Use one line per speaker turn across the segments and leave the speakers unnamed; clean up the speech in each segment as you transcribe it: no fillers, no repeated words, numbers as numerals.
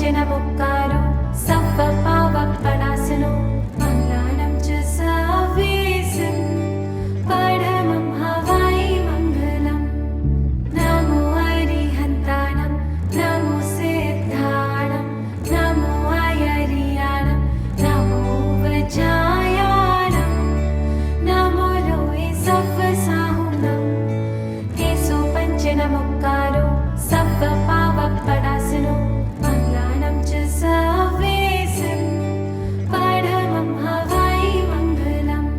पंचनमुक्कारो सप्पपावप्पणासनो मङ्गलानं च सवेसं परमं हवाई मङ्गलम् नमो अरिहन्तानं नमो सिद्धाणं नमो अयरियाणं नमो वज्रायाणं नमो लोये सप्पसाहुनं केसो पंचनमुक्कारो सप्पपावप्पणासनो मङ्गलानं च सवेसं परमं हवाई मङ्गलम्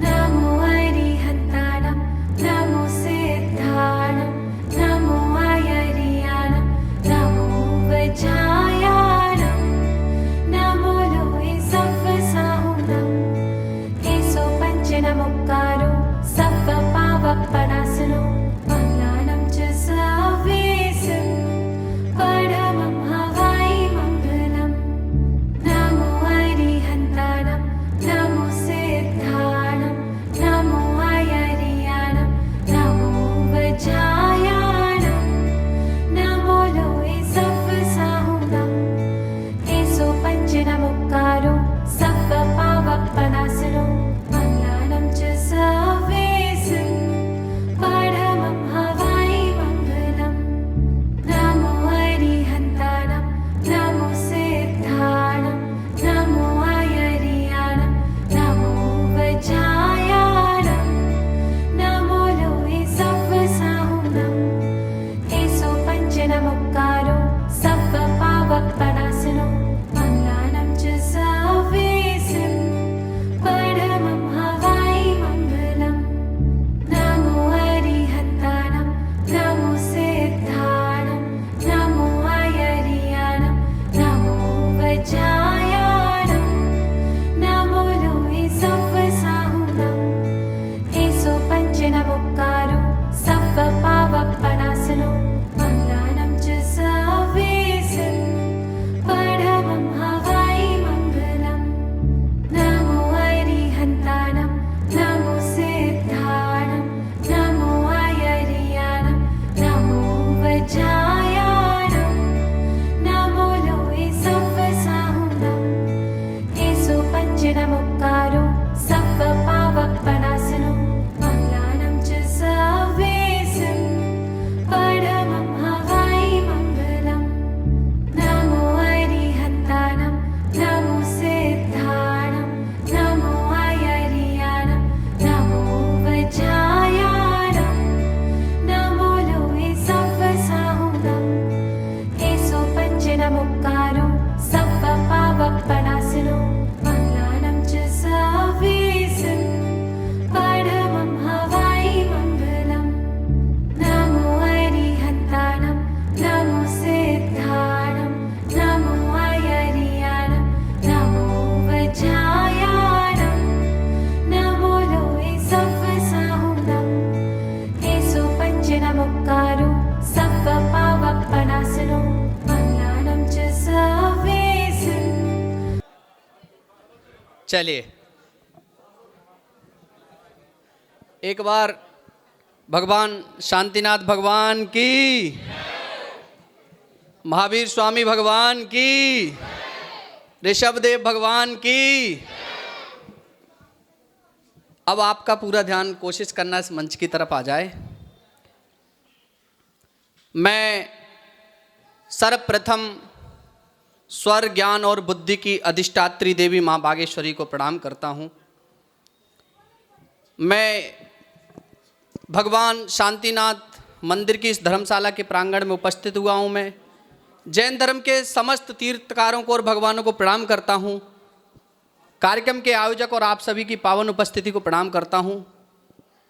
नमो अरिहन्तानं नमो सिद्धाणं नमो अयरियाणं नमो वज्रायाणं नमो लोये सप्पसाहुनं केसो पंचनमुक्कारो सप्पपावप्पणासनो मङ्गलानं च सवेसं परमं हवाई मङ्गलम् नमो अरिहन्तानं नमो सिद्धाणं नमो अयरियाणं नमो वज्रायाणं नमो लोये सप्पसाहुनं केसो पंचनमुक्कारो सप्पपावप्पणासनो मङ्गलानं च सवेसं परमं हवाई मङ्गलम् नमो अरिहन्तानं नमो सिद्धाणं नमो अयरियाणं नमो वज्रायाणं नमो लोये सप्पसाहुनं केसो पंचनमुक्कारो सप्पपावप्पणासनो मङ्गलानं च सवेसं परमं हवाई मङ्गलम् नमो अरिहन्तानं नमो सिद्धाणं नमो अयरियाणं नमो वज्रायाणं नमो लोये सप्पसाहुनं केसो पंचनमुक्कारो सप्पपावप्पणासनो मङ्गलानं च सवेसं परमं हवाई मङ्गलम् नमो अरिहन्तानं नमो सिद्धाणं नमो अयरियाणं नमो वज्रायाणं नमो लोये सप्पसाहुनं केसो पंचनमुक्कारो सप्पपावप्पणासनो मङ्गलानं च सवेसं परमं हवाई मङ्गलम् नमो अरिहन्तानं नमो सिद्धाणं नमो अयरियाणं नमो वज्रायाणं नमो लोये सप्पसाहुनं केसो पंचनमुक्कारो सप्पपावप्पणासनो मङ्गलानं च सवेसं परमं हवाई मङ्गलम् नमो अरिहन्तानं नमो सिद्धाणं नमो अयरियाणं नमो वज्रायाणं नमो लोये सप्पसाहुनं केसो पंचनमुक्कारो सप्पपावप्पणासनो मङ्गलानं च सवेसं।
चलिए एक बार भगवान शांतिनाथ भगवान की, महावीर स्वामी भगवान की, ऋषभदेव भगवान की। अब आपका पूरा ध्यान कोशिश करना इस मंच की तरफ आ जाए। मैं सर्वप्रथम स्वर ज्ञान और बुद्धि की अधिष्ठात्री देवी माँ बागेश्वरी को प्रणाम करता हूँ। मैं भगवान शांतिनाथ मंदिर की इस धर्मशाला के प्रांगण में उपस्थित हुआ हूँ। मैं जैन धर्म के समस्त तीर्थकारों को और भगवानों को प्रणाम करता हूँ। कार्यक्रम के आयोजक और आप सभी की पावन उपस्थिति को प्रणाम करता हूँ।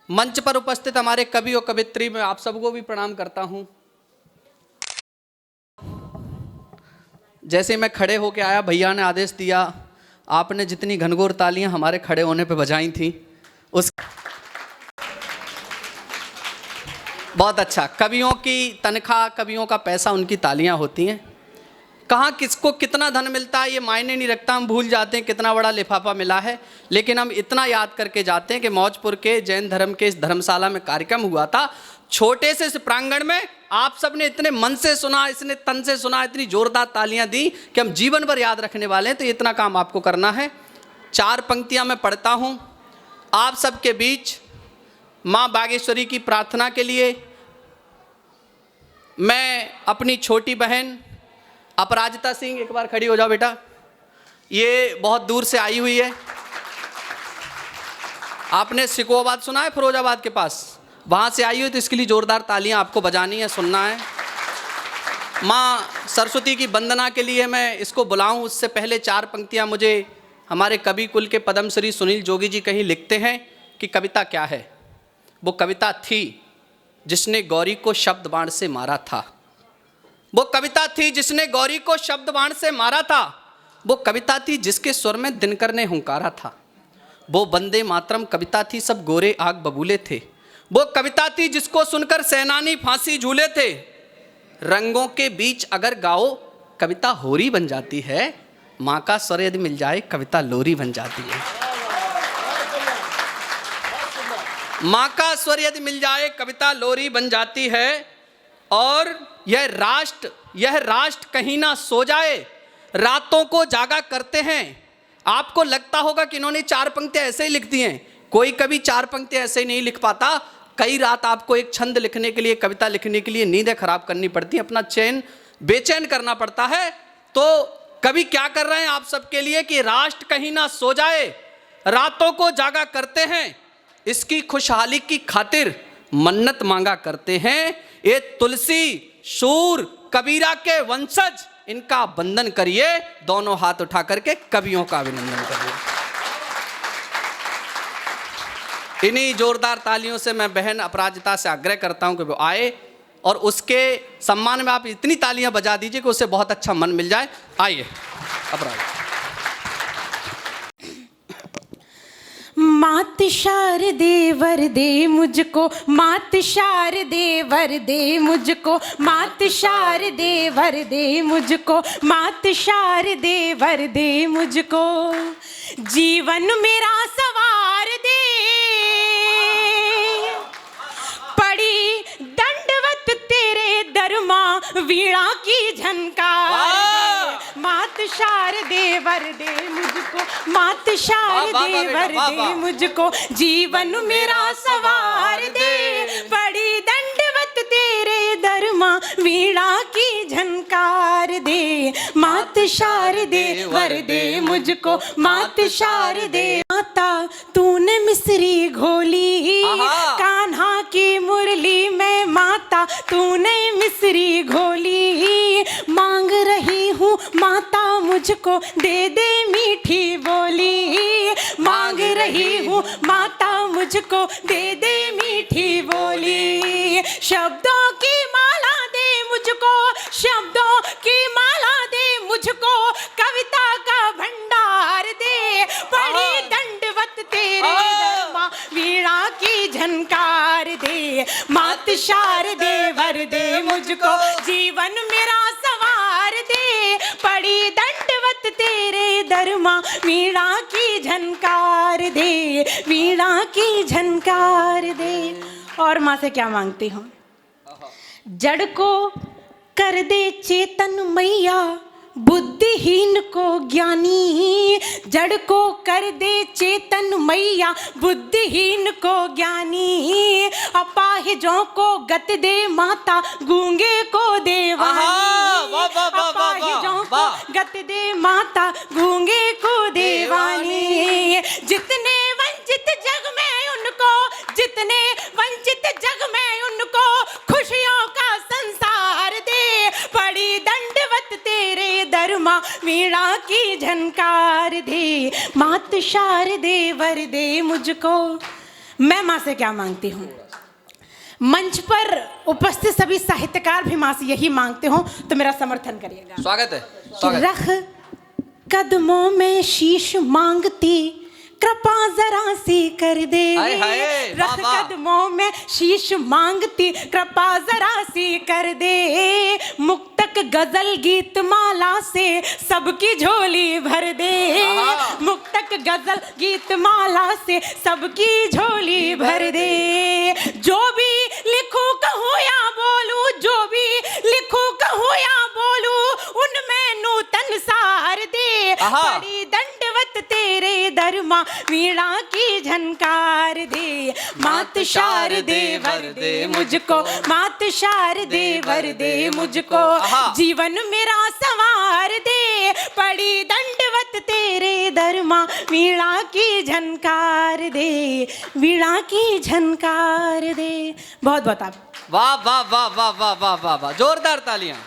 मंच पर उपस्थित हमारे कवि और कवित्री में आप सबको भी प्रणाम करता हूँ। जैसे मैं खड़े होके आया, भैया ने आदेश दिया, आपने जितनी घनघोर तालियां हमारे खड़े होने पे बजाई थी उस बहुत अच्छा। कवियों की तनख्वाह, कवियों का पैसा, उनकी तालियां होती हैं। कहाँ किसको कितना धन मिलता है ये मायने नहीं रखता, हम भूल जाते हैं कितना बड़ा लिफाफा मिला है, लेकिन हम इतना याद करके जाते हैं कि मौजपुर के जैन धर्म के इस धर्मशाला में कार्यक्रम हुआ था। छोटे से इस प्रांगण में आप सबने इतने मन से सुना, इसने तन से सुना, इतनी जोरदार तालियां दी कि हम जीवन भर याद रखने वाले हैं। तो इतना काम आपको करना है। 4 पंक्तियां मैं पढ़ता हूं आप सबके बीच। माँ बागेश्वरी की प्रार्थना के लिए मैं अपनी छोटी बहन अपराजिता सिंह, एक बार खड़ी हो जाओ बेटा। ये बहुत दूर से आई हुई है। आपने सिकोबाद सुना है, फिरोजाबाद के पास, वहाँ से आई हुई, तो इसके लिए जोरदार तालियां आपको बजानी है, सुनना है। माँ सरस्वती की वंदना के लिए मैं इसको बुलाऊं, उससे पहले 4 पंक्तियां मुझे हमारे कवि कुल के पद्मश्री सुनील जोगी जी कहीं लिखते हैं कि कविता क्या है। वो कविता थी जिसने गौरी को शब्द बाण से मारा था। वो कविता थी जिसने गौरी को शब्द बाण से मारा था। वो कविता थी जिसके स्वर में दिनकर ने हुंकारा था। वो वंदे मातरम कविता थी, सब गोरे आग बबूले थे। वो कविता थी जिसको सुनकर सेनानी फांसी झूले थे। रंगों के बीच अगर गाओ कविता होरी बन जाती है, माँ का स्वर यदि मिल जाए कविता लोरी बन जाती है। माँ का स्वर यदि मिल जाए कविता लोरी बन जाती है। और यह राष्ट्र कहीं ना सो जाए, रातों को जागा करते हैं। आपको लगता होगा कि इन्होंने 4 पंक्तियां ऐसे ही लिख दी हैं। कोई कभी 4 पंक्तियां ऐसे ही नहीं लिख पाता। कई रात आपको एक छंद लिखने के लिए, कविता लिखने के लिए नींदें खराब करनी पड़ती हैं, अपना चैन बेचैन करना पड़ता है। तो कवि क्या कर रहे हैं आप सबके लिए कि राष्ट्र कहीं ना सो जाए, रातों को जागा करते हैं, इसकी खुशहाली की खातिर मन्नत मांगा करते हैं। ये तुलसी शूर कबीरा के वंशज, इनका वंदन करिए, दोनों हाथ उठा करके कवियों का अभिनंदन करिए। इन्हीं जोरदार तालियों से मैं बहन अपराजिता से आग्रह करता हूं कि वो आए और उसके सम्मान में आप इतनी तालियां बजा दीजिए कि उसे बहुत अच्छा मन मिल जाए। आइए अपराजिता।
मात शारदे वरदे मुझको, मात शारदे वरदे मुझको, मात शारदे वरदे मुझको, मात शारदे वरदे मुझको। जीवन मेरा सवार दे, पड़ी दंडवत तेरे दरमा, वीणा की झनकार। मात शारदे वरदे मुझको, मात शारदे वरदे मुझको। जीवन मेरा सवार दे, पड़ी दंडवत तेरे दरमा, वीणा की झनकार दे। मात शारदे वरदे मुझको, मात शारदे। माता तूने मिसरी घोली, कान्हा की मुरली में माता तूने मिसरी घोली। मांग रही हूँ माता मुझको दे दे मीठी बोली, मांग रही हूँ माता मुझको दे दे मीठी बोली। शब्दों की माला दे मुझको, शब्दों की माला दे मुझको, कविता का भंडार दे। पड़ी दंडवत तेरे दरमा, वीणा की झनकार दे। मात शारदे वरदे मुझको, जीवन मेरा सवार दे। पड़ी दंडवत तेरे दरमा, वीणा की झनकार दे, वीणा की झनकार दे। और माँ से क्या मांगती हूँ? जड़ को कर दे चेतन मैया, बुद्धिहीन को ज्ञानी। जड़ को कर दे चेतन मैया, बुद्धिहीन को ज्ञानी। अपाहिजों को गत दे माता, गूंगे को दे वाणी। अपाहिजों को गत दे माता, गूंगे को दे वाणी। जितने वंचित जग में उनको, जितने वंचित जग में उनको, खुशियों का संसार दे। पड़ी दंडवत तेरे दरमा, वीणा की झनकार दे। मात शारदे वरदे मुझको। मैं माँ से क्या मांगती हूँ? मंच पर उपस्थित सभी साहित्यकार भी माँ से यही मांगते हो, तो मेरा समर्थन करिएगा।
स्वागत है, स्वागत।
रख कदमों में शीश मांगती, कृपा जरा सी कर दे,
हाय हाय, वाह,
रख
वाह।
कदमों में शीश मांगती, कृपा जरा सी कर दे। मुक्तक गजल गीत माला से सबकी झोली भर दे,
आहा।
मुक्तक गजल गीत माला से सबकी झोली भर दे। जो भी लिखूं कहूँ या बोलूं, जो भी लिखूं कहूँ या बोलूं, उनमें नूतन सार दे।
आहा।
बड़ी दंडवत तेरे दरमा, वीणा की झनकार दे। मात शारदे वर दे मुझको, मात शारदे वर दे मुझको,
आहा।
जीवन मेरा संवार दे। पड़ी दंडवत तेरे दरमा, वीणा की झनकार दे, वीणा की झनकार दे। बहुत बहुत आप।
वाह वाह वाह वाह वाह वाह वाह वाह, जोरदार तालियां।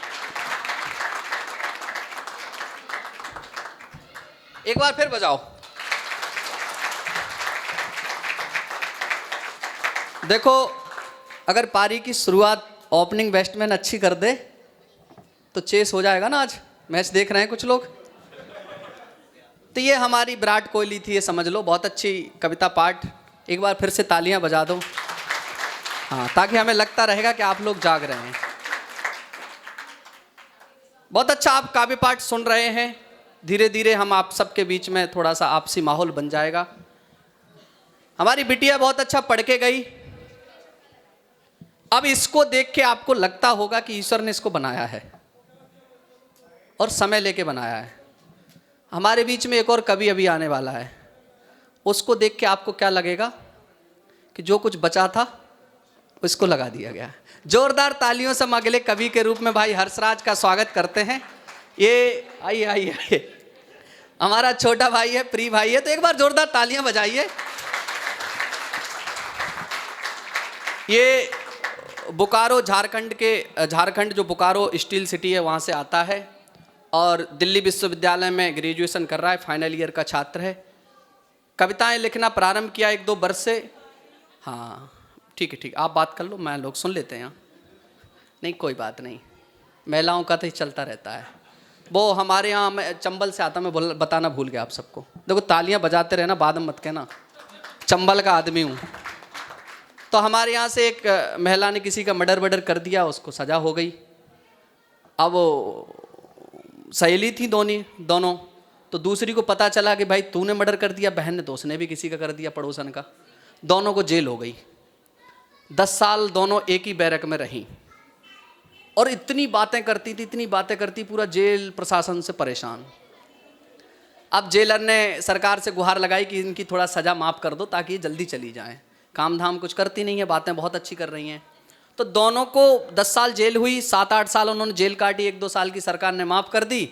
एक बार फिर बजाओ। देखो, अगर पारी की शुरुआत ओपनिंग बैट्समैन अच्छी कर दे तो चेस हो जाएगा ना। आज मैच देख रहे हैं कुछ लोग, तो ये हमारी विराट कोहली थी, ये समझ लो। बहुत अच्छी कविता पाठ, एक बार फिर से तालियां बजा दो। हाँ, ताकि हमें लगता रहेगा कि आप लोग जाग रहे हैं। बहुत अच्छा आप काव्य पाठ सुन रहे हैं। धीरे धीरे हम आप सबके बीच में थोड़ा सा आपसी माहौल बन जाएगा। हमारी बिटिया बहुत अच्छा पढ़ के गई। अब इसको देख के आपको लगता होगा कि ईश्वर ने इसको बनाया है और समय लेके बनाया है। हमारे बीच में एक और कवि अभी आने वाला है, उसको देख के आपको क्या लगेगा कि जो कुछ बचा था उसको लगा दिया गया। जोरदार तालियों से हम अगले कवि के रूप में भाई हर्षराज का स्वागत करते हैं। ये आइए आइए आइए, हमारा छोटा भाई है, प्रिय भाई है, तो एक बार जोरदार तालियां बजाइए। ये बोकारो झारखंड जो बोकारो स्टील सिटी है वहाँ से आता है और दिल्ली विश्वविद्यालय में ग्रेजुएशन कर रहा है, फाइनल ईयर का छात्र है। कविताएं लिखना प्रारंभ किया 1-2 वर्ष से। हाँ ठीक है, आप बात कर लो, मैं लोग सुन लेते हैं यहाँ। नहीं कोई बात नहीं, महिलाओं का तो ही चलता रहता है। वो हमारे यहाँ, मैं चंबल से आता, मैं बताना भूल गया आप सबको। देखो तालियां बजाते रहना, बाद में मत कहना चंबल का आदमी हूँ। तो हमारे यहाँ से एक महिला ने किसी का मर्डर कर दिया, उसको सज़ा हो गई। अब वो सहेली थी दोनों, तो दूसरी को पता चला कि भाई तूने मर्डर कर दिया, बहन ने तो उसने भी किसी का कर दिया, पड़ोसन का। दोनों को जेल हो गई। 10 साल दोनों एक ही बैरक में रहीं और इतनी बातें करती, पूरा जेल प्रशासन से परेशान। अब जेलर ने सरकार से गुहार लगाई कि इनकी थोड़ा सज़ा माफ़ कर दो ताकि ये जल्दी चली जाएं। काम धाम कुछ करती नहीं है, बातें बहुत अच्छी कर रही हैं। तो दोनों को 10 साल जेल हुई, 7-8 साल उन्होंने जेल काटी, 1-2 साल की सरकार ने माफ़ कर दी।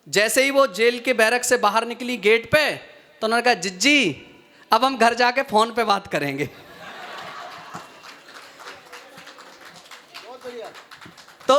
जैसे ही वो जेल के बैरक से बाहर निकली गेट पे, तो उन्होंने कहा जिज्जी अब हम घर जाके फ़ोन पे बात करेंगे। तो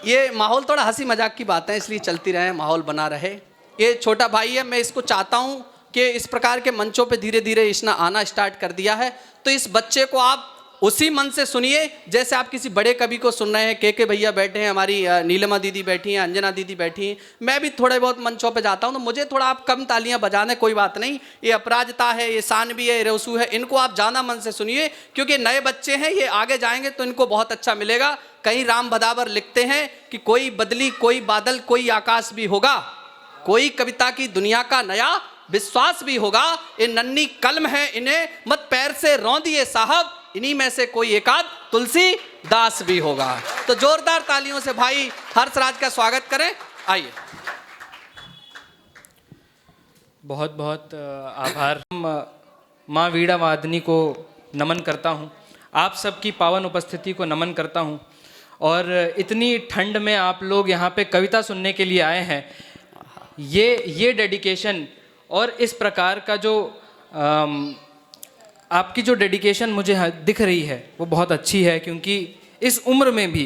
ये माहौल थोड़ा हंसी मजाक की बात है, इसलिए चलती रहे, माहौल बना रहे। ये छोटा भाई है, मैं इसको चाहता हूँ कि इस प्रकार के मंचों पे धीरे धीरे इसने आना स्टार्ट कर दिया है। तो इस बच्चे को आप उसी मन से सुनिए जैसे आप किसी बड़े कवि को सुन रहे हैं। के भैया बैठे हैं, हमारी नीलिमा दीदी बैठी हैं, अंजना दीदी बैठी हैं। मैं भी थोड़े बहुत मंचों पे जाता हूँ, तो मुझे थोड़ा आप कम तालियां बजा दें, कोई बात नहीं। ये अपराजिता है, ये सानवी है, ये रेवसू है, इनको आप ज़्यादा मन से सुनिए क्योंकि नए बच्चे हैं, ये आगे जाएंगे तो इनको बहुत अच्छा मिलेगा। कहीं राम भदावर लिखते हैं कि कोई बदली, कोई बादल, कोई आकाश भी होगा, कोई कविता की दुनिया का नया विश्वास भी होगा। ये नन्ही कलम है, इन्हें मत पैर से रौंदिए साहब, इन्हीं में से कोई एकाध तुलसी दास भी होगा। तो जोरदार तालियों से भाई हर्षराज का स्वागत करें, आइए।
बहुत बहुत आभार। माँ वीणा वादनी को नमन करता हूँ, आप सबकी पावन उपस्थिति को नमन करता हूँ। और इतनी ठंड में आप लोग यहाँ पे कविता सुनने के लिए आए हैं, ये डेडिकेशन और इस प्रकार का जो आपकी जो डेडिकेशन मुझे दिख रही है वो बहुत अच्छी है, क्योंकि इस उम्र में भी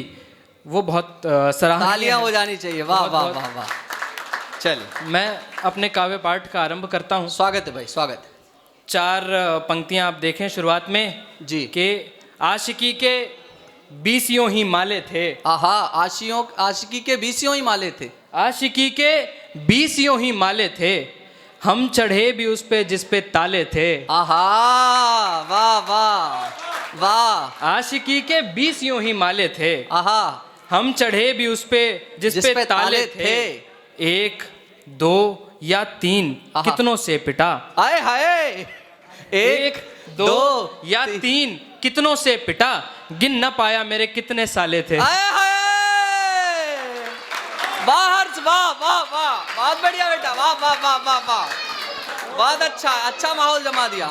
वो बहुत सराहनीय है।
तालियां हो जानी चाहिए। वाह वाह वाह वाह। चलिए
मैं अपने काव्य पाठ का आरंभ करता हूँ।
स्वागत है भाई, स्वागत है।
4 पंक्तियाँ आप देखें शुरुआत में
जी
कि आशिकी के 20 ही माले थे।
आहा, आशिकी के 20 ही माले थे।
आशिकी के 20 ही माले थे, हम चढ़े भी उस पे जिस पे ताले थे।
आहा, वाह वाह वाह।
आशिकी के 20 यूं ही माले थे।
आहा,
हम चढ़े भी उस पे जिस पे ताले थे। 1 2 या 3
आहा।
कितनों से पिटा।
आए हाय।
1 2 या 3 कितनों से पिटा, गिन न पाया मेरे कितने साले थे।
आए हाय। वाह हर्ष, वाह वाह वाह, बहुत बढ़िया बेटा, वाह वाह वाह वाह वाह, बहुत अच्छा, अच्छा माहौल जमा दिया।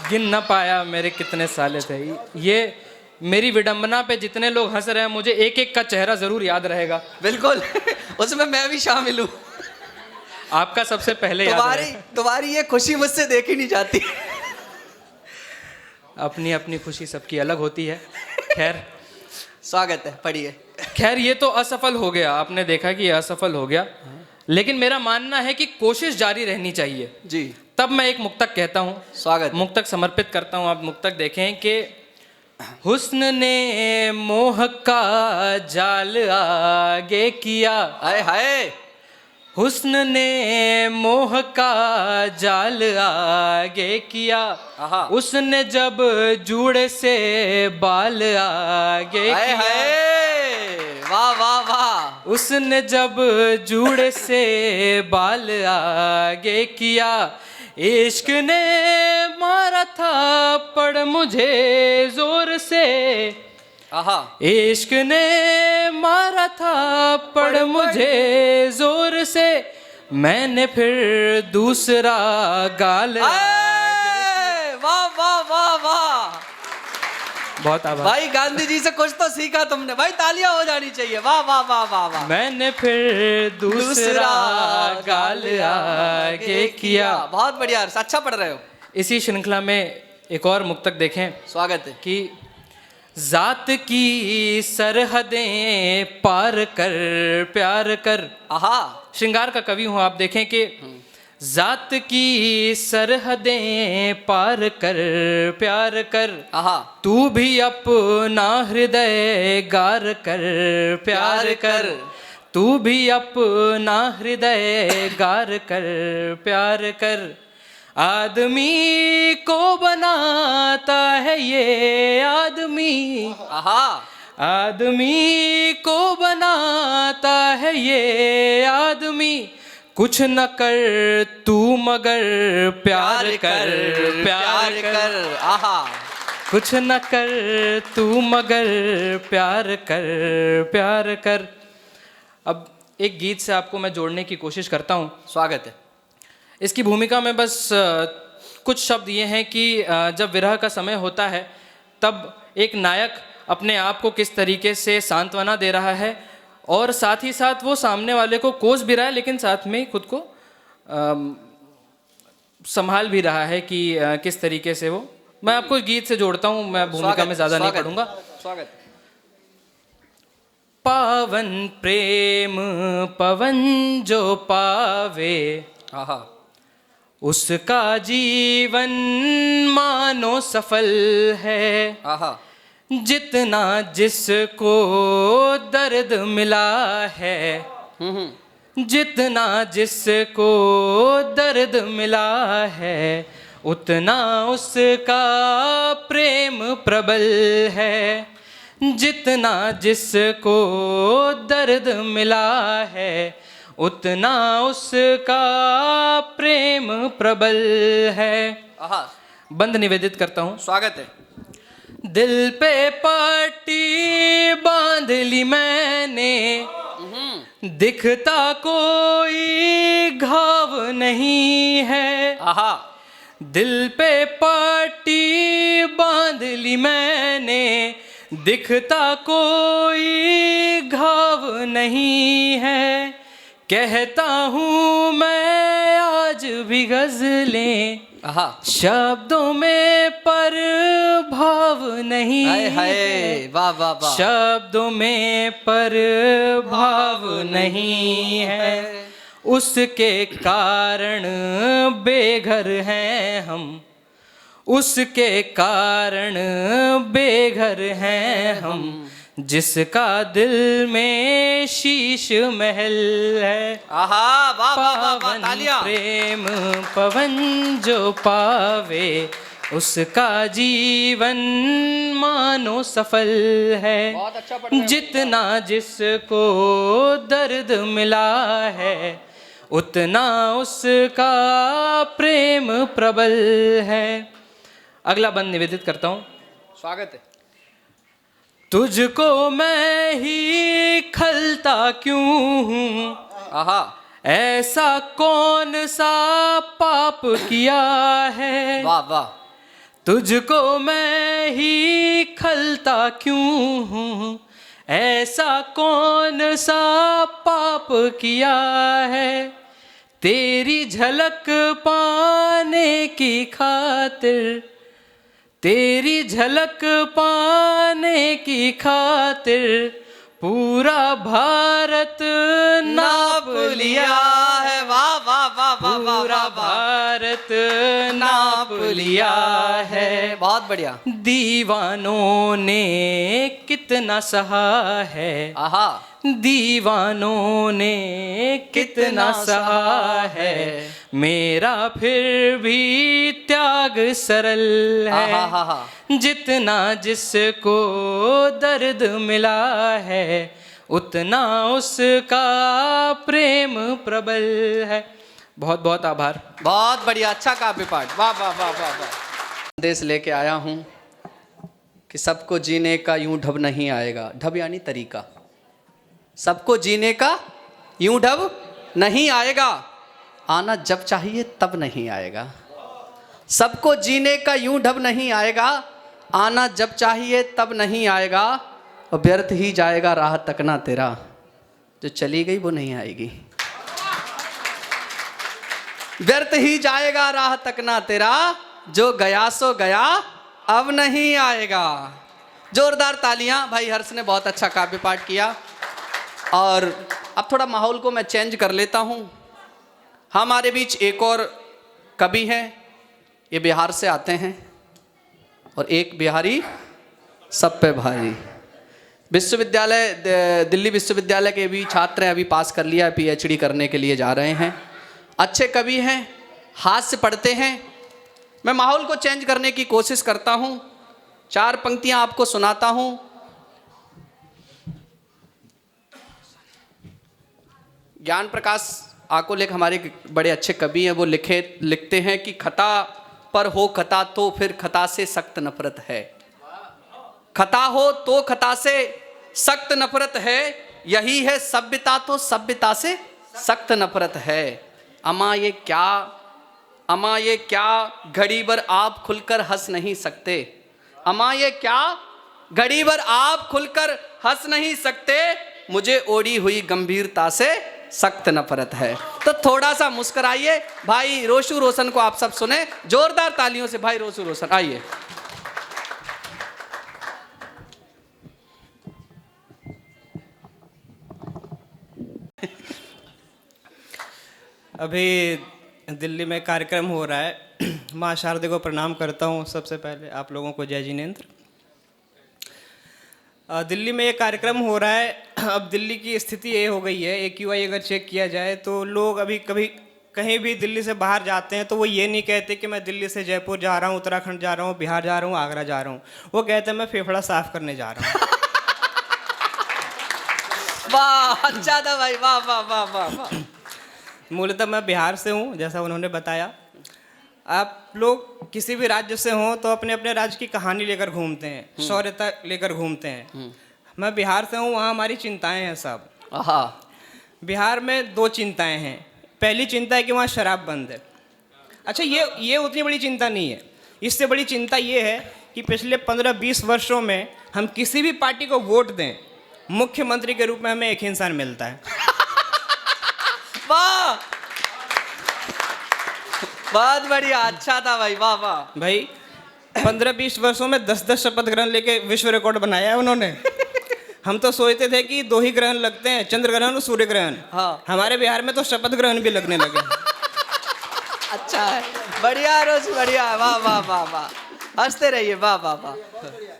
गिन न पाया मेरे कितने साले थे। ये मेरी विडंबना पे जितने लोग हंस रहे हैं, मुझे एक एक का चेहरा जरूर याद रहेगा।
बिल्कुल उसमें मैं भी शामिल हूँ।
आपका सबसे पहले याद रहेगा।
तुम्हारी ये खुशी मुझसे देखी नहीं जाती।
अपनी अपनी खुशी सबकी अलग होती है। खैर,
स्वागत है, पढ़िए।
खैर ये तो असफल हो गया, आपने देखा कि ये असफल हो गया, लेकिन मेरा मानना है कि कोशिश जारी रहनी चाहिए।
जी,
तब मैं एक मुक्तक कहता हूँ,
स्वागत है।
मुक्तक समर्पित करता हूँ। आप मुक्तक देखें कि हुस्न ने मोह का जाल आगे किया।
आए हाय।
हुस्न ने मोह का जाल आगे किया।
आहा।
उसने जब जूड़े से बाल आगे
आए
किया।
हाय, वाह वाह वाह।
उसने जब जूड़े से बाल आगे किया, इश्क ने मारा था पड़ मुझे जोर से।
आहा,
इश्क ने मारा था पड़ मुझे जोर से, मैंने फिर दूसरा गाल।
आए, वाह वाह वाह वाह।
बहुत आभार
भाई गांधी जी से कुछ तो सीखा तुमने भाई, तालियां हो जानी चाहिए। वाह वाह वाह वाह वाह।
मैंने फिर दूसरा गाल आगे किया।
बहुत बढ़िया, अच्छा पढ़ रहे हो।
इसी श्रृंखला में एक और मुक्तक देखें
स्वागत है।
कि जात की सरहदें पार कर प्यार कर।
आहा,
श्रृंगार का कवि हूं, आप देखें कि जात की सरहदें पार कर प्यार कर।
आहा,
तू भी अपना हृदय गार कर प्यार कर। तू भी अपना हृदय गार कर प्यार कर। आदमी को बनाता है ये आदमी।
आहा,
आदमी को बनाता है ये आदमी। कुछ न कर तू मगर प्यार कर प्यार कर।
आहा,
कुछ न कर तू मगर प्यार कर प्यार कर। अब एक गीत से आपको मैं जोड़ने की कोशिश करता हूँ।
स्वागत है।
इसकी भूमिका में बस कुछ शब्द ये हैं कि जब विरह का समय होता है, तब एक नायक अपने आप को किस तरीके से सांत्वना दे रहा है, और साथ ही साथ वो सामने वाले को कोस भी रहा है, लेकिन साथ में खुद को संभाल भी रहा है कि किस तरीके से वो। मैं आपको गीत से जोड़ता हूँ, मैं भूमिका में ज़्यादा नहीं पढ़ूंगा।
स्वागत।
पावन प्रेम पवन जो पावे,
आहा,
उसका जीवन मानो सफल है।
आहा,
जितना जिसको दर्द मिला है, जितना जिसको दर्द मिला है, उतना उसका प्रेम प्रबल है। जितना जिसको दर्द मिला है, उतना उसका प्रेम प्रबल है।
आहा,
बंद निवेदित करता हूँ।
स्वागत है।
दिल पे पट्टी बांध ली मैंने, दिखता कोई घाव नहीं है।
आहा,
दिल पे पट्टी बांध ली मैंने, दिखता कोई घाव नहीं है। कहता हूँ मैं आज भी गजलें,
आहा,
शब्दों में पर भाव नहीं
हाय हाय,
है।
वाह वाह वाह।
शब्दों में पर भाव नहीं है, उसके कारण बेघर हैं हम। उसके कारण बेघर हैं हम, जिसका दिल में शीश महल है।
आहा, वाह वाह वाह वाह,
पावन
तालियां।
प्रेम पवन जो पावे, उसका जीवन मानो सफल है।
बहुत अच्छा पढ़ रहे हो।
जितना जिसको दर्द मिला है, उतना उसका प्रेम प्रबल है। अगला बंद निवेदित करता हूँ।
स्वागत है।
तुझको मैं ही खलता क्यों हूँ,
आहा,
ऐसा कौन सा पाप किया है।
वाह वाह,
तुझको मैं ही खलता क्यों हूँ, ऐसा कौन सा पाप किया है। तेरी झलक पाने की खातिर, तेरी झलक पाने की खातिर पूरा भारत नाप लिया है।
वाह वाह वाह वाह वाह
पूरा
वाह,
भारत नाप लिया है।
बहुत बढ़िया।
दीवानों ने कितना सहा है,
आहा,
दीवानों ने कितना सहा है, मेरा फिर भी त्याग सरल
आहा,
है। जितना जिसको दर्द मिला है, उतना उसका प्रेम प्रबल है। बहुत बहुत आभार।
बहुत बढ़िया, अच्छा काव्य पाठ, वाह वाह वाह वाह वाह। संदेश लेके आया हूँ कि सबको जीने का यूं ढब नहीं आएगा। ढब यानी तरीका। सबको जीने का यूं ढब नहीं आएगा, आना जब चाहिए तब नहीं आएगा। सबको जीने का यूं ढब नहीं आएगा, आना जब चाहिए तब नहीं आएगा, और व्यर्थ ही जाएगा राह तकना तेरा, जो चली गई वो नहीं आएगी। व्यर्थ ही जाएगा राह तकना तेरा, जो गया सो गया अब नहीं आएगा। जोरदार तालियां। भाई हर्ष ने बहुत अच्छा काव्य पाठ किया। और अब थोड़ा माहौल को मैं चेंज कर लेता हूं। हमारे बीच एक और कवि हैं, ये बिहार से आते हैं, और एक बिहारी सब पे भारी। विश्वविद्यालय, दिल्ली विश्वविद्यालय के भी छात्र हैं, अभी पास कर लिया, पीएचडी करने के लिए जा रहे हैं। अच्छे कवि हैं, हाथ से पढ़ते हैं। मैं माहौल को चेंज करने की कोशिश करता हूं। 4 पंक्तियां आपको सुनाता हूं। ज्ञान प्रकाश आकोलेख हमारे बड़े अच्छे कवि हैं, वो लिखते हैं कि खता पर हो खता तो फिर खता से सख्त नफरत है। खता हो तो खता से सख्त नफरत है, यही है सभ्यता तो सभ्यता से सख्त नफरत है। अमा ये क्या घड़ी भर आप खुलकर हंस नहीं सकते। अमा ये क्या घड़ी भर आप खुलकर हंस नहीं सकते, मुझे ओढ़ी हुई गंभीरता से सख्त नफरत है। तो थोड़ा सा मुस्कुराइए। भाई रोशु रोशन को आप सब सुने जोरदार तालियों से। भाई रोशु रोशन आइए।
अभी दिल्ली में कार्यक्रम हो रहा है। माँ शारदे को प्रणाम करता हूँ। सबसे पहले आप लोगों को जय जिनेंद्र। दिल्ली में ये कार्यक्रम हो रहा है। अब दिल्ली की स्थिति ये हो गई है, AQI अगर चेक किया जाए तो लोग अभी कभी कहीं भी दिल्ली से बाहर जाते हैं तो वो ये नहीं कहते कि मैं दिल्ली से जयपुर जा रहा हूँ, उत्तराखंड जा रहा हूँ, बिहार जा रहा हूँ, आगरा जा रहा हूँ। वो कहते हैं मैं फेफड़ा साफ करने जा रहा हूँ।
वाह, अच्छा था भाई, वाह वाह वाह वाह वाह।
मूलतः मैं बिहार से हूँ, जैसा उन्होंने बताया। आप लोग किसी भी राज्य से हों तो अपने अपने राज्य की कहानी लेकर घूमते हैं, शौर्यता लेकर घूमते हैं। मैं बिहार से हूँ, वहाँ हमारी चिंताएं हैं सब।
आहा,
बिहार में 2 चिंताएं हैं। पहली चिंता है कि वहाँ शराब बंद है। अच्छा, ये उतनी बड़ी चिंता नहीं है। इससे बड़ी चिंता ये है कि पिछले 15-20 वर्षों में हम किसी भी पार्टी को वोट दें, मुख्यमंत्री के रूप में हमें एक ही इंसान मिलता है।
वाह, बहुत बढ़िया, अच्छा था भाई, वाह वाह।
भाई 15-20 वर्षों में 10-10 शपथ ग्रहण लेके विश्व रिकॉर्ड बनाया है उन्होंने। हम तो सोचते थे कि 2 ही ग्रहण लगते हैं, चंद्र ग्रहण और सूर्य ग्रहण।
हाँ।
हमारे बिहार में तो शपथ ग्रहण भी लगने लगे।
अच्छा है, बढ़िया रोज, बढ़िया, वाह वाह वाह वाह, हंसते रहिए, वाह वाह वाह।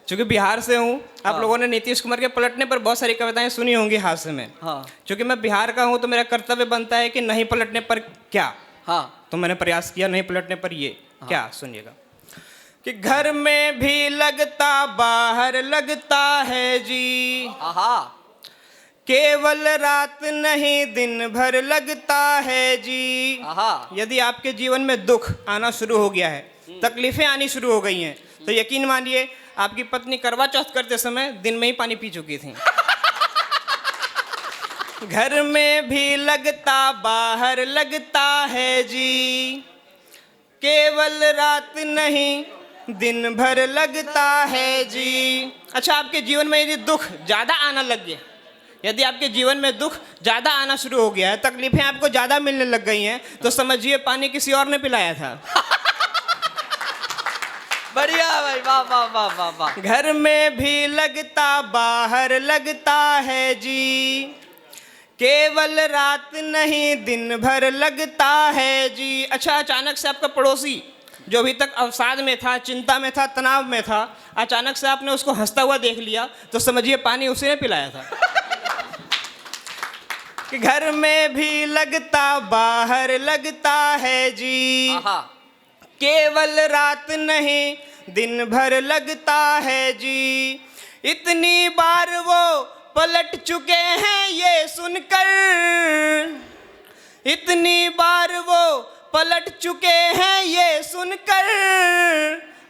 चूंकि बिहार से हूँ, आप लोगों ने नीतीश कुमार के पलटने पर बहुत सारी कविताएं सुनी होंगी हास्य में।
हाँ
चूंकि मैं बिहार का हूँ तो मेरा कर्तव्य बनता है कि नहीं पलटने पर क्या,
हाँ
तो मैंने प्रयास किया नहीं पलटने पर ये क्या, सुनिएगा कि घर में भी लगता बाहर लगता है जी,
आहा
केवल रात नहीं दिन भर लगता है जी।
आहा
यदि आपके जीवन में दुख आना शुरू हो गया है, तकलीफें आनी शुरू हो गई हैं, तो यकीन मानिए आपकी पत्नी करवा चौथ करते समय दिन में ही पानी पी चुकी थी। घर में भी लगता बाहर लगता है जी, केवल रात नहीं दिन भर लगता है जी। अच्छा, आपके जीवन में यदि दुख ज़्यादा आना लग गया, यदि आपके जीवन में दुख ज़्यादा आना शुरू हो गया है, तकलीफें आपको ज़्यादा मिलने लग गई हैं, तो समझिए पानी किसी और ने पिलाया था।
बढ़िया भाई, वाह वाह वाह वाह वाह।
घर में भी लगता बाहर लगता है जी, केवल रात नहीं दिन भर लगता है जी। अच्छा, अचानक से आपका पड़ोसी जो अभी तक अवसाद में था, चिंता में था, तनाव में था, अचानक से आपने उसको हंसता हुआ देख लिया, तो समझिए पानी उसी ने पिलाया था। कि घर में भी लगता बाहर लगता है जी,
आहा
केवल रात नहीं दिन भर लगता है जी। इतनी बार वो पलट चुके हैं ये सुनकर, इतनी बार वो पलट चुके हैं ये सुनकर,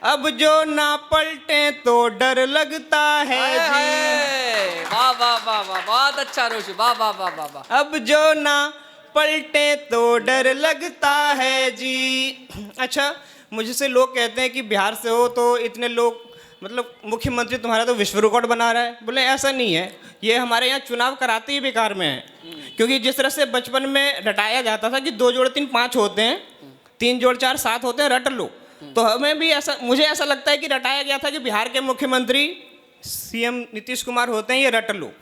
अब जो ना पलटे तो डर लगता है जी।
वाह वाह वाह वाह, बहुत अच्छा रोशी, वाह वाह वाह वाह वाह।
अब जो ना पलटे तो डर लगता है जी। अच्छा, मुझसे लोग कहते हैं कि बिहार से हो तो इतने लोग, मतलब मुख्यमंत्री तुम्हारा तो विश्व रिकॉर्ड बना रहा है। बोले ऐसा नहीं है, ये हमारे यहाँ चुनाव कराते ही बेकार में है। क्योंकि जिस तरह से बचपन में रटाया जाता था कि 2 जोड़ 3 5 होते हैं, 3 जोड़ 4 7 होते हैं, रट लो, तो हमें भी ऐसा, मुझे ऐसा लगता है कि रटाया गया था कि बिहार के मुख्यमंत्री सीएम नीतीश कुमार होते हैं, ये रट लो।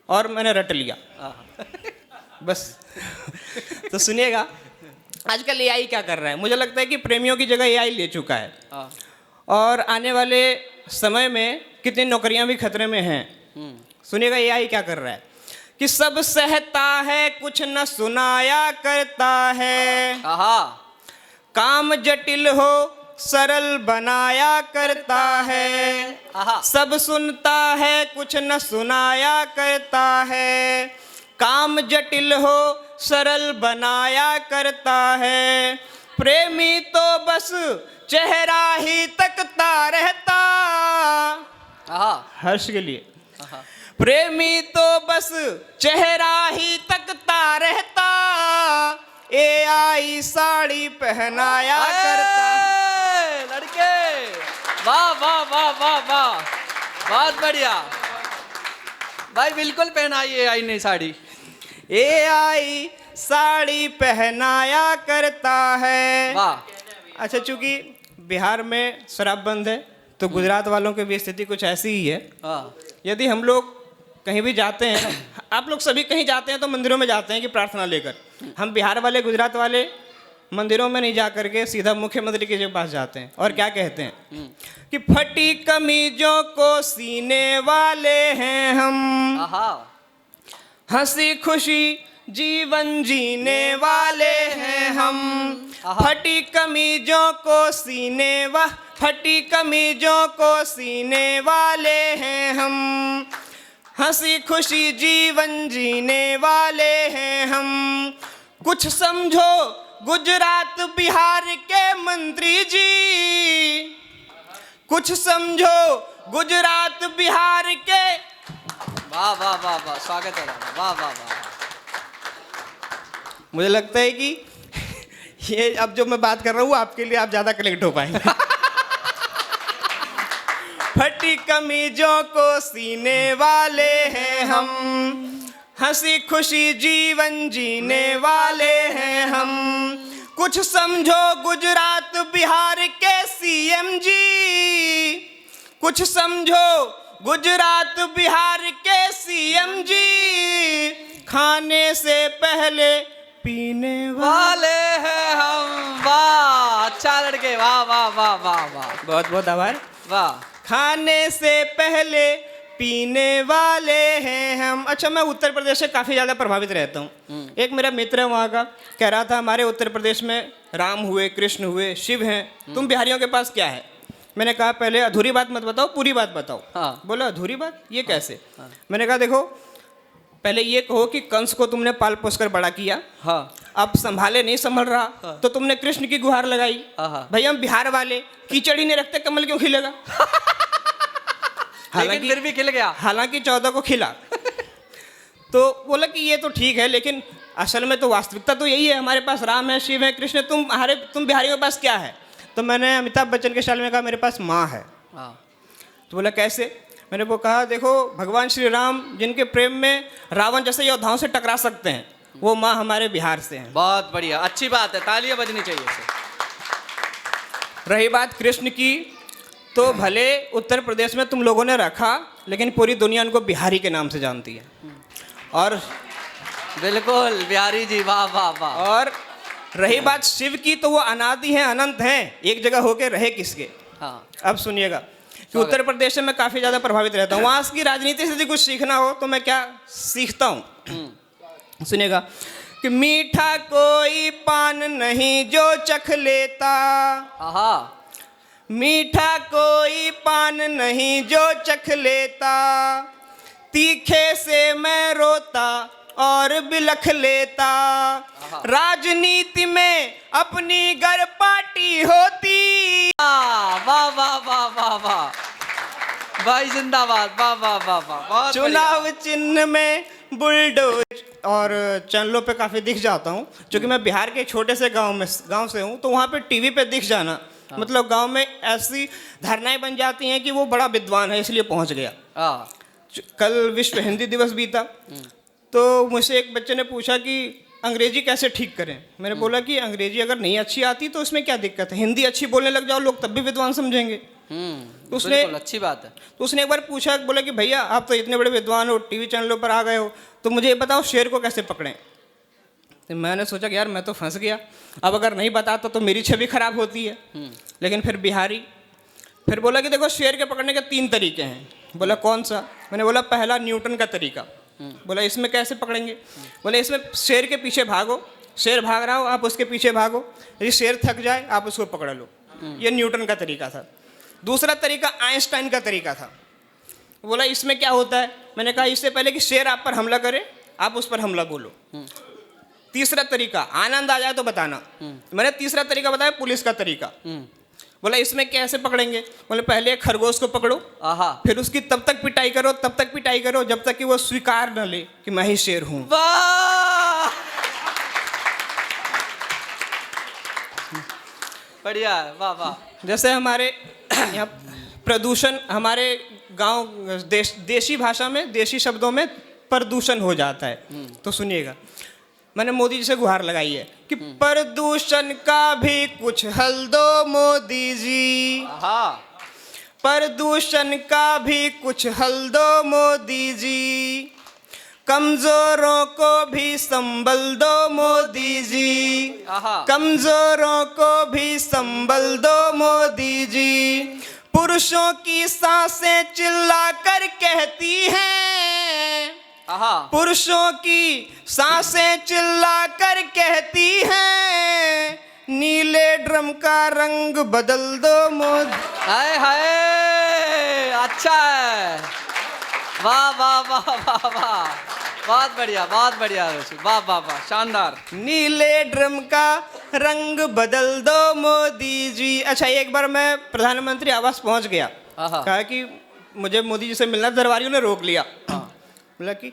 और मैंने रट लिया बस। तो सुनिएगा, आजकल एआई क्या कर रहा है, मुझे लगता है कि प्रेमियों की जगह एआई ले चुका है, और आने वाले समय में कितनी नौकरियां भी खतरे में हैं। सुनिएगा एआई क्या कर रहा है कि सब सहता है कुछ न सुनाया करता है,
आहा
काम जटिल हो सरल बनाया करता है,
आहा
सब सुनता है कुछ न सुनाया करता है, काम जटिल हो सरल बनाया करता है, प्रेमी तो बस चेहरा ही तकता रहता,
आहा
हर्ष के लिए,
आहा
प्रेमी तो बस चेहरा ही तकता रहता, एआई साड़ी पहनाया करता।
ए, लड़के, वाह वाह वाह वाह वाह, बहुत बढ़िया भाई, बिल्कुल पहनाइए आई नहीं साड़ी।
एआई साड़ी पहनाया करता है।
वाह।
अच्छा, चूंकि बिहार में शराब बंद है, तो गुजरात वालों की भी स्थिति कुछ ऐसी ही है।
हाँ
यदि हम लोग कहीं भी जाते हैं, आप लोग सभी कहीं जाते हैं तो मंदिरों में जाते हैं कि प्रार्थना लेकर, हम बिहार वाले गुजरात वाले मंदिरों में नहीं जा करके सीधा मुख्यमंत्री के पास जाते हैं, और क्या कहते हैं कि फटी कमीजों को सीने वाले हैं हम,
आहा
हंसी खुशी जीवन जीने वाले हैं हम, फटी कमीजों को फटी कमीजों को सीने वाले हैं हम, हंसी खुशी जीवन जीने वाले हैं हम, कुछ समझो गुजरात बिहार के मंत्री जी, कुछ समझो गुजरात बिहार के।
वाह वाह वाह वाह, स्वागत है दादा, वाह वाह वाह।
मुझे लगता है कि ये अब जो मैं बात कर रहा हूँ आपके लिए आप ज़्यादा कनेक्ट हो पाएंगे। फटी कमीजों को सीने वाले हैं हम, हंसी खुशी जीवन जीने वाले हैं हम, कुछ समझो गुजरात बिहार के सीएम जी, कुछ समझो गुजरात बिहार के सीएम जी, खाने से पहले पीने
वाले हैं हम। वाह, अच्छा लड़के, वाह वाह वाह वाह वाह,
बहुत बहुत आभार।
वाह।
खाने से पहले पीने वाले हैं हम। अच्छा, मैं उत्तर प्रदेश से काफ़ी ज़्यादा प्रभावित रहता हूँ। एक मेरा मित्र है वहाँ का, कह रहा था हमारे उत्तर प्रदेश में राम हुए, कृष्ण हुए, शिव हैं, तुम बिहारियों के पास क्या है? मैंने कहा पहले अधूरी बात मत बताओ, पूरी बात बताओ।
हाँ।
बोला अधूरी बात, ये कैसे? मैंने कहा देखो, पहले ये कहो कि कंस को तुमने पाल पोस कर बड़ा किया,
हाँ।
अब संभाले नहीं संभल रहा तो तुमने कृष्ण की गुहार लगाई।
हाँ।
भाई हम बिहार वाले कीचड़ ही नहीं रखते, कमल क्यों खिलेगा?
लेकिन फिर भी खिल गया।
हालांकि 14 को खिला। तो बोला कि ये तो ठीक है, लेकिन असल में तो वास्तविकता तो यही है, हमारे पास राम है, शिव है, कृष्ण है, तुम बिहारियों के पास क्या है? तो मैंने अमिताभ बच्चन के स्टाइल में कहा मेरे पास माँ है।
हाँ।
तो बोला कैसे? मैंने वो कहा देखो, भगवान श्री राम जिनके प्रेम में रावण जैसे योद्धाओं से टकरा सकते हैं, वो माँ हमारे बिहार से हैं।
बहुत बढ़िया, अच्छी बात है, तालियां बजनी चाहिए इसे।
रही बात कृष्ण की, तो भले उत्तर प्रदेश में तुम लोगों ने रखा, लेकिन पूरी दुनिया उनको बिहारी के नाम से जानती है। और
बिल्कुल बिहारी जी, वाह वाह वाह।
और रही बात शिव की, तो वो अनादि हैं, अनंत हैं, एक जगह होके रहे किसके?
हाँ।
अब सुनिएगा कि उत्तर प्रदेश में मैं काफ़ी ज़्यादा प्रभावित रहता हूँ। वहाँ की राजनीति से यदि कुछ सीखना हो तो मैं क्या सीखता हूँ, सुनिएगा कि मीठा कोई पान नहीं जो चख लेता,
हाँ।
मीठा कोई पान नहीं जो चख लेता, तीखे से मैं रोता और बिलख लेता, राजनीति में अपनी गर पार्टी होती।
वाह वाह वाह वाह वाह, भाई जिंदाबाद, वाह वाह वाह वाह, बहुत
चुनाव चिन्ह में बुलडोज। और चैनलों पे काफ़ी दिख जाता हूँ, क्योंकि मैं बिहार के छोटे से गांव से हूँ, तो वहाँ पे टीवी पे दिख जाना, मतलब गांव में ऐसी धारणाएं बन जाती हैं कि वो बड़ा विद्वान है इसलिए पहुँच गया।
हाँ।
कल विश्व हिंदी दिवस बीता, तो मुझसे एक बच्चे ने पूछा कि अंग्रेजी कैसे ठीक करें। मैंने बोला कि अंग्रेजी अगर नहीं अच्छी आती तो उसमें क्या दिक्कत है, हिंदी अच्छी बोलने लग जाओ, लोग तब भी विद्वान समझेंगे। तो उसने
बिल्कुल अच्छी बात है।
तो उसने एक बार पूछा, बोला कि भैया आप तो इतने बड़े विद्वान हो, टीवी चैनलों पर आ गए हो, तो मुझे ये बताओ शेर को कैसे पकड़ें। तो मैंने सोचा कि यार मैं तो फंस गया, अब अगर नहीं बताता तो मेरी छवि खराब होती है। लेकिन फिर बिहारी फिर बोला कि देखो शेर के पकड़ने के 3 तरीके हैं। बोला कौन सा? मैंने बोला पहला न्यूटन का तरीका। बोला इसमें कैसे पकड़ेंगे? बोले इसमें शेर के पीछे भागो, शेर भाग रहा हो आप उसके पीछे भागो, यदि शेर थक जाए आप उसको पकड़ लो। ये न्यूटन का तरीका था। दूसरा तरीका आइंस्टाइन का तरीका था। बोला इसमें क्या होता है? मैंने कहा इससे पहले कि शेर आप पर हमला करे आप उस पर हमला बोलो। तीसरा तरीका, आनंद आ जाए तो बताना। मैंने तीसरा तरीका बताया, पुलिस का तरीका। बोला इसमें कैसे पकड़ेंगे? बोले पहले एक खरगोश को पकड़ो, फिर उसकी तब तक पिटाई करो जब तक कि वो स्वीकार न ले कि मैं ही शेर हूं।
वाह, बढ़िया है, वाह वाह।
जैसे हमारे यहाँ प्रदूषण, हमारे गांव देशी भाषा में, देशी शब्दों में प्रदूषण हो जाता है। तो सुनिएगा, मैंने मोदी जी से गुहार लगाई है कि प्रदूषण का भी कुछ हल दो मोदी जी, प्रदूषण का भी कुछ हल दो मोदी जी, कमजोरों को भी संबल दो मोदी जी, कमजोरों को भी संबल दो मोदी जी, पुरुषों की सांसें चिल्ला कर कहती हैं, पुरुषों की सांसें चिल्ला कर कहती हैं, नीले ड्रम का रंग बदल दो मोदी।
हाय हाय, अच्छा है, वाह वाह वाह वाह वाह, बहुत बढ़िया ऋषि, वाह वाह वाह, शानदार।
नीले ड्रम का रंग बदल दो मोदी जी। अच्छा, एक बार मैं प्रधानमंत्री आवास पहुंच गया, कहा कि मुझे मोदी जी से मिलना, दरबारियों ने रोक लिया। बोला कि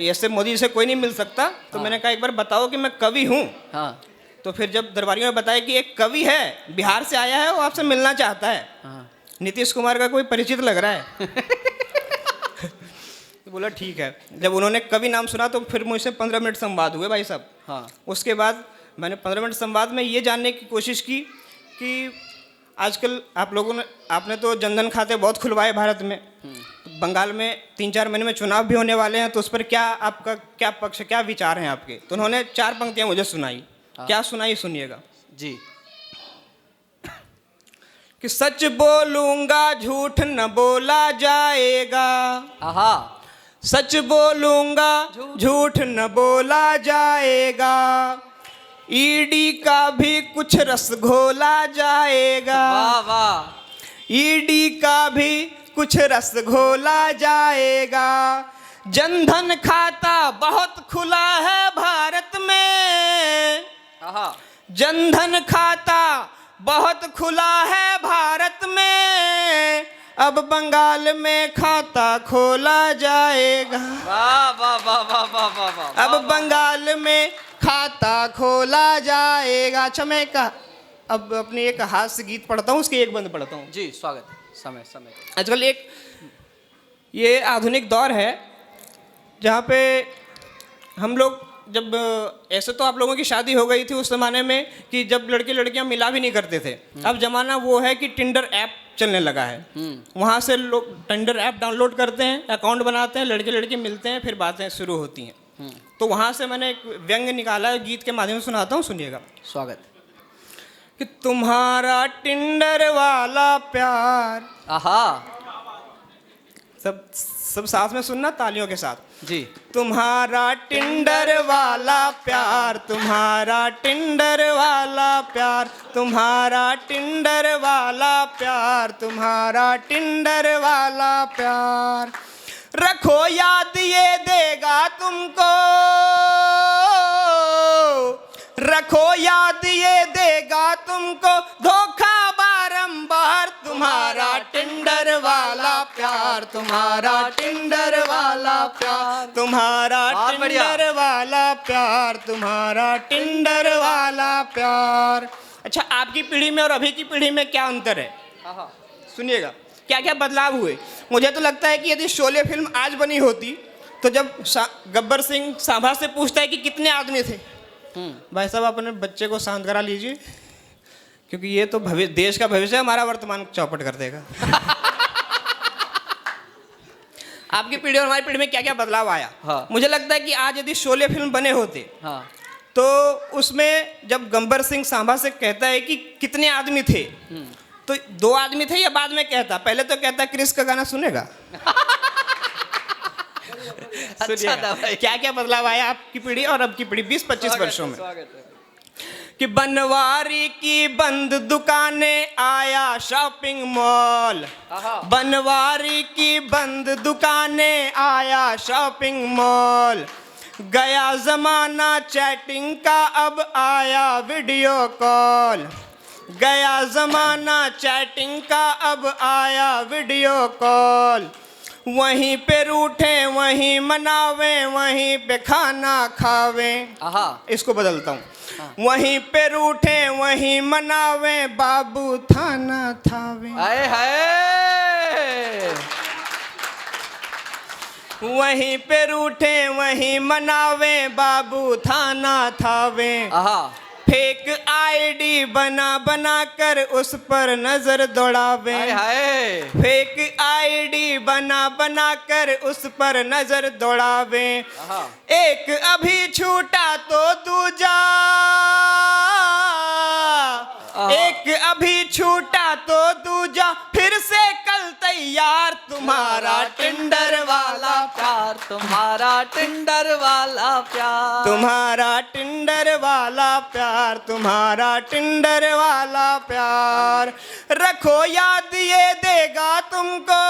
ऐसे मोदी जी से कोई नहीं मिल सकता। तो मैंने कहा एक बार बताओ कि मैं कवि हूँ। तो फिर जब दरबारियों ने बताया कि एक कवि है, बिहार से आया है, वो आपसे मिलना चाहता है, नीतीश कुमार का कोई परिचित लग रहा है। तो बोला ठीक है। जब उन्होंने कवि नाम सुना तो फिर मुझसे 15 मिनट संवाद हुए भाई साहब। उसके बाद मैंने 15 मिनट संवाद में ये जानने की कोशिश की कि आजकल आपने तो जनधन खाते बहुत खुलवाए भारत में, तो बंगाल में 3-4 महीने में चुनाव भी होने वाले हैं, तो उस पर क्या आपका क्या पक्ष, क्या विचार हैं आपके? तो उन्होंने 4 पंक्तियां मुझे सुनाई। क्या सुनाई, सुनिएगा
जी।
कि सच बोलूंगा झूठ न बोला जाएगा,
आहा,
सच बोलूंगा झूठ न बोला जाएगा, ईडी का भी कुछ रस घोला जाएगा,
वाह वाह,
ईडी का भी कुछ रस घोला जाएगा, जनधन खाता बहुत खुला है भारत में,
आहा,
जनधन खाता बहुत खुला है भारत में, अब बंगाल में खाता खोला जाएगा,
वाह वाह वाह वाह वाह वाह वाह,
अब बंगाल में खाता खोला जाएगा। अच्छा मैं अब अपनी एक हास्य गीत पढ़ता हूँ, उसकी एक बंद पढ़ता हूँ।
जी स्वागत, समय समय।
आजकल एक ये आधुनिक दौर है जहाँ पे हम लोग जब ऐसे तो आप लोगों की शादी हो गई थी उस ज़माने में कि जब लड़के लड़कियाँ मिला भी नहीं करते थे। अब ज़माना वो है कि टिंडर ऐप चलने लगा है, वहाँ से लोग टिंडर ऐप डाउनलोड करते हैं, अकाउंट बनाते हैं, लड़के लड़की मिलते हैं, फिर बातें शुरू होती हैं। तो वहाँ से मैंने एक व्यंग निकाला है, गीत के माध्यम से सुनाता हूँ, सुनिएगा।
स्वागत।
कि तुम्हारा टिंडर वाला प्यार,
आहा,
सब साथ में सुनना तालियों के साथ।
जी।
तुम्हारा टिंडर वाला प्यार, तुम्हारा टिंडर वाला प्यार, तुम्हारा टिंडर वाला प्यार, तुम्हारा टिंडर वाला प्यार, रखो याद ये देगा तुमको, रखो याद ये देगा तुमको, धोखा बारंबार, तुम्हारा टिंडर वाला प्यार, तुम्हारा टिंडर वाला प्यार, तुम्हारा टिंडर वाला प्यार, तुम्हारा टिंडर वाला प्यार। अच्छा, आपकी पीढ़ी में और अभी की पीढ़ी में क्या अंतर है? सुनिएगा क्या क्या बदलाव हुए। मुझे तो लगता है कि यदि शोले फिल्म आज बनी होती तो जब गब्बर सिंह सांभा से पूछता है कि कितने आदमी थे, भाई साहब अपने बच्चे को शांत करा लीजिए, क्योंकि ये तो देश का भविष्य हमारा वर्तमान चौपट कर देगा। आपकी पीढ़ी और हमारी पीढ़ी में क्या क्या बदलाव आया।
हाँ।
मुझे लगता है कि आज यदि शोले फिल्म बने होते,
हाँ,
तो उसमें जब गब्बर सिंह सांभा से कहता है कि कितने आदमी थे, तो 2 आदमी थे या बाद में कहता? पहले तो कहता क्रिस का गाना सुनेगा।
अच्छा था भाई।
क्या क्या बदलाव आया आपकी पीढ़ी और अब की पीढ़ी 20-25 वर्षों में।
स्वागत है।
कि बनवारी की बंद दुकानें आया शॉपिंग मॉल, बनवारी की बंद दुकानें आया शॉपिंग मॉल, गया जमाना चैटिंग का अब आया वीडियो कॉल, गया जमाना चैटिंग का अब आया वीडियो कॉल, वहीं पे रूठे वहीं मनावे वहीं पे खाना खावे।
आहा,
इसको बदलता हूँ। वहीं पे रूठे वहीं मनावे बाबू थाना थावे,
आए हाय,
वहीं पे रूठे वहीं मनावे बाबू थाना थावे,
आहा,
फेक आईडी बना बना कर उस पर नजर दौड़ावे,
हाय हाय,
फेक आईडी बना बना कर उस पर नजर दौड़ावे, एक अभी छूटा तो दूजा, एक अभी छूटा तो दूजा, फिर से कल तैयार, तुम्हारा टिंडर वाला
प्यार, तुम्हारा टिंडर वाला प्यार,
तुम्हारा टिंडर वाला प्यार, तुम्हारा टिंडर वाला प्यार, रखो याद ये देगा तुमको,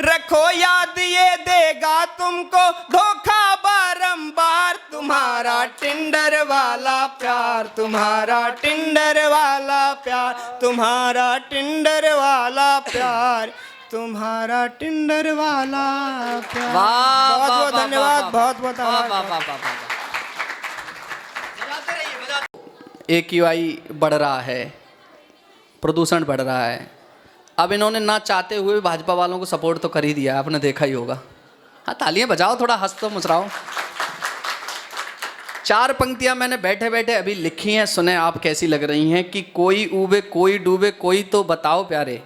रखो याद ये देगा तुमको, धोखा बारंबार, तुम्हारा टिंडर वाला प्यार, तुम्हारा टिंडर वाला प्यार, तुम्हारा टिंडर वाला प्यार, तुम्हारा टिंडर वाला प्यार।
वाह,
बहुत
वाह,
बहुत
वाह,
धन्यवाद,
वाह,
बहुत बहुत
वाह,
आभार।
वाह, वाह, वाह, वाह। AQI बढ़ रहा है, प्रदूषण बढ़ रहा है। अब इन्होंने ना चाहते हुए भाजपा वालों को सपोर्ट तो कर ही दिया, आपने देखा ही होगा। हाँ, तालियां बजाओ, थोड़ा हंस तो मुस्कुराओ। 4 पंक्तियां मैंने बैठे बैठे अभी लिखी हैं, सुने आप कैसी लग रही हैं। कि कोई ऊबे कोई डूबे कोई तो बताओ प्यारे,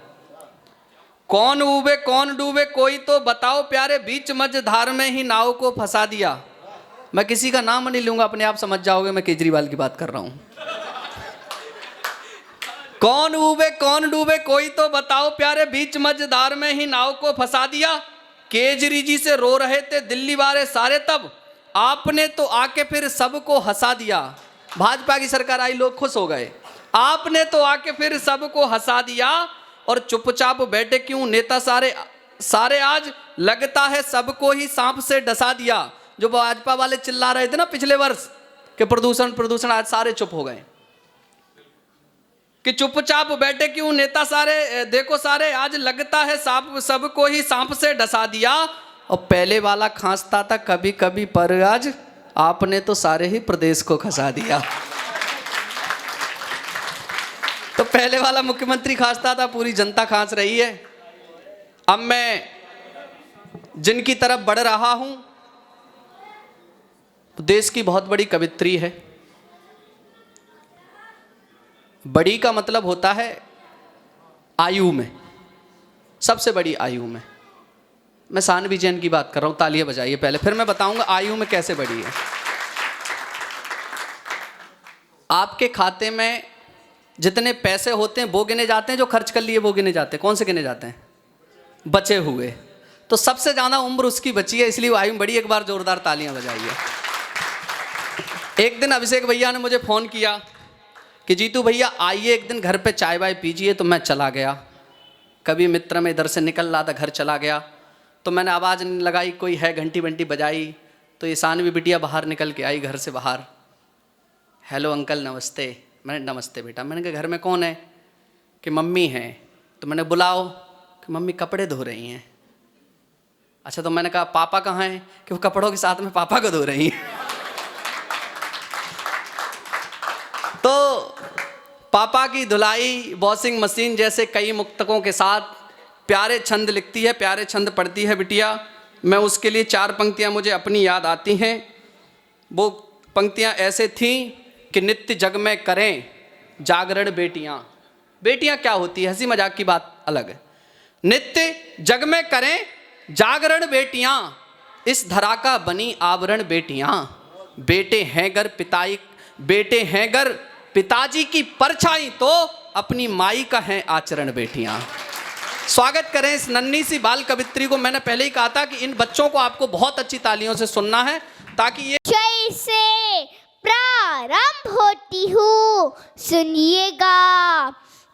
कौन ऊबे कौन डूबे कोई तो बताओ प्यारे, बीच मझधार में ही नाव को फंसा दिया। मैं किसी का नाम नहीं लूंगा, अपने आप समझ जाओगे मैं केजरीवाल की बात कर रहा हूं। कौन डूबे कोई तो बताओ प्यारे, बीच मझधार में ही नाव को फंसा दिया। केजरी जी से रो रहे थे दिल्ली वाले सारे, तब आपने तो आके फिर सबको हंसा दिया। भाजपा की सरकार आई, लोग खुश हो गए। आपने तो आके फिर सबको हंसा दिया और चुपचाप बैठे क्यों नेता सारे आज लगता है सबको ही सांप से डसा दिया। जो भाजपा वाले चिल्ला रहे थे ना पिछले वर्ष कि प्रदूषण, आज सारे चुप हो गए कि चुपचाप बैठे क्यों नेता सारे, देखो सारे आज लगता है सबको ही सांप से डसा दिया। और पहले वाला खांसता था कभी कभी, पर आज आपने तो सारे ही प्रदेश को खसा दिया। तो पहले वाला मुख्यमंत्री खांसता था, पूरी जनता खांस रही है। अब मैं जिनकी तरफ बढ़ रहा हूं, तो देश की बहुत बड़ी कवित्री है। बड़ी का मतलब होता है आयु में, सबसे बड़ी आयु में। मैं सानवी जैन की बात कर रहा हूं, तालियां बजाइए पहले, फिर मैं बताऊंगा आयु में कैसे बड़ी है। आपके खाते में जितने पैसे होते हैं वो गिने जाते हैं, जो खर्च कर लिए वो गिने जाते हैं। कौन से गिने जाते हैं? बचे हुए। तो सबसे ज्यादा उम्र उसकी बची है, इसलिए वो आयु बड़ी। एक बार जोरदार तालियां बजाइए। एक दिन अभिषेक भैया ने मुझे फोन किया कि जीतू भैया आइए एक दिन घर पे चाय वाय पीजिए। तो मैं चला गया। कभी मित्र में इधर से निकल रहा था, घर चला गया, तो मैंने आवाज़ लगाई, कोई है, घंटी बंटी बजाई, तो ये सानवी बिटिया बाहर निकल के आई घर से बाहर। हेलो अंकल नमस्ते। मैंने नमस्ते बेटा। मैंने कहा घर में कौन है? कि मम्मी है। तो मैंने बुलाओ। कि मम्मी कपड़े धो रही हैं। अच्छा, तो मैंने कहा पापा कहाँ हैं? कि वो कपड़ों के साथ में पापा को धो रही हैं। तो पापा की धुलाई वॉशिंग मशीन जैसे कई मुक्तकों के साथ प्यारे छंद लिखती है, प्यारे छंद पढ़ती है बिटिया। मैं उसके लिए 4 पंक्तियां मुझे अपनी याद आती हैं। वो पंक्तियां ऐसे थीं कि नित्य जग में करें जागरण बेटियां। बेटियां क्या होती है? हंसी मजाक की बात अलग है। नित्य जग में करें जागरण बेटियां, इस धरा का बनी आवरण बेटियां। बेटे हैं घर पिताजी की परछाई, तो अपनी माई का है आचरण बेटियां। स्वागत करें इस नन्ही सी बाल कवित्री को। मैंने पहले ही कहा था कि इन बच्चों को आपको बहुत अच्छी तालियों से सुनना है, ताकि ये
जय से प्रारंभ होती हूँ, सुनिएगा।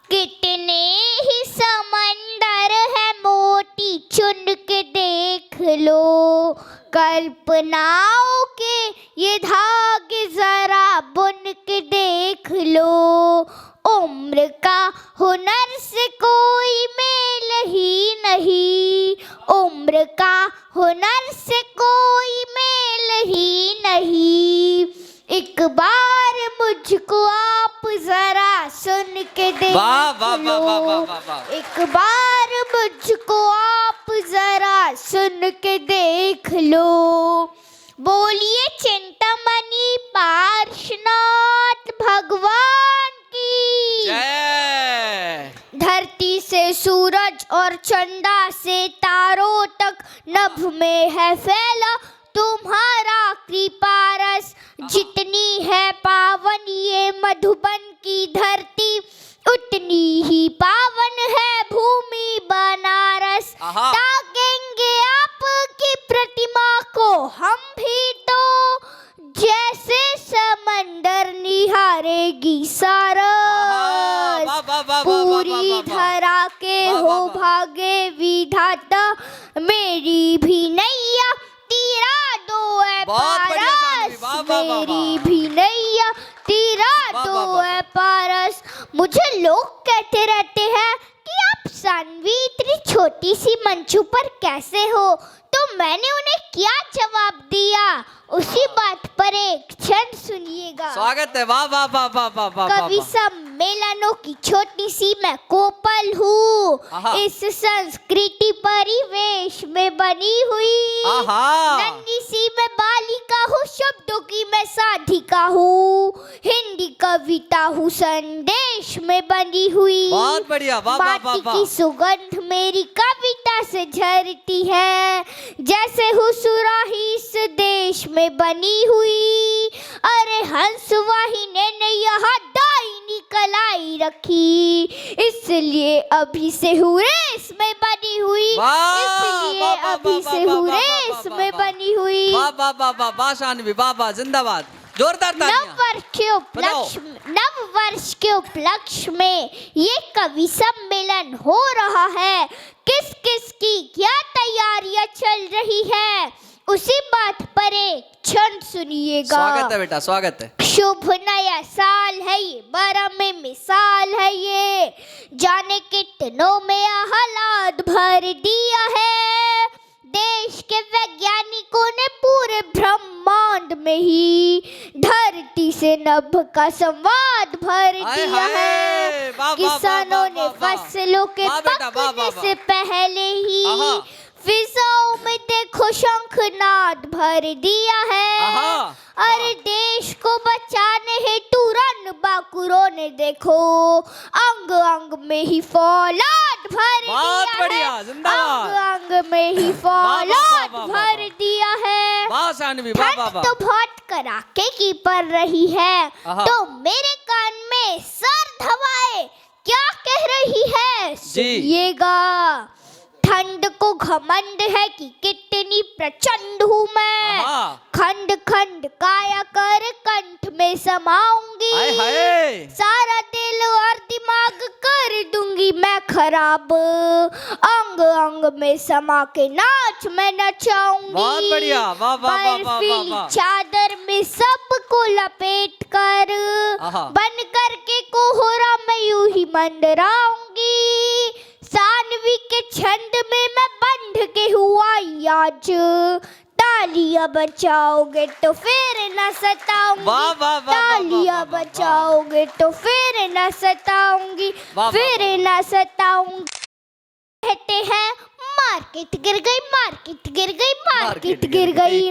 कितने ही समंदर है मोती, चुन के देख लो। कल्पनाओं के ये धागे जरा बुन के देख लो। उम्र का हुनर से कोई मेल ही नहीं, उम्र का हुनर से कोई मेल ही नहीं। एक बार मुझको आप जरा सुन के देख लो। एक बार मुझको आप जरा सुन के देख लो। बोलिए चिंतामणि पार्श्वनाथ भगवान की जय। धरती से सूरज और चंदा से तारों तक नभ में है फैला तुम्हारा कृपा रस। जितनी है पावन ये मधुबन की धरती, उतनी ही पावन है भूमि बनारस। ताकेंगे आपकी प्रतिमा को हम भी तो, जैसे समंदर निहारेगी सारस। पूरी धरा के हो भागे विधाता, मेरी भी नैया तीरा दो है पारस। मेरी भी नैया तीरा दो है पारस। मुझे लोग कहते रहते हैं कि आप सानवी इतनी छोटी सी मंचू पर कैसे हो, तो मैंने उन्हें क्या जवाब दिया, उसी बात पर एक क्षण सुनिएगा।
स्वागत है। वाह वाह वाह वाह वाह वाह।
कवि सम्मेलनों की छोटी सी मैं कोपल हूँ, इस संस्कृति परिवेश में बनी हुई। नन्ही सी मैं बालिका हूँ, शब्दों की मैं साधिका हूँ। हिंदी कविता हूँ, संदेश में बनी हुई।
बहुत बढ़िया। वाह वाह वाह।
माटी की सुगंध मेरी कविता से झरती है, जैसे हूँ सुराही इस देश में बनी हुई। अरे हंस वाहिनी ने यहाँ दाई निकलाई रखी, इसलिए अभी से हूँ रेस में बनी हुई,
वाह,
इसलिए
वाह, वाह,
अभी
वाह,
से
वाह,
हूँ
वाह,
रेस
वाह,
में
वाह,
बनी हुई।
वाह वाह वाह वाह वाह शानवी, वाह वाह, जिंदाबाद, जोरदार तालियां।
नव वर्ष के उपलक्ष्य में ये कवि सम्मेलन हो रहा है। किस किस की क्या तैयारियां चल रही है, उसी बात पर एक क्षण सुनिएगा।
स्वागत है बेटा, स्वागत है।
शुभ नया साल है ये, बड़ा में मिसाल है ये, जाने कितनों में आह्लाद भर दिया है। देश के वैज्ञानिकों ने पूरे ब्रह्मांड में ही धरती से नभ का संवाद भर दिया है। किसानों ने फसलों के पकने से पहले ही फिजाओं में देखो शंखनाद भर दिया है। अरे देश को बचाने हेतु रन बाकुरों ने देखो अंग अंग में ही फौलाद भर दिया है। अंग अंग में ही फौलाद भर दिया है। ठंड तो बहुत कड़ाके की पड़ रही है, तो मेरे कान में सर्द हवाएं क्या कह रही है सुनिएगा। ठंड को घमंड है कि कितनी प्रचंड हूँ मैं, खंड खंड काया कर कंठ में समाऊंगी, सारा दिल और दिमाग कर दूंगी मैं खराब, अंग अंग में समा के नाच मैं नचाऊंगी।
बहुत बढ़िया, वाह वाह वाह वाह वाह।
चादर में सबको लपेट कर बन करके कोहरा में यूं ही मंडराऊंगी। सानवी के छंद में मैं बंध के हुआ आज, तालियां बचाओगे तो फिर न सताऊंगी। तालियां बचाओगे तो फिर न सताऊंगी, फिर न सताऊंगी। कहते हैं मार्केट गिर गई, मार्केट गिर गई, मार्केट गिर गई।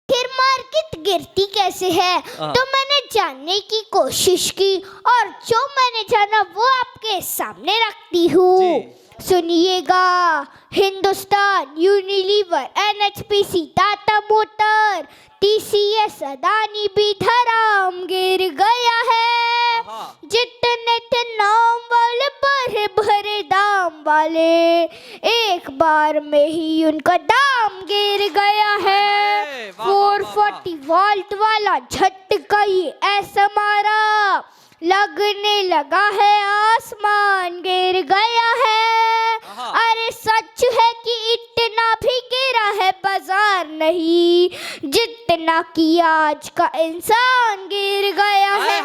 फिर मार्केट गिरती कैसे है तो मैंने जानने की कोशिश की, और जो मैंने जाना वो आपके सामने रखती हूँ। सुनिएगा। Hindustan Unilever, NHPC, Tata motor, TCS, Adani भी धराम गिर गया है। जितने थे नाम वाले भरे भरे दाम वाले, एक बार में ही उनका दाम गिर गया है। 440 वोल्ट वाला झटका ये ऐसा मारा, लगने लगा है आसमान गिर गया है। अरे सच है कि इतना भी गिरा है बाजार नहीं, जितना कि आज का इंसान गिर गया है।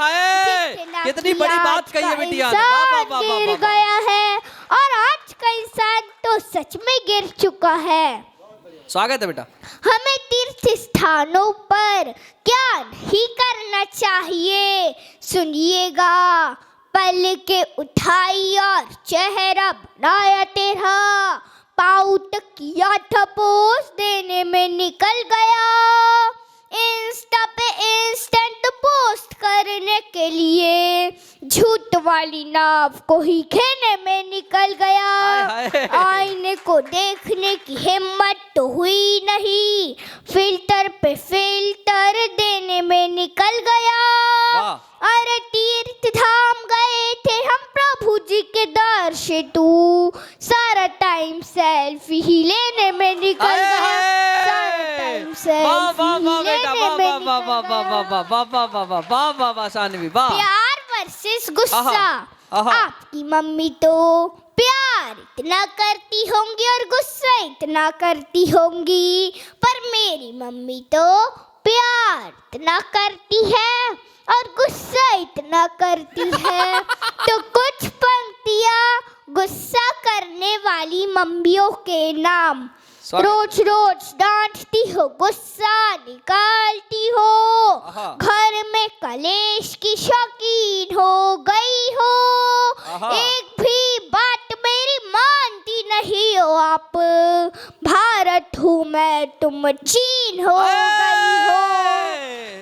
कितनी बड़ी बात कही है बिटिया ने,
इंसान गिर गया है, और आज का इंसान तो सच में गिर चुका है।
स्वागत है बेटा।
हमें तीर्थ स्थानों पर क्या नहीं करना चाहिए सुनिएगा। पल के उठाई और चेहरा बनाया तेरा, पाउट किया था पोस्ट देने में निकल गया। इंस्टा पे इंस्टेंट पोस्ट करने के लिए झूठ वाली नाव को ही खेने में निकल गया। आईने को देखने की हिम्मत तो हुई नहीं, फिल्टर पे फिल्टर देने में निकल गया। अरे तीर्थ धाम गए थे हम प्रभु जी के दर से, तू सारा टाइम सेल्फी ही लेने में निकल गया। सारा टाइम सेल्फी लेने में निकल गया। प्यार वर्सेस गुस्सा। आपकी मम्मी तो प्यार इतना करती होंगी और गुस्सा इतना करती होंगी, पर मेरी मम्मी तो प्यार इतना करती है और गुस्सा इतना करती है। तो कुछ पंक्तियाँ गुस्सा करने वाली मम्मियों के नाम। रोज रोज डांटती हो, गुस्सा निकालती हो, घर में कलेश की शौकीन हो गई हो, एक भी बात मेरी मानती नहीं हो आप, भारत हूँ मैं तुम चीन हो गई हो।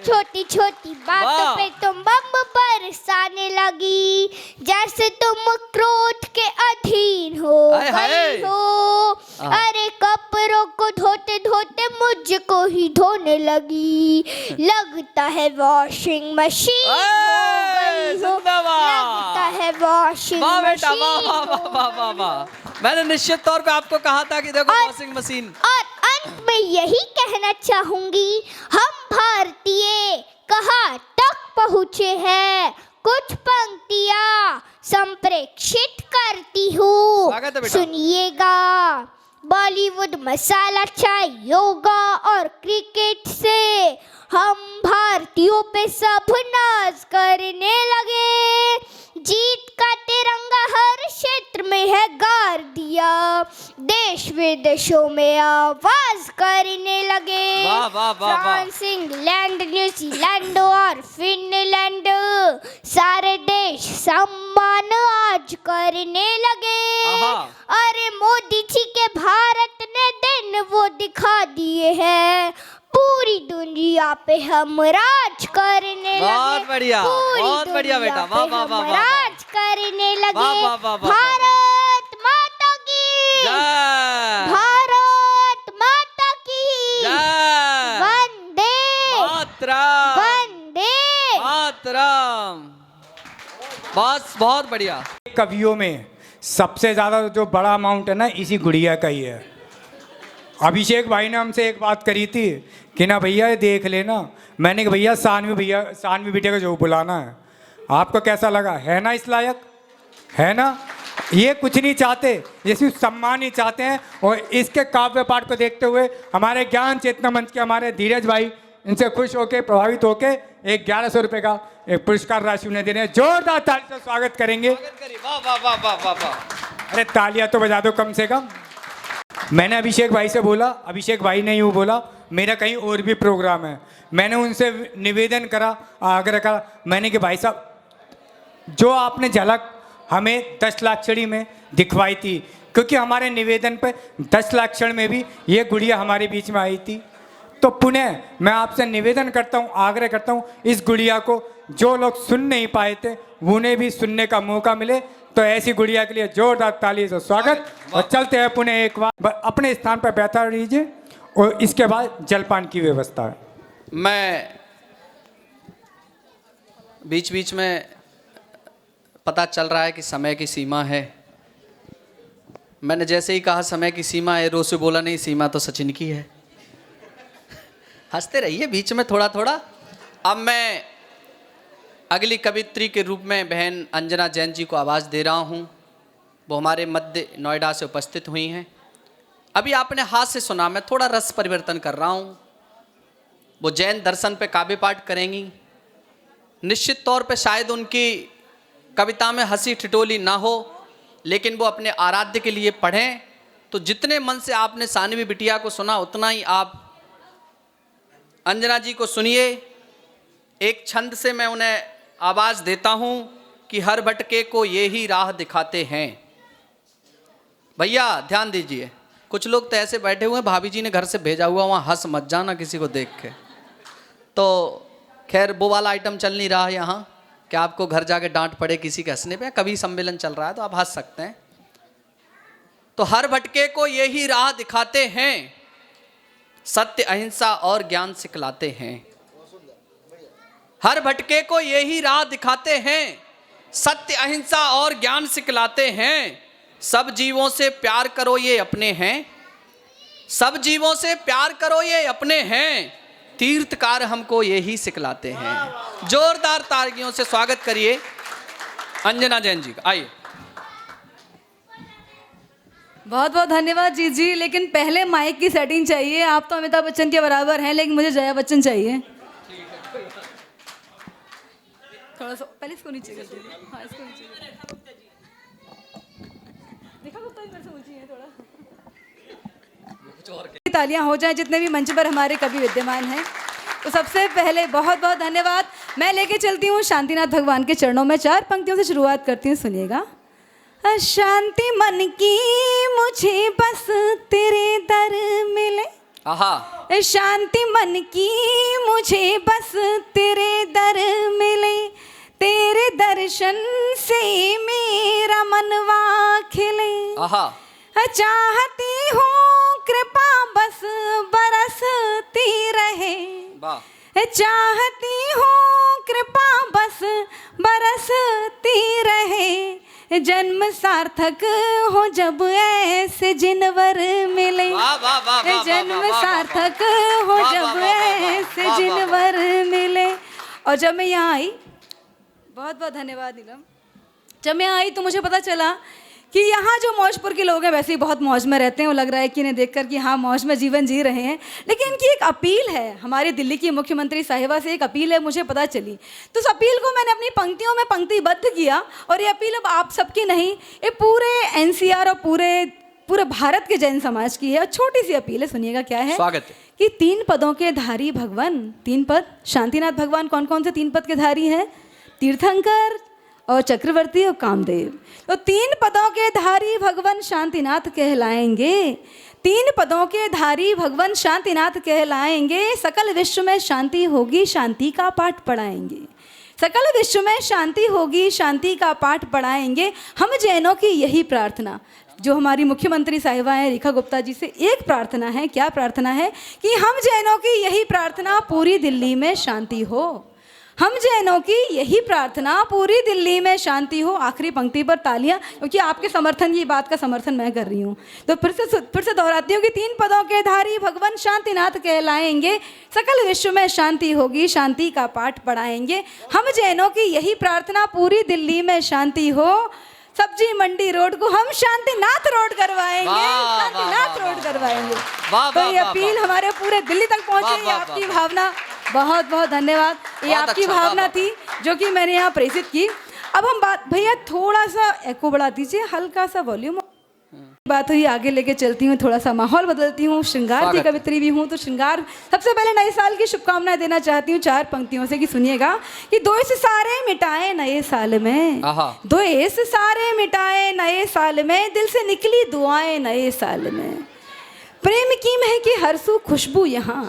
छोटी छोटी बातों पे तुम बम बरसाने लगी, जैसे तुम क्रोध के अधीन हो गई हो। अरे कपड़ों को धोते धोते मुझको ही धोने लगी, लगता है वॉशिंग मशीन हो गई
जिंदाबाद।
लगता है वॉशिंग
वाह बेटा, वाह
मशीन
वाह वाह वाह वाह वाह। मैंने निश्चित तौर पे आपको कहा था कि देखो वॉशिंग मशीन।
और अंत में यही कहना चाहूंगी, हम भारतीय कहाँ तक पहुँचे हैं, कुछ पंक्तियाँ संप्रेक्षित करती हूँ,
स्वागत है बेटा।
सुनिएगा। बॉलीवुड, मसाला चाय, योगा और क्रिकेट से हम भारतीयों पे सब नाज करने लगे। जीत का तिरंगा हर क्षेत्र में है गाड़ दिया, देश विदेशों में आवाज करने लगे।
वाह, वाह, वाह, वाह।
फ्रांस, इंग्लैंड, न्यूजीलैंड और फिनलैंड, सारे देश सम्मान आज करने लगे।
आहा।
अरे मोदी जी के भारत ने दिन वो दिखा दिए हैं, पूरी दुनिया पे हम राज करने लगे।
बहुत बढ़िया,
पूरी
बहुत बढ़िया
दुनिया
बेटा, वाह,
पे
वाह,
हम
वाह, वाह, वाह।
राज करने लगे।
वाह, वाह, वाह, वाह,
भारत माता की
जय
भारत माता की
जय
वंदे
मातरम
वंदे।
मातरम। बस बहुत बढ़िया।
कवियों में सबसे ज़्यादा जो बड़ा अमाउंट है ना, इसी गुड़िया का ही है। अभिषेक भाई ने हमसे एक बात करी थी कि ना भैया ये देख लेना। मैंने कहा भैया सानवी बिटिया को जो बुलाना है, आपको कैसा लगा, है ना इस लायक, है ना। ये कुछ नहीं चाहते, ये सिर्फ सम्मान ही चाहते हैं। और इसके काव्य पाठ को देखते हुए हमारे ज्ञान चेतना मंच के हमारे धीरज भाई इनसे खुश होकर प्रभावित होकर एक 1100 रुपये का एक पुरस्कार राशि उन्हें देने, जोरदार ताली से स्वागत करेंगे।
वाह वाह वाह वाह वाह वाह।
अरे तालियां तो बजा दो कम से कम। मैंने अभिषेक भाई से बोला, अभिषेक भाई ने यूँ बोला मेरा कहीं और भी प्रोग्राम है। मैंने उनसे निवेदन करा, आग्रह करा, मैंने कि भाई साहब जो आपने झलक हमें 10 लाक्षणी में दिखवाई थी, क्योंकि हमारे निवेदन पे 10 लाक्षण में भी ये गुड़िया हमारे बीच में आई थी, तो पुनः मैं आपसे निवेदन करता हूँ, आग्रह करता हूँ, इस गुड़िया को जो लोग सुन नहीं पाए थे उन्हें भी सुनने का मौका मिले। तो ऐसी गुड़िया के लिए जोरदार ताली से स्वागत। और चलते हैं पुनः एक बार अपने स्थान पर बैठा रहिए और इसके बाद जलपान की व्यवस्था है।
मैं बीच बीच में पता चल रहा है कि समय की सीमा है। मैंने जैसे ही कहा समय की सीमा है, रो से बोला नहीं सीमा तो सचिन की है। हंसते रहिए बीच में थोड़ा थोड़ा। अब मैं अगली कवित्री के रूप में बहन अंजना जैन जी को आवाज़ दे रहा हूँ। वो हमारे मध्य नोएडा से उपस्थित हुई हैं। अभी आपने हाथ से सुना, मैं थोड़ा रस परिवर्तन कर रहा हूँ। वो जैन दर्शन पे काव्य पाठ करेंगी। निश्चित तौर पे शायद उनकी कविता में हंसी ठिठोली ना हो, लेकिन वो अपने आराध्य के लिए पढ़ें। तो जितने मन से आपने सानवी बिटिया को सुना उतना ही आप अंजना जी को सुनिए। एक छंद से मैं उन्हें आवाज़ देता हूँ कि हर भटके को ये ही राह दिखाते हैं। भैया ध्यान दीजिए, कुछ लोग तो ऐसे बैठे हुए हैं, भाभी जी ने घर से भेजा हुआ, वहाँ हंस मत जाना किसी को देख के। तो खैर वो वाला आइटम चल नहीं रहा है यहाँ कि आपको घर जाके डांट पड़े किसी के हंसने पे। कभी सम्मेलन चल रहा है तो आप हंस सकते हैं। तो हर भटके को ये ही राह दिखाते हैं, सत्य अहिंसा और ज्ञान सिखलाते हैं। हर भटके को ये ही राह दिखाते हैं, सत्य अहिंसा और ज्ञान सिखलाते हैं। सब जीवों से प्यार करो ये अपने हैं, सब जीवों से प्यार करो ये अपने हैं। तीर्थकार हमको ये ही सिखलाते हैं। जोरदार तालियों से स्वागत करिए अंजना जैन जी का। आइए।
बहुत बहुत धन्यवाद जी जी। लेकिन पहले माइक की सेटिंग चाहिए। आप तो अमिताभ बच्चन के बराबर हैं, लेकिन मुझे जया बच्चन चाहिए। थोड़ा सा पहले इसको नीचे कर दीजिए। हाँ इसको नीचे देखा, गुप्ता जी मेरे से ऊंची है थोड़ा। तालियां हो जाएं जितने भी मंच पर हमारे कवि विद्यमान हैं। तो सबसे पहले बहुत बहुत धन्यवाद। मैं लेके चलती हूँ शांतिनाथ भगवान के चरणों में। 4 पंक्तियों से शुरुआत करती हूँ, सुनिएगा। शांति मन की मुझे बस तेरे दर मिले,
आहा।
शांति मन की मुझे बस तेरे दर मिले, तेरे दर्शन से मेरा मनवा खिले।
आहा।
चाहती हूँ कृपा बस बरसती रहे,
वाह।
चाहती हूँ कृपा बस बरसती रहे, जन्म सार्थक हो जब ऐसे जिनवर मिले।
वाह, वाह, वाह, वाह,
जन्म
वाह, वाह,
सार्थक हो
वाह,
जब
वाह, वाह, वाह,
ऐसे
वाह,
जिनवर मिले। और जब मैं यहाँ आई, बहुत बहुत धन्यवाद नीलम। जब मैं आई तो मुझे पता चला कि यहाँ जो मौजपुर के लोग हैं वैसे ही बहुत मौज में रहते हैं। वो लग रहा है कि इन्हें देखकर कि हाँ मौज में जीवन जी रहे हैं, लेकिन इनकी एक अपील है, हमारी दिल्ली की मुख्यमंत्री साहिबा से एक अपील है, मुझे पता चली। तो उस अपील को मैंने अपनी पंक्तियों में पंक्तिबद्ध किया, और ये अपील अब आप सबकी नहीं, ये पूरे NCR और पूरे भारत के जैन समाज की है। और छोटी सी अपील है, सुनिएगा क्या है।
स्वागत है।
कि 3 पदों के धारी भगवान, 3 पद, शांतिनाथ भगवान कौन कौन से 3 पद के धारी हैं? तीर्थंकर और चक्रवर्ती और कामदेव। तो 3 पदों के धारी भगवान शांतिनाथ कहलाएंगे, 3 पदों के धारी भगवान शांतिनाथ कहलाएंगे। सकल विश्व में शांति होगी, शांति का पाठ पढ़ाएंगे। सकल विश्व में शांति होगी, शांति का पाठ पढ़ाएंगे। हम जैनों की यही प्रार्थना, जो हमारी मुख्यमंत्री साहिबा हैं रेखा गुप्ता जी से एक प्रार्थना है। क्या प्रार्थना है? कि हम जैनों की यही प्रार्थना, पूरी दिल्ली में शांति हो। हम जैनों की यही प्रार्थना, पूरी दिल्ली में शांति हो। आखिरी पंक्ति पर तालियां, क्योंकि आपके समर्थन की बात का समर्थन मैं कर रही हूँ। तो फिर से दोहराती हूँ कि 3 पदों के धारी भगवान शांतिनाथ कहलाएंगे। सकल विश्व में शांति होगी, शांति का पाठ पढ़ाएंगे। हम जैनों की यही प्रार्थना, पूरी दिल्ली में शांति हो। सब्जी मंडी रोड को हम शांतिनाथ रोड करवाएंगे, शांतिनाथ रोड करवाएंगे। तो ये अपील हमारे पूरे दिल्ली तक पहुंचे। ये आपकी भावना, बहुत बहुत धन्यवाद। ये आपकी भावना थी जो कि मैंने यहाँ प्रेषित की। अब हम बात, भैया थोड़ा सा एको बढ़ा दीजिए, हल्का सा वॉल्यूम। बात हुई, आगे लेके चलती हूँ, थोड़ा सा माहौल बदलती हूँ। श्रृंगार की कवित्री भी हूँ, तो श्रृंगार सबसे पहले नए साल की शुभकामनाएं देना चाहती हूँ 4 पंक्तियों से, कि सुनिएगा। कि 2 सारे मिटाए नए साल में, 2 सारे मिटाए नए साल में, दिल से निकली दुआएं नए साल में। प्रेम की महके हर सू खुशबू यहाँ,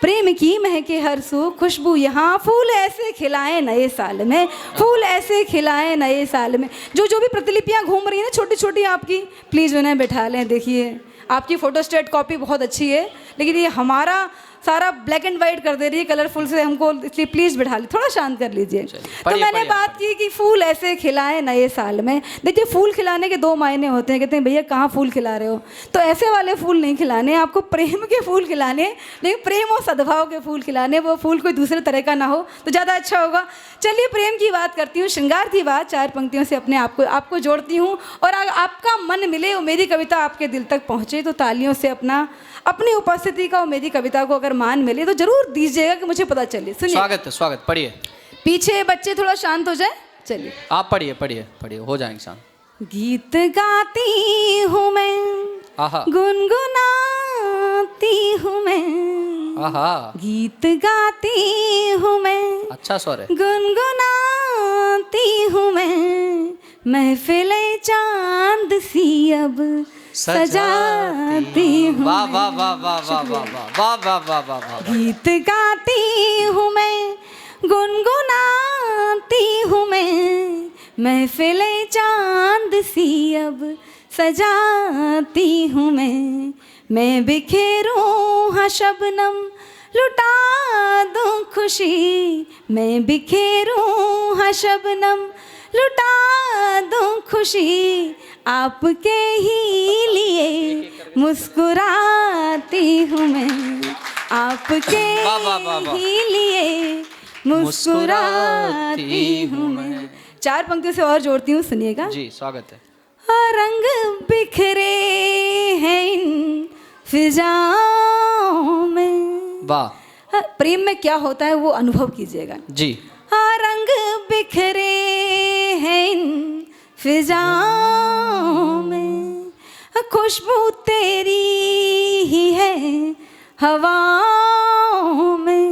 प्रेम की महके हर सू खुशबू यहाँ, फूल ऐसे खिलाएं नए साल में, फूल ऐसे खिलाएं नए साल में। जो भी प्रतिलिपियाँ घूम रही हैं ना छोटी छोटी आपकी, प्लीज़ उन्हें बैठा लें। देखिए आपकी फोटोस्टेट कॉपी बहुत अच्छी है, लेकिन ये हमारा सारा ब्लैक एंड वाइट कर दे रही है कलरफुल से हमको, इसलिए प्लीज़ बैठा ली, थोड़ा शांत कर लीजिए। तो मैंने बात की कि फूल ऐसे खिलाएं नए साल में। देखिए फूल खिलाने के 2 मायने होते हैं। कहते हैं भैया कहाँ फूल खिला रहे हो, तो ऐसे वाले फूल नहीं खिलाने, आपको प्रेम के फूल खिलाने, लेकिन प्रेम और सद्भाव के फूल खिलाने। वो फूल कोई दूसरे तरह का ना हो तो ज़्यादा अच्छा होगा। चलिए प्रेम की बात करती हूँ, श्रृंगार की बात 4 पंक्तियों से अपने आपको जोड़ती हूँ। और आपका मन मिले और मेरी कविता आपके दिल तक पहुँचे, तो तालियों से अपनी उपस्थिति का और मेरी कविता को अगर मान मिले तो जरूर दीजिएगा कि मुझे पता चले। सुनिए।
स्वागत है, स्वागत। पढ़िए।
पीछे बच्चे थोड़ा शांत हो जाए। चलिए
आप पढ़िए, पढ़िए, हो जाएंगे शांत।
गीत गाती हूँ मैं, गुनगुनाती हूँ मैं, गीत गाती हूँ मैं,
अच्छा स्वर है,
गुनगुनाती हूँ मैं, महफिले चांद सी अब सजाती हूँ।
वाह वाह वाह वाह वाह वाह वाह वाह वाह वाह वाह।
गीत गाती हूँ मैं, गुनगुनाती हूँ मैं, महफिले चांद सी अब सजाती हूँ मैं बिखेरूं हाँ शबनम लुटा दूं खुशी, मैं बिखेरूं हाँ शबनम लुटा दूं खुशी, आपके ही लिए मुस्कुराती हूँ मैं, आपके ही लिए मुस्कुराती हूँ मैं। 4 पंक्तियों से और जोड़ती हूँ, सुनिएगा
जी। स्वागत है।
रंग बिखरे हैं इन फिजाओं में।
वाह।
प्रेम में क्या होता है वो अनुभव कीजिएगा
जी।
रंग बिखरे हैं इन फिजाओं में, खुशबू तेरी ही है हवाओं में,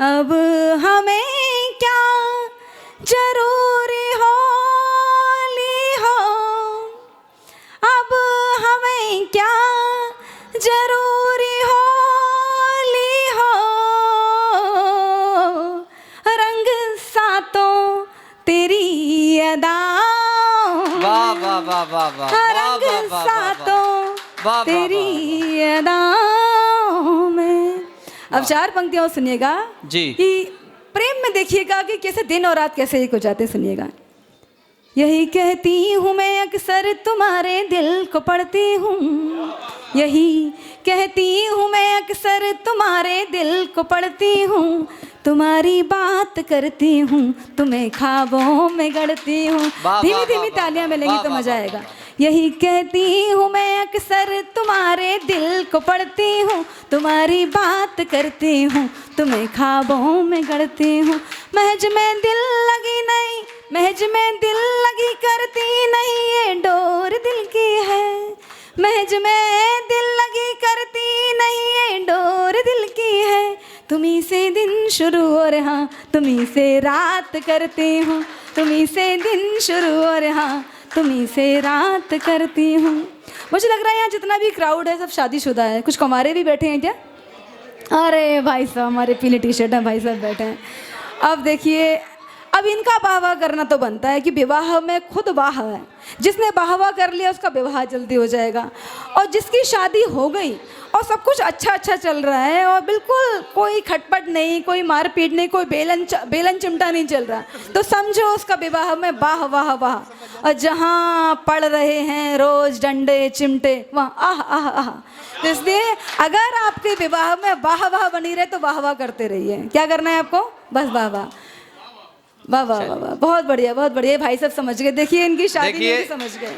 अब हमें क्या जरूरी होली हो, अब हमें क्या जरूरी होली हो, रंग सातों तेरी अदाओं,
वाह वाह वाह वाह वाह,
रंग सातों तेरी अदाओं में। अब 4 पंक्तियां सुनिएगा
जी।
कि प्रेम में देखिएगा कि कैसे दिन और रात कैसे एक हो जाते हैं, सुनिएगा। यही कहती हूँ मैं अक्सर तुम्हारे दिल को पढ़ती हूँ, यही कहती हूँ मैं अक्सर तुम्हारे दिल को पढ़ती हूँ, तुम्हारी बात करती हूँ, तुम्हें ख्वाबों में गढ़ती हूँ। धीमी धीमी तालियां मिलेंगी तो मजा आएगा। यही कहती हूँ मैं अक्सर तुम्हारे दिल को पढ़ती हूँ, तुम्हारी बात करती हूँ, तुम्हें ख्वाबों में गढ़ती हूँ। महज में दिल लगी नहीं, महज में दिल लगी करती नहीं, ये डोर दिल की है। महज में दिल लगी करती नहीं, ये डोर दिल की है। तुम्हीं से दिन शुरू और हाँ तुम्हीं से रात करती हूँ, तुम्हीं से दिन शुरू और हाँ तुम्हीं से रात करती हूँ। मुझे लग रहा है यहाँ जितना भी क्राउड है सब शादीशुदा है। कुछ कुंवारे भी बैठे हैं क्या? अरे भाई साहब, हमारे पीले टी शर्ट हैं भाई साहब बैठे हैं। अब देखिए, अब इनका वाहवा करना तो बनता है कि विवाह में खुद वाह है। जिसने वाहवा कर लिया उसका विवाह जल्दी हो जाएगा, और जिसकी शादी हो गई और सब कुछ अच्छा अच्छा चल रहा है और बिल्कुल कोई खटपट नहीं, कोई मारपीट नहीं, कोई बेलन चिमटा नहीं चल रहा, तो समझो उसका विवाह में वाह वाह वाह। और जहाँ पड़ रहे हैं रोज डंडे चिमटे वहाँ आह आह आह। तो इसलिए अगर आपके विवाह में वाह वाह बनी रहे तो वाह वाह करते रहिए। क्या करना है आपको? बस वाह वाह वाह वाह वाह वाह। बहुत बढ़िया, बहुत बढ़िया। भाई सब समझ गए। देखिए इनकी शादी नहीं समझ गए,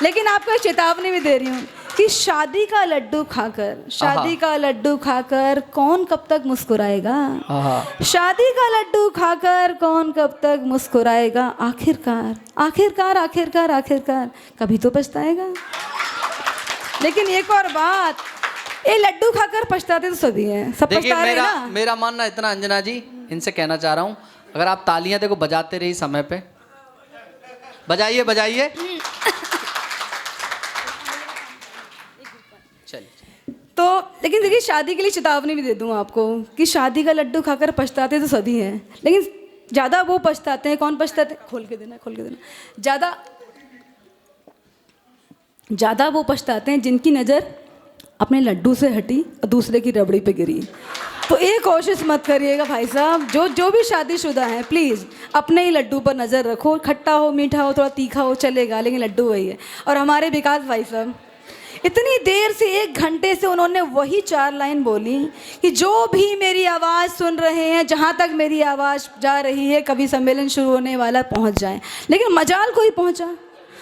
लेकिन आपको एक चेतावनी भी दे रही हूँ कि शादी का लड्डू खाकर, शादी का लड्डू खाकर कौन कब तक मुस्कुराएगा? शादी का लड्डू खाकर कौन कब तक मुस्कुराएगा? आखिरकार आखिरकार आखिरकार आखिरकार कभी तो पछताएगा। लेकिन एक और बात, ये लड्डू खाकर पछताते तो सभी हैं, सब पछता रहे हैं ना।
मेरा मानना इतना, अंजना जी इनसे कहना चाह रहा हूँ, अगर आप तालियां देखो बजाते रहिए समय पे, बजाइए बजाइए। चलिए।
तो लेकिन देखिए, शादी के लिए चेतावनी भी दे दूँ आपको कि शादी का लड्डू खाकर पछताते तो सभी हैं, लेकिन ज़्यादा वो पछताते हैं। कौन पछताते हैं? खोल के देना, खोल के देना। ज़्यादा वो पछताते हैं जिनकी नज़र अपने लड्डू से हटी और दूसरे की रबड़ी पे गिरी। तो ये कोशिश मत करिएगा भाई साहब, जो भी शादीशुदा हैं प्लीज़ अपने ही लड्डू पर नज़र रखो। खट्टा हो, मीठा हो, थोड़ा तीखा हो चलेगा, लेकिन लड्डू वही है। और हमारे विकास भाई साहब इतनी देर से 1 घंटे से उन्होंने वही 4 लाइन बोली कि जो भी मेरी आवाज़ सुन रहे हैं, जहाँ तक मेरी आवाज़ जा रही है, कभी सम्मेलन शुरू होने वाला पहुँच जाए। लेकिन मजाल कोई पहुँचा,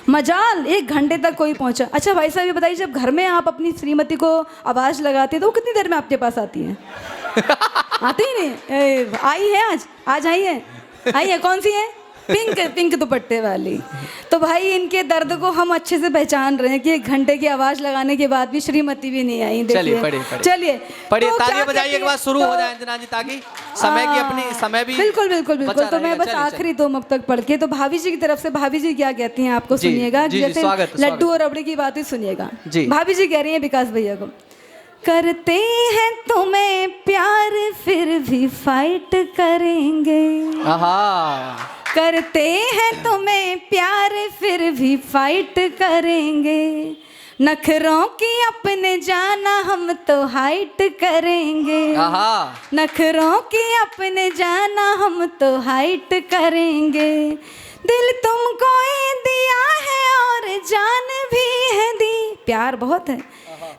मजाल 1 घंटे तक कोई पहुँचा। अच्छा भाई साहब ये बताइए, जब घर में आप अपनी श्रीमती को आवाज़ लगाते हैं तो वो कितनी देर में आपके पास आती है? आती ही नहीं। आई है आज आई है। कौन सी है? पिंक दुपट्टे वाली। तो भाई इनके दर्द को हम अच्छे से पहचान रहे हैं कि 1 घंटे की आवाज़ लगाने के बाद भी श्रीमती भी नहीं आई।
चलिए
चलिए
पढ़िए, तालियां बजाइए एक बार शुरू हो जाए अंजना जी, ताकि समय की अपनी समय भी
बिल्कुल बिल्कुल बिल्कुल। तो मैं बस आखिरी 2 मुक्तक पढ़ के, तो भाभी जी की तरफ से भाभी जी क्या कहती हैं आपको सुनिएगा। जैसे लड्डू और रबड़ी की बात ही सुनिएगा। भाभी जी कह रही है विकास भैया को, करते हैं तुम्हें प्यार फिर भी फाइट करेंगे। करते हैं तुम्हें प्यार फिर भी फाइट करेंगे, नखरों की अपने जाना हम तो हाइट करेंगे। नखरों की अपने जाना हम तो हाइट करेंगे। दिल तुमको ही दिया है और जान भी है दी। प्यार बहुत है।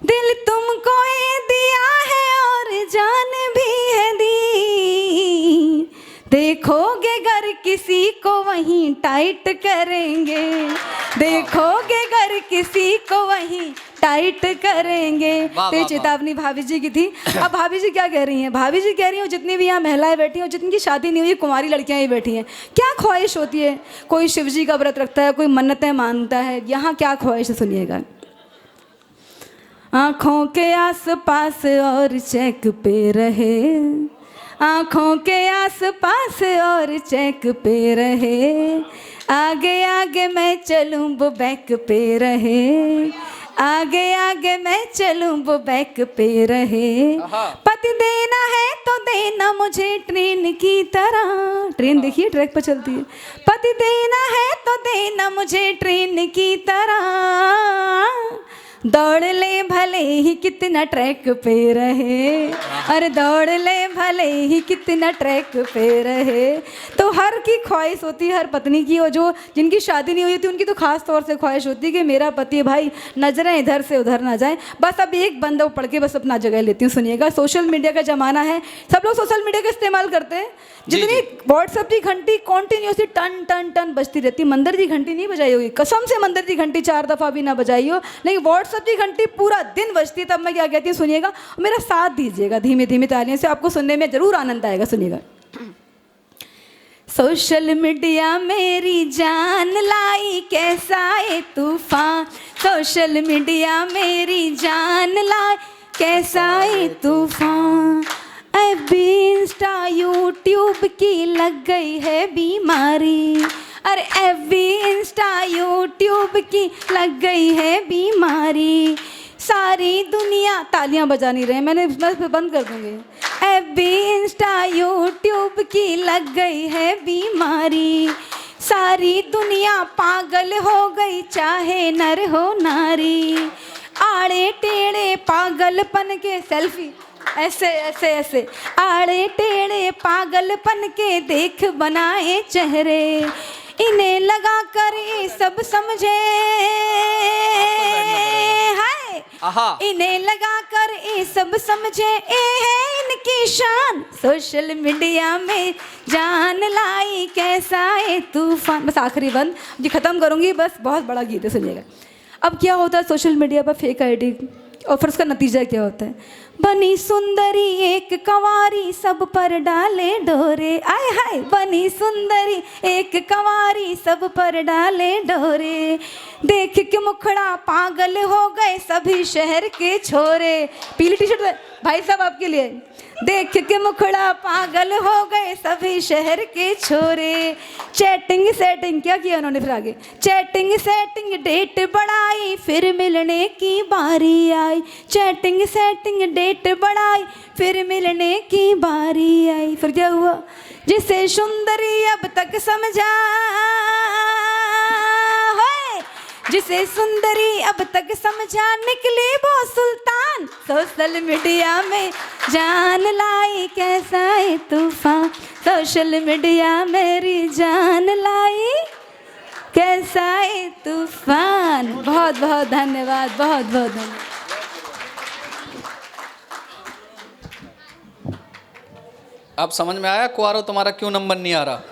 दिल तुमको ही दिया है और जान भी है दी। देखोगे घर किसी को वहीं टाइट करेंगे। देखोगे घर किसी को वहीं टाइट करेंगे। तो चेतावनी भाभी जी की थी। अब भाभी जी क्या कह रही हैं? भाभी जी कह रही हैं जितनी भी यहाँ महिलाएं बैठी हैं, जिनकी शादी नहीं हुई, कुंवारी लड़कियां ही बैठी हैं, क्या ख्वाहिश होती है? कोई शिव जी का व्रत रखता है, कोई मन्नतें मानता है। यहाँ क्या ख्वाहिश है सुनिएगा। आँखों के आस पास और चेक पे रहे, आँखों के आस पास और चेक पे रहे, आगे आगे मैं चलूँ वो बैक पे रहे, आगे आगे मैं चलूँ वो बैक पे रहे। पति देना है तो देना मुझे ट्रेन की तरह। ट्रेन देखिए ट्रैक पर चलती है। पति देना है तो देना मुझे ट्रेन की तरह, दौड़ ले भले ही कितना ट्रैक पे रहे, अरे दौड़ ले भले ही कितना ट्रैक पे रहे। तो हर की ख्वाहिश होती है हर पत्नी की, और जो जिनकी शादी नहीं हुई थी उनकी तो खास तौर से ख्वाहिश होती है कि मेरा पति भाई नजरें इधर से उधर ना जाए। बस अब एक बंदा पढ़ के बस अपना जगह लेती हूँ। सुनिएगा, सोशल मीडिया का ज़माना है, सब लोग सोशल मीडिया का इस्तेमाल करते हैं। जितनी व्हाट्सएप की घंटी कॉन्टिन्यूसली टन टन टन बजती रहती, मंदिर की घंटी नहीं बजाई होगी, कसम से मंदिर की घंटी 4 दफ़ा भी ना बजाई हो, लेकिन व्हाट्सएप की घंटी पूरा दिन बजती है। तब मैं क्या कहती हूँ, सुनिएगा, मेरा साथ दीजिएगा धीमे धीमे तालियों से, आपको सुनने में जरूर आनंद आएगा। सुनिएगा। सोशल मीडिया मेरी जान लाई कैसा है तूफान, सोशल मीडिया मेरी जान लाई कैसा है तूफान। एफबी इंस्टा यूट्यूब की लग गई है बीमारी, अरे एफबी इंस्टा यूट्यूब की लग गई है बीमारी। सारी दुनिया तालियां बजा नहीं रहे, मैं बंद कर दूंगी। एफबी इंस्टा यूट्यूब की लग गई है बीमारी, सारी दुनिया पागल हो गई चाहे नर हो नारी। आड़े टेढ़े पागलपन के सेल्फी ऐसे ऐसे ऐसे, आड़े टेढ़े पागलपन के देख बनाए चेहरे, इन्हें लगा कर ये सब समझे हाय, इन्हें लगा कर ये सब समझे ये है इनकी शान। सोशल मीडिया में जान लाई कैसा है तूफान। बस आखिरी बंद जी खत्म करूंगी, बस बहुत बड़ा गीत है, सुनिएगा। अब क्या होता है सोशल मीडिया पर फेक आईडी, और फिर उसका नतीजा क्या होता है। बनी सुंदरी एक कंवारी सब पर डाले डोरे, आय हाय बनी सुंदरी एक कंवारी सब पर डाले डोरे। देख के मुखड़ा पागल हो गए सभी शहर के छोरे। पीली टी शर्ट भाई साहब आपके लिए। देख के मुखड़ा पागल हो गए सभी शहर के छोरे। चैटिंग सेटिंग क्या किया उन्होंने फिर आगे, चैटिंग सेटिंग डेट बढ़ाई फिर मिलने की बारी आई। चैटिंग सेटिंग डेट बढ़ाई फिर मिलने की बारी आई। फिर क्या हुआ, जिसे सुंदरी अब तक समझा, जिसे सुंदरी अब तक समझा निकली वो सुल्तान। सोशल मीडिया में जान लाई कैसा है तूफान, सोशल मीडिया मेरी जान लाई कैसा है तूफान। बहुत बहुत धन्यवाद, बहुत बहुत धन्यवाद।
अब समझ में आया कुआरो तुम्हारा क्यों नंबर नहीं आ रहा।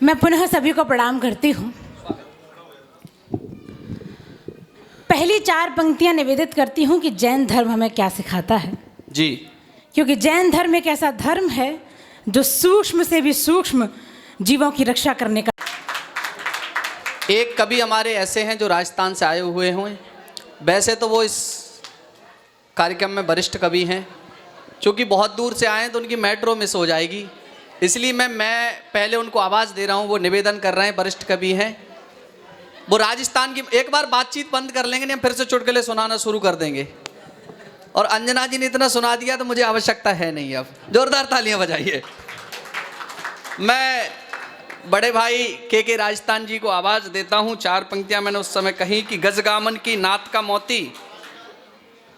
मैं पुनः सभी को प्रणाम करती हूँ। पहली 4 पंक्तियाँ निवेदित करती हूँ कि जैन धर्म हमें क्या सिखाता है
जी,
क्योंकि जैन धर्म एक ऐसा धर्म है जो सूक्ष्म से भी सूक्ष्म जीवों की रक्षा करने का।
एक कवि हमारे ऐसे हैं जो राजस्थान से आए हुए हैं, वैसे तो वो इस कार्यक्रम में वरिष्ठ कवि हैं, क्योंकि बहुत दूर से आए हैं तो उनकी मेट्रो मिस हो जाएगी, इसलिए मैं पहले उनको आवाज़ दे रहा हूँ। वो निवेदन कर रहे हैं, वरिष्ठ कवि हैं, वो राजस्थान की। एक बार बातचीत बंद कर लेंगे नहीं, हम फिर से चुटकुले सुनाना शुरू कर देंगे। और अंजना जी ने इतना सुना दिया तो मुझे आवश्यकता है नहीं। अब जोरदार तालियां बजाइए। मैं बड़े भाई के राजस्थान जी को आवाज़ देता हूँ। 4 पंक्तियाँ मैंने उस समय कही कि गजगामन की नात का मोती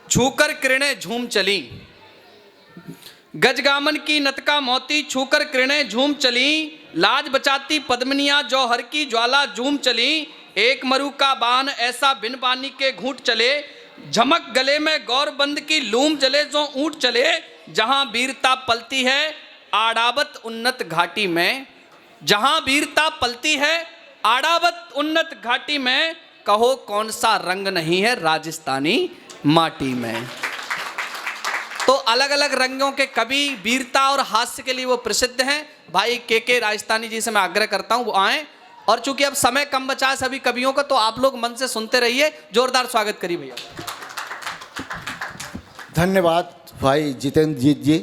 छूकर किरणें झूम चली, गजगामन की नत का मोती छूकर किरणें झूम चली, लाज बचाती पद्मनिया जौहर की ज्वाला झूम चली, एक मरु का बान ऐसा बिन पानी के घूंट चले, झमक गले में गौरबंद की लूम जले जो ऊंट चले, जहां वीरता पलती है आड़ावत उन्नत घाटी में, जहां वीरता पलती है आड़ावत उन्नत घाटी में, कहो कौन सा रंग नहीं है राजस्थानी माटी में। तो अलग अलग रंगों के कवि वीरता और हास्य के लिए वो प्रसिद्ध हैं। भाई के राजस्थानी जी से मैं आग्रह करता हूँ वो आएँ, और चूंकि अब समय कम बचा है सभी कवियों का, तो आप लोग मन से सुनते रहिए। जोरदार स्वागत करिए भैया।
धन्यवाद भाई जितेंद्र जी,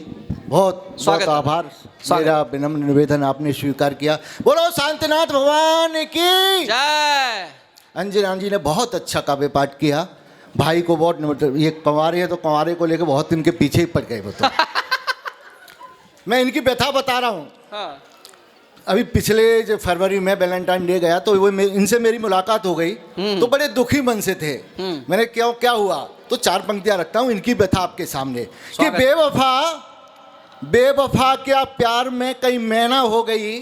बहुत बहुत आभार। मेरा विनम्र निवेदन आपने स्वीकार किया। बोलो शांतिनाथ भगवान की
जय।
अंजना जी ने बहुत अच्छा काव्य पाठ किया। भाई को बहुत, ये कंवारे है तो कंवारे को लेकर बहुत इनके पीछे ही पड़ गए वो तो। मैं इनकी व्यथा बता रहा हूँ।
हाँ।
अभी पिछले जो फरवरी में वैलेंटाइन डे गया तो वो इनसे मेरी मुलाकात हो गई तो बड़े दुखी मन से थे। मैंने क्यों क्या हुआ तो 4 पंक्तियां रखता हूं इनकी व्यथा आपके सामने कि बेवफा क्या प्यार में कई मैना हो गई,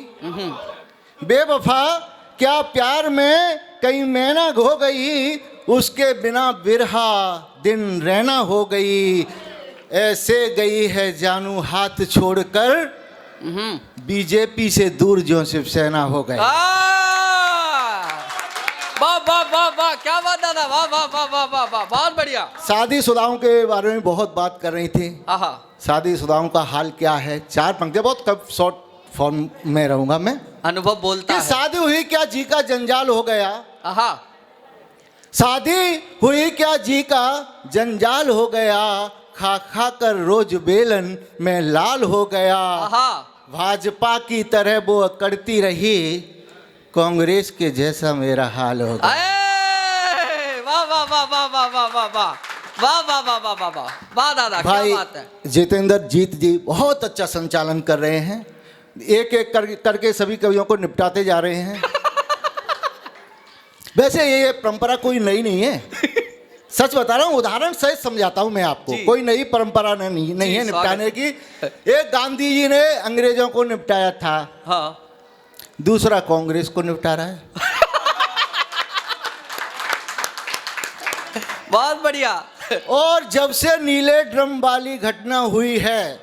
बेवफा क्या प्यार में कई मैना हो गई, उसके बिना बिरहा दिन रहना हो गई, ऐसे गई है जानू हाथ छोड़कर, बीजेपी से दूर जो शिवसेना हो गए।
वाह वाह वाह वाह, क्या बात दादा, वाह वाह वाह वाह वाह वाह, बहुत बढ़िया।
शादीशुदाओं के बारे में बहुत बात कर रही थी। शादीशुदाओं का हाल क्या है, 4 पंक्तियां, बहुत कब शॉर्ट फॉर्म में रहूंगा मैं।
अनुभव बोलता है।
शादी हुई क्या जी का जंजाल हो गया, शादी हुई क्या जी का जंजाल हो गया, खा खा कर रोज बेलन में लाल हो गया, भाजपा की तरह वो करती रही, कांग्रेस के जैसा मेरा हाल हो गया।
वाह वाह वाह वाह वाह वाह वाह वाह वाह वाह वाह वाह वाह वाह वाह दादा, क्या बात है।
जितेंद्र जीत जी बहुत अच्छा संचालन कर रहे हैं, एक एक करके सभी कवियों को निपटाते जा रहे हैं। वैसे ये परंपरा कोई नई नहीं है, सच बता रहा हूँ, उदाहरण सहित समझाता हूँ मैं आपको, कोई नई परंपरा नहीं है निपटाने की। एक गांधी जी ने अंग्रेजों को निपटाया था, दूसरा कांग्रेस को निपटा रहा है।
बहुत बढ़िया।
और जब से नीले ड्रम वाली घटना हुई है,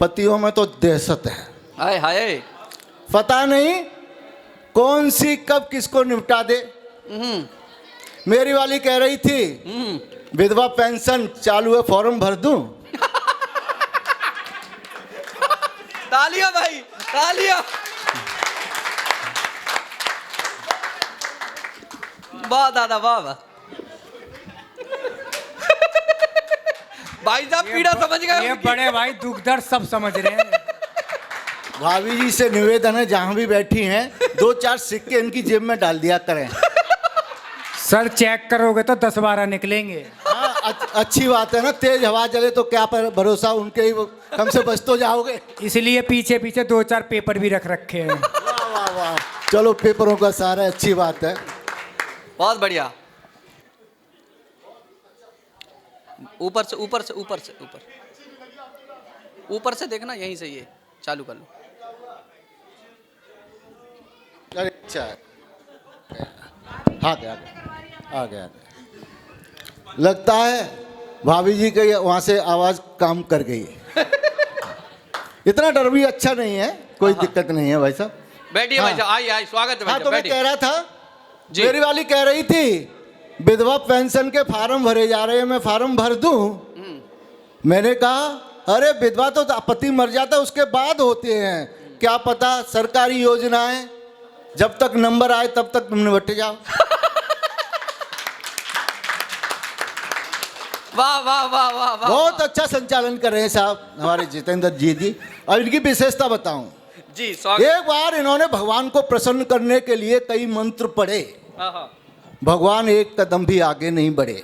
पतियों में तो दहशत है।
हाय हाय,
पता नहीं कौन सी कब किसको निपटा दे। मेरी वाली कह रही थी विधवा पेंशन चालू है, फॉर्म भर दूं।
तालियां भाई, तालियां। वाह दादा, वाह वाह। भाई साहब पीड़ा समझ गए।
ये बड़े भाई दुख दर्द सब समझ रहे हैं।
भाभी जी से निवेदन है, जहां भी बैठी हैं 2-4 सिक्के इनकी जेब में डाल दिया करें।
सर चेक करोगे तो 10-12 निकलेंगे।
हाँ, अच्छी बात है ना, तेज हवा चले तो क्या भरोसा, उनके ही कम से बच तो जाओगे।
इसलिए पीछे पीछे 2-4 पेपर भी रख रखे हैं।
वाह वाह वाह, चलो पेपरों का सारा अच्छी बात है।
बहुत बढ़िया। ऊपर से ऊपर से ऊपर से ऊपर ऊपर से देखना, यहीं से ये चालू कर लो।
अरे अच्छा है, आ गया। लगता है भाभी जी के वहां से आवाज काम कर गई। इतना डर भी अच्छा नहीं है, कोई दिक्कत नहीं है भाई साहब।
बैठिए भाई साहब, आइए स्वागत है।
हाँ, तो मैं कह रहा था,
जी।
मेरी वाली कह रही थी विधवा पेंशन के फार्म भरे जा रहे हैं, मैं फार्म भर दूं। मैंने कहा अरे विधवा तो पति मर जाता उसके बाद होते हैं, क्या पता सरकारी योजनाएं जब तक नंबर आए तब तक तुम निपट जाओ।
वाह वाह वाह वाह वाह,
बहुत अच्छा संचालन कर रहे हैं साहब हमारे जितेंद्र जी। और इनकी विशेषता बताऊं
जी,
एक बार इन्होंने भगवान को प्रसन्न करने के लिए कई मंत्र पढ़े, भगवान एक कदम भी आगे नहीं बढ़े।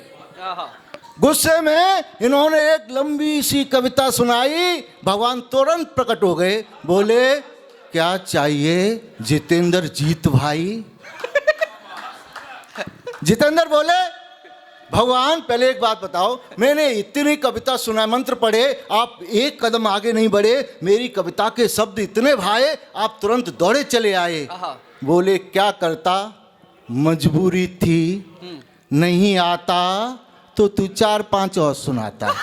गुस्से में इन्होंने एक लंबी सी कविता सुनाई, भगवान तुरंत प्रकट हो गए, बोले क्या चाहिए जितेंद्र जीत भाई। जितेंद्र बोले भगवान पहले एक बात बताओ, मैंने इतनी कविता सुना, मंत्र पढ़े, आप एक कदम आगे नहीं बढ़े, मेरी कविता के शब्द इतने भाए, आप तुरंत दौड़े चले आए। बोले क्या करता, मजबूरी थी, नहीं आता तो तू 4-5 और सुनाता।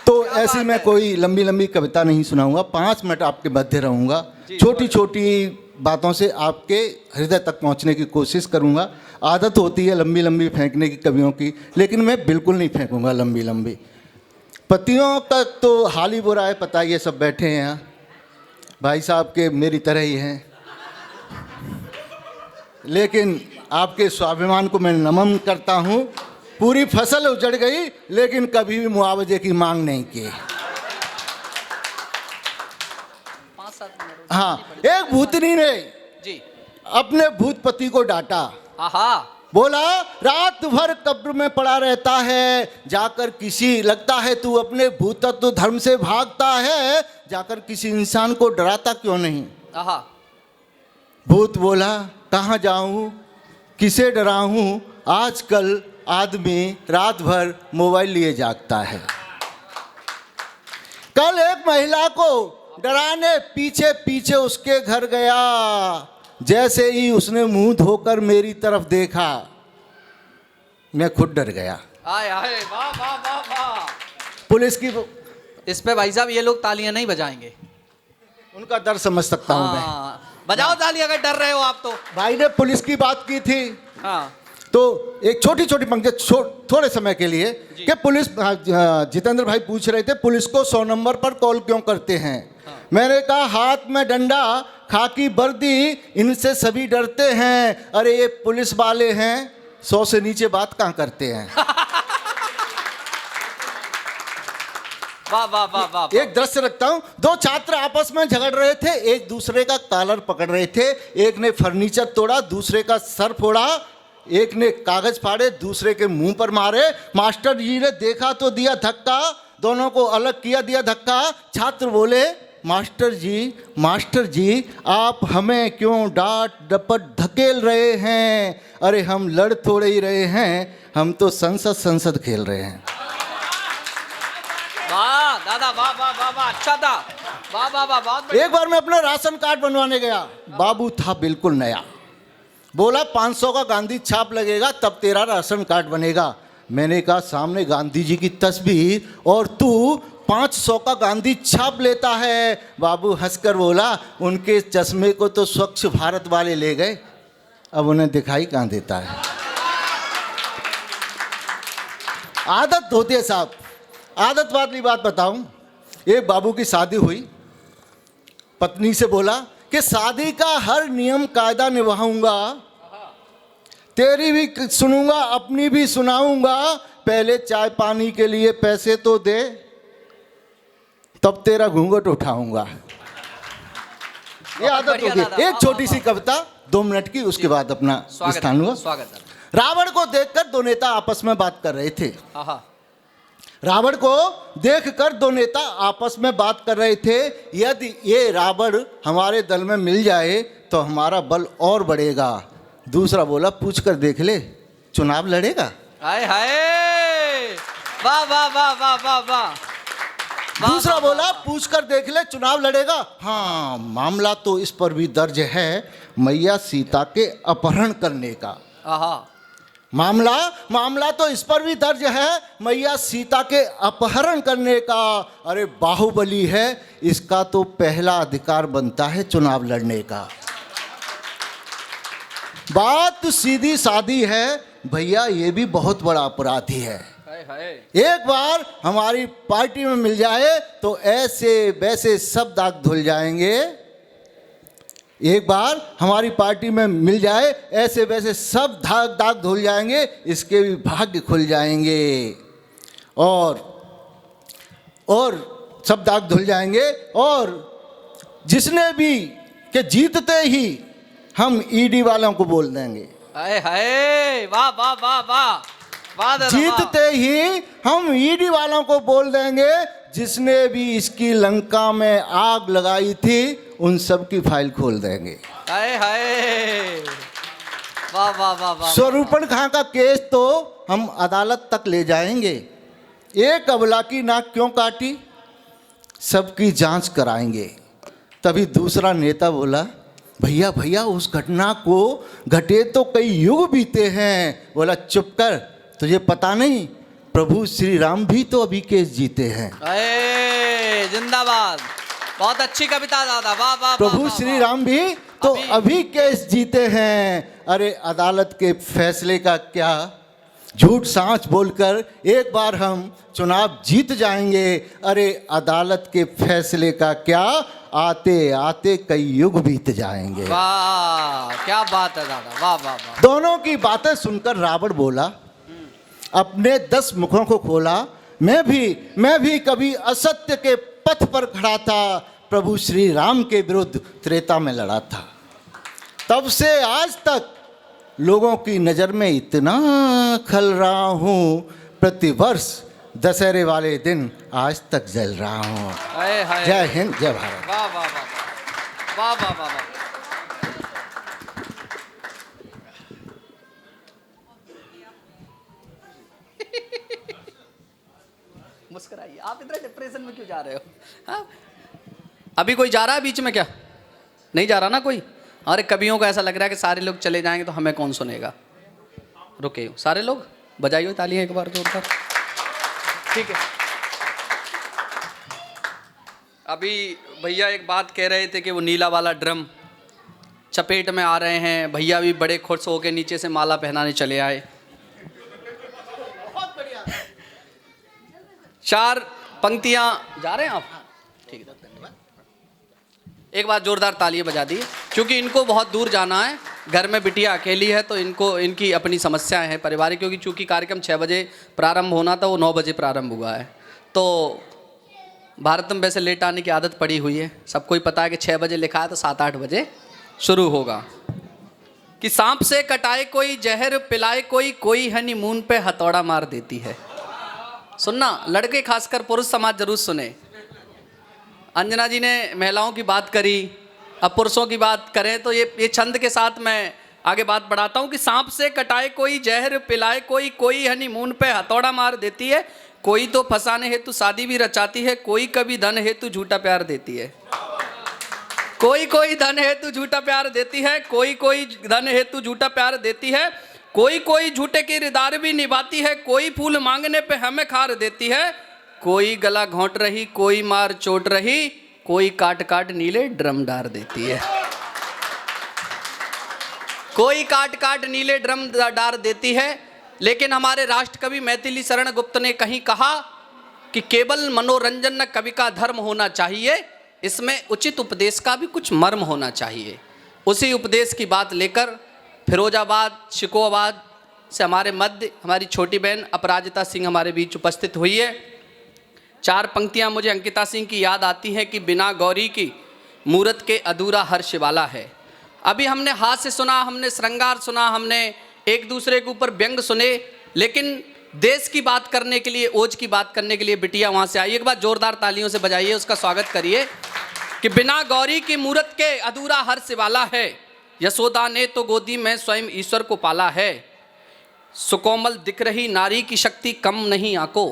तो ऐसी मैं कोई लंबी लंबी कविता नहीं सुनाऊंगा, 5 मिनट आपके मध्य रहूंगा, छोटी छोटी बातों से आपके हृदय तक पहुंचने की कोशिश करूंगा। आदत होती है लंबी लंबी फेंकने की कवियों की, लेकिन मैं बिल्कुल नहीं फेंकूंगा लंबी लंबी। पतियों का तो हाल ही बुरा है, पता ये सब बैठे हैं यहाँ, भाई साहब के मेरी तरह ही हैं, लेकिन आपके स्वाभिमान को मैं नमन करता हूँ। पूरी फसल उजड़ गई लेकिन कभी भी मुआवजे की मांग नहीं की। हाँ, एक भूतनी ने
जी
अपने भूत पति को डांटा, बोला रात भर कब्र में पड़ा रहता है, जाकर किसी लगता है तू अपने भूतत्व धर्म से भागता है, जाकर किसी इंसान को डराता क्यों नहीं।
आहा,
भूत बोला कहाँ जाऊं, किसे डराऊं, आजकल आदमी रात भर मोबाइल लिए जागता है। कल एक महिला को डराने पीछे पीछे उसके घर गया, जैसे ही उसने मुंह धोकर मेरी तरफ देखा मैं खुद डर गया।
आए आए, वाह वाह वाह वाह।
पुलिस की
इस पे भाई साहब ये लोग तालियां नहीं बजाएंगे।
उनका डर समझ सकता हूं मैं।
हाँ, बजाओ ताली अगर डर रहे हो आप तो।
भाई ने पुलिस की बात की थी,
हाँ,
तो एक छोटी छोटी पंक्ति थोड़े समय के लिए कि पुलिस, जितेंद्र भाई पूछ रहे थे पुलिस को 100 नंबर पर कॉल क्यों करते हैं। मैंने कहा हाथ में डंडा, खाकी वर्दी, इनसे सभी डरते हैं। अरे ये पुलिस वाले हैं, 100 से नीचे बात कहाँ करते हैं।
वाह वाह वाह वाह।
एक दृश्य रखता हूं, दो छात्र आपस में झगड़ रहे थे, एक दूसरे का कॉलर पकड़ रहे थे, एक ने फर्नीचर तोड़ा, दूसरे का सर फोड़ा, एक ने कागज फाड़े, दूसरे के मुंह पर मारे। मास्टर जी ने देखा तो दिया धक्का, दोनों को अलग किया, दिया धक्का। छात्र बोले मास्टर जी आप हमें क्यों डांट डपट धकेल रहे हैं। अरे हम लड़ थोड़े ही रहे हैं, हम तो संसद खेल रहे हैं।
वाह दादा, वाह वाह वाह वाह, अच्छा था, वाह वाह वाह, बहुत।
एक बार मैं अपना राशन कार्ड बनवाने गया, बाबू था बिल्कुल नया, बोला 500 का गांधी छाप लगेगा तब तेरा राशन कार्ड बनेगा। मैंने कहा सामने गांधी जी की तस्वीर और तू 500 का गांधी छाप लेता है। बाबू हंसकर बोला उनके चश्मे को तो स्वच्छ भारत वाले ले गए, अब उन्हें दिखाई कहाँ देता है। आदत होती है साहब, आदत वाली बात बताऊं। एक बाबू की शादी हुई, पत्नी से बोला कि शादी का हर नियम कायदा निभाऊंगा, तेरी भी सुनूंगा अपनी भी सुनाऊंगा, पहले चाय पानी के लिए पैसे तो दे तब तेरा घूंघट उठाऊंगा। ये आदत होगी। एक छोटी सी कविता 2 मिनट की, उसके बाद अपना स्थान हुआ।
स्वागत है।
रावण को देखकर दो नेता आपस में बात कर रहे थे।
आहा,
रावण को देखकर दो नेता आपस में बात कर रहे थे, यदि ये रावण हमारे दल में मिल जाए तो हमारा बल और बढ़ेगा। दूसरा बोला पूछ कर देख ले, चुनाव लड़ेगा।
हाय हाय, वाह वाह वाह वाह वाह वाह।
दूसरा बोला पूछ कर देख ले, चुनाव लड़ेगा। हाँ, मामला तो इस पर भी दर्ज है मैया सीता के अपहरण करने का।
आहा,
मामला तो इस पर भी दर्ज है मैया सीता के अपहरण करने का। अरे बाहुबली है, इसका तो पहला अधिकार बनता है चुनाव लड़ने का। बात सीधी सादी है भैया, ये भी बहुत बड़ा अपराधी है।
हाय हाय,
एक बार हमारी पार्टी में मिल जाए तो ऐसे वैसे सब दाग धुल जाएंगे। एक बार हमारी पार्टी में मिल जाए ऐसे वैसे सब दाग धुल जाएंगे, इसके भी भाग्य खुल जाएंगे और सब दाग धुल जाएंगे। और जिसने भी कि जीतते ही हम ईडी वालों को बोल देंगे।
हाय हाय, वाह वाह वाह वाह वाह दादा,
जीतते ही हम ईडी वालों को बोल देंगे, जिसने भी इसकी लंका में आग लगाई थी उन सब की फाइल खोल देंगे।
हाय हाय, वाह वाह वाह वाह।
स्वरूपण खां का केस तो हम अदालत तक ले जाएंगे। एक अबला की नाक क्यों काटी, सबकी जांच कराएंगे। तभी दूसरा नेता बोला भैया उस घटना को घटे तो कई युग बीते हैं। बोला चुप कर, तुझे पता नहीं प्रभु श्री राम भी तो अभी केस जीते हैं।
अरे जिंदाबाद, बहुत अच्छी कविता दादा, वाह वाह।
प्रभु श्री राम भी तो अभी केस जीते हैं। अरे अदालत के फैसले का क्या, झूठ सांच बोलकर एक बार हम चुनाव जीत जाएंगे। अरे अदालत के फैसले का क्या, आते आते कई युग बीत जाएंगे।
वाह क्या बात है दादा, वाह वाह वाह।
दोनों की बातें सुनकर रावण बोला, अपने 10 मुखों को खोला, मैं भी कभी असत्य के पथ पर खड़ा था, प्रभु श्री राम के विरुद्ध त्रेता में लड़ा था। तब से आज तक लोगों की नज़र में इतना खल रहा हूँ, प्रतिवर्ष दशहरे वाले दिन आज तक जल रहा हूँ।
हाय हाय।
जय हिंद, जय भारत।
वाह वाह वाह वाह वाह वाह वाह। मुस्कुराइए, आप इतना डिप्रेशन में क्यों जा रहे हो? हाँ? अभी कोई जा रहा है बीच में क्या? नहीं जा रहा ना कोई? अरे कवियों को ऐसा लग रहा है कि सारे लोग चले जाएंगे तो हमें कौन सुनेगा। रुके सारे लोग, बजाइए तालियां एक बार जोरदार। ठीक है। अभी भैया एक बात कह रहे थे कि वो नीला वाला ड्रम चपेट में आ रहे हैं। भैया भी बड़े खुश होकर नीचे से माला पहनाने चले आए। चार पंक्तियां जा रहे हैं आप? ठीक है, धन्यवाद। एक बार जोरदार तालियां बजा दी, क्योंकि इनको बहुत दूर जाना है। घर में बिटिया अकेली है तो इनकी अपनी समस्याएं हैं पारिवारिक, क्योंकि चूंकि कार्यक्रम 6 बजे प्रारंभ होना था, वो 9 बजे प्रारंभ हुआ है। तो भारत में वैसे लेट आने की आदत पड़ी हुई है, सबको ही पता है कि 6 बजे लिखा है तो 7-8 बजे शुरू होगा। कि सांप से कटाए कोई, जहर पिलाए कोई, कोई हनीमून पे हथौड़ा मार देती है। सुनना, लड़के खासकर पुरुष समाज जरूर सुने। अंजना जी ने महिलाओं की बात करी, अब पुरुषों की बात करें तो ये छंद के साथ मैं आगे बात बढ़ाता हूँ कि सांप से कटाए कोई, जहर पिलाए कोई, कोई हनीमून पे हथौड़ा मार देती है, कोई तो फंसाने हेतु शादी भी रचाती है, कोई कभी धन हेतु झूठा प्यार देती है। कोई धन हेतु झूठा प्यार देती है, कोई धन हेतु झूठा प्यार देती है, कोई झूठे की रिदार भी निभाती है, कोई फूल मांगने पे हमें खार देती है, कोई गला घोंट रही, कोई मार चोट रही, कोई काट काट नीले ड्रम डार देती है। कोई काट काट नीले ड्रम डार देती है। लेकिन हमारे राष्ट्रकवि मैथिली शरण गुप्त ने कहीं कहा कि केवल मनोरंजन न कवि का धर्म होना चाहिए, इसमें उचित उपदेश का भी कुछ मर्म होना चाहिए। उसी उपदेश की बात लेकर फिरोजाबाद शिकोहाबाद से हमारे मध्य हमारी छोटी बहन अपराजिता सिंह हमारे बीच उपस्थित हुई है। 4 पंक्तियां मुझे अंकिता सिंह की याद आती हैं कि बिना गौरी की मूरत के अधूरा हर्ष वाला है। अभी हमने हास्य सुना, हमने श्रृंगार सुना, हमने एक दूसरे के ऊपर व्यंग सुने, लेकिन देश की बात करने के लिए, ओज की बात करने के लिए बिटिया वहाँ से आई। एक बार जोरदार तालियों से बजाइए, उसका स्वागत करिए। कि बिना गौरी की मूरत के अधूरा हर्ष वाला है, यशोदा ने तो गोदी में स्वयं ईश्वर को पाला है, सुकोमल दिख रही नारी की शक्ति कम नहीं आंको।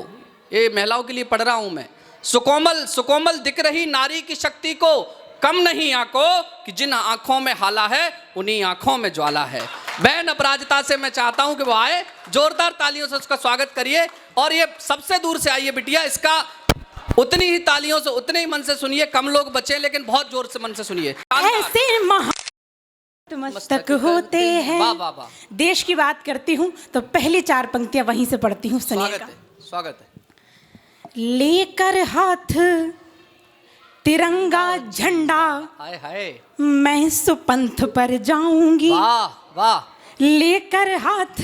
ये महिलाओं के लिए पढ़ रहा हूं मैं। सुकोमल दिख रही नारी की शक्ति को कम नहीं आंको, कि जिन आंखों में हाला है उन्हीं आंखों में ज्वाला है। बहन अपराजिता से मैं चाहता हूं कि वो आए, जोरदार तालियों से उसका स्वागत करिए। और ये सबसे दूर से आई है बिटिया, इसका उतनी ही तालियों से, उतने ही मन से सुनिए। कम लोग बचे लेकिन बहुत जोर से मन से सुनिए।
ऐसे मस्तक होते हैं।
वाह वाह वाह।
देश की बात करती हूँ तो पहली 4 पंक्तियां वहीं से पढ़ती हूँ, सुनिएगा।
स्वागत है।
लेकर हाथ तिरंगा झंडा,
हाय हाय,
मैं सुपंथ पर जाऊंगी।
वाह वाह।
लेकर हाथ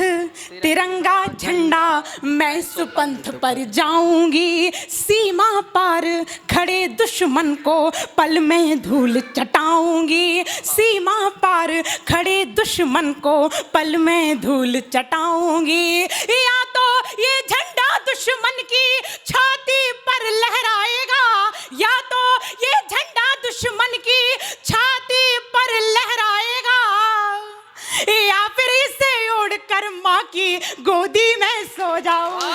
तिरंगा झंडा, मैं सुपंथ पर जाऊंगी। सीमा पार खड़े दुश्मन को पल में धूल चटाऊंगी। सीमा पार खड़े दुश्मन को पल में धूल चटाऊंगी। या तो ये झंडा दुश्मन की छाती पर लहराएगा, या तो ये झंडा दुश्मन की छाती पर लहराएगा, या फिर इसे ओढ़कर माँ की गोदी में सो जाऊंगी।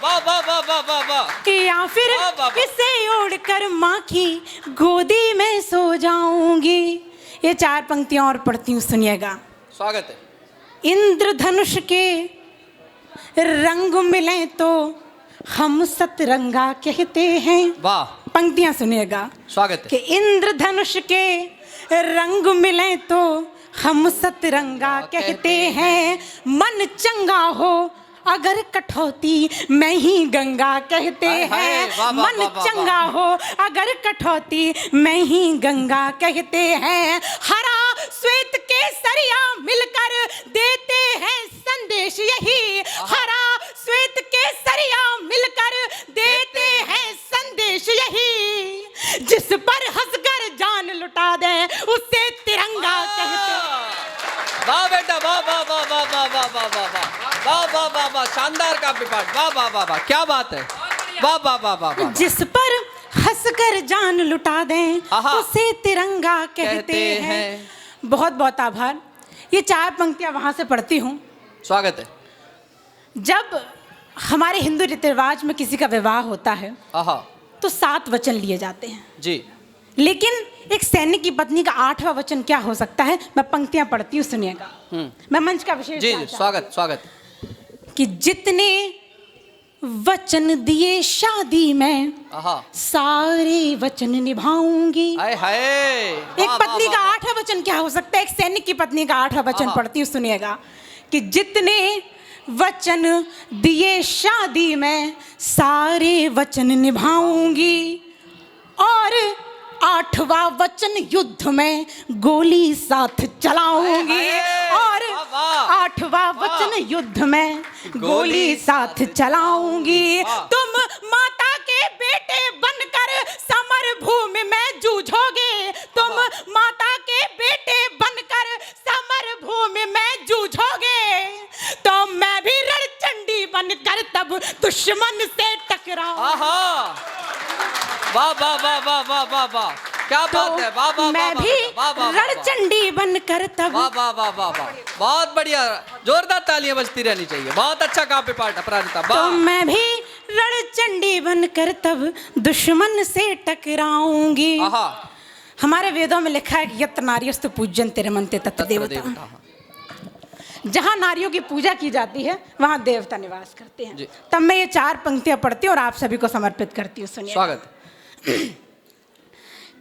वाह वाह वाह वाह वाह वाह।
या फिर इसे ओढ़कर माँ की गोदी में सो जाऊंगी। ये 4 पंक्तियां और पढ़ती हूँ, सुनिएगा।
स्वागत है।
इंद्रधनुष के रंग मिले तो हम सतरंगा कहते हैं।
वाह।
पंक्तियां सुनिएगा।
स्वागत है।
कि इंद्रधनुष के रंग मिले तो हम सतरंगा कहते हैं। मन चंगा हो अगर कठौती मैं ही गंगा कहते हैं। मन चंगा हो अगर कठौती मैं ही गंगा कहते हैं। हरा श्वेत केसरिया मिलकर देते हैं संदेश यही। हरा श्वेत केसरिया मिलकर देते हैं संदेश यही। जिस पर हंसकर जान लुटा दे उससे तिरंगा कहते हैं।
वाह बेटा
वाह वाह वाह वाह वाह, शानदार काव्य पाठ, वाह वाह वाह वाह, क्या बात है, वाह वाह वाह वाह वाह।
जिस पर हंसकर जान लुटा दें
आहा।
उसे तिरंगा कहते हैं। बहुत बहुत आभार। ये 4 पंक्तियां वहां से पढ़ती हूँ।
स्वागत है।
जब हमारे हिंदू रीति रिवाज में किसी का विवाह होता है
आहा
तो 7 वचन लिए जाते हैं,
जी,
लेकिन एक सैनिक की पत्नी का 8वां वचन क्या हो सकता है? मैं पंक्तियां पढ़ती हूँ, सुनिएगा। मैं मंच का विशेष
जी
ध्यान
जी, स्वागत स्वागत।
कि जितने वचन दिए शादी में
आहा
सारे वचन निभाऊंगी।
हाय हाय,
एक पत्नी का 8वां वचन क्या हो सकता है? एक सैनिक की पत्नी का 8वां वचन पढ़ती हूँ, सुनिएगा। कि जितने वचन दिए शादी में सारे वचन निभाऊंगी, और 8वां वचन युद्ध में गोली साथ चलाऊंगी, और 8वां वचन युद्ध में गोली साथ चलाऊंगी। तुम माता के बेटे बनकर समर भूमि में जूझोगे, तुम माता के बेटे बनकर समर भूमि में जूझोगे, तो मैं भी रणचंडी बनकर तब दुश्मन से टकराऊं।
वाह वाह वाह वाह वाह वाह वाह, क्या बात है, वाह वाह,
मैं भी रणचंडी बनकर तब।
वाह वाह वाह वाह वाह, बहुत बढ़िया, जोरदार तालियां बजती रहनी चाहिए। बहुत अच्छा काव्य पाठ अपराजिता,
तो मैं भी रणचंडी बनकर तब दुश्मन से टकराऊंगी। हमारे वेदों में लिखा है कि यत्र नार्यस्तु पूज्यन्ते रमन्ते तत्र देवता। जहाँ नारियों की पूजा की जाती है वहाँ देवता निवास करते हैं। तब मैं ये 4 पंक्तियां पढ़ती हूँ और आप सभी को समर्पित करती हूँ, सुनिए।
स्वागत।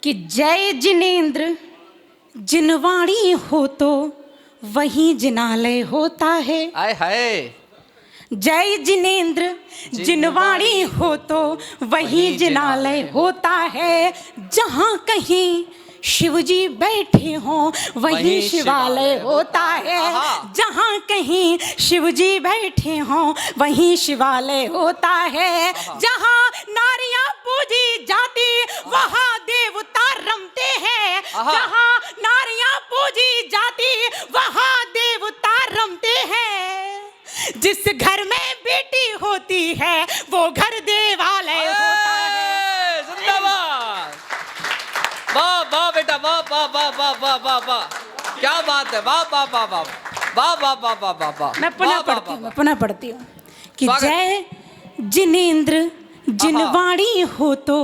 कि जय जिनेंद्र जिनवाणी हो तो वहीं जिनालय होता है।
आय हाय,
जय जिनेंद्र जिनवाणी हो तो वहीं जिनालय होता है। जहाँ कहीं शिवजी बैठे हों वहीं शिवालय होता है। जहाँ कहीं शिवजी बैठे हों वहीं शिवालय होता है। जहाँ नारियां पूजी जाती वहाँ देवता रमते हैं। जहाँ नारियां पूजी जाती वहाँ देवता रमते हैं। जिस घर में बेटी होती है वो घर देवालय होता है।
जिंदाबाद, वाह वाह बेटा, वाह वाह वाह वाह वाह वाह वाह, क्या बात है, वाह वाह वाह वाह वाह वाह वाह वाह वाह वाह।
मैं पुनः पढ़ती हूँ कि जय जिनेंद्र जिनवाणी हो तो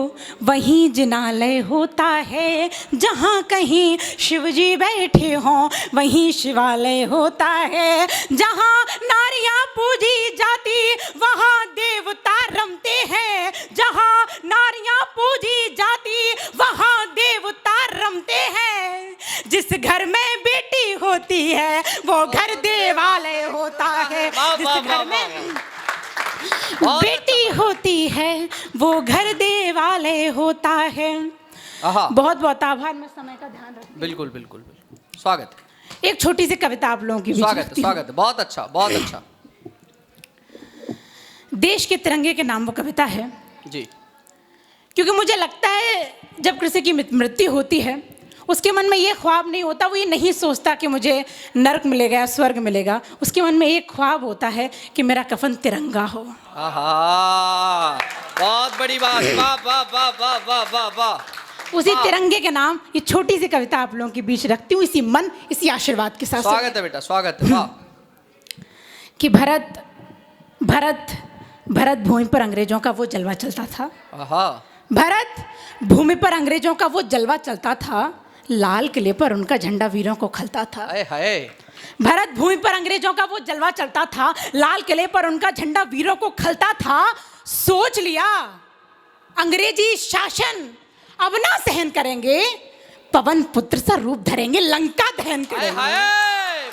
वहीं जिनालय होता है। जहाँ कहीं शिवजी बैठे हों वहीं शिवालय होता है। जहाँ नारियां पूजी जाती वहाँ देवता रमते हैं। जहाँ नारियां पूजी जाती वहाँ देवता रमते हैं। जिस घर में बेटी होती है वो घर देवालय होता है। जिस घर में बेटी होती है वो घर देवालय होता है। बहुत बहुत आभार। मैं समय का ध्यान रखती हूँ।
बिल्कुल बिल्कुल बिल्कुल, स्वागत।
एक छोटी सी कविता आप लोगों की
स्वागत स्वागत, बहुत अच्छा बहुत अच्छा।
देश के तिरंगे के नाम वो कविता है
जी,
क्योंकि मुझे लगता है जब किसी की मृत्यु होती है उसके मन में ये ख्वाब नहीं होता, वो ये नहीं सोचता कि मुझे नरक मिलेगा या स्वर्ग मिलेगा। उसके मन में एक ख्वाब होता है कि मेरा कफन तिरंगा हो।
आहा, बहुत बड़ी बात, वाह वाह वाह वाह वाह वाह वाह।
उसी तिरंगे के नाम ये छोटी सी कविता आप लोगों के बीच रखती हूँ, इसी मन इसी आशीर्वाद के साथ।
स्वागत है बेटा, स्वागत है। वाह।
कि भरत भरत भरत भूमि पर अंग्रेजों का वो जलवा चलता था। भरत भूमि पर अंग्रेजों का वो जलवा चलता था, लाल किले पर उनका झंडा वीरों को खलता था। भरत भूमि पर अंग्रेजों का वो जलवा चलता था, लाल किले पर उनका झंडा वीरों को खलता था। सोच लिया अंग्रेजी शासन अब ना सहन करेंगे, पवन पुत्र सा रूप धरेंगे, लंका दहन करेंगे।
वाह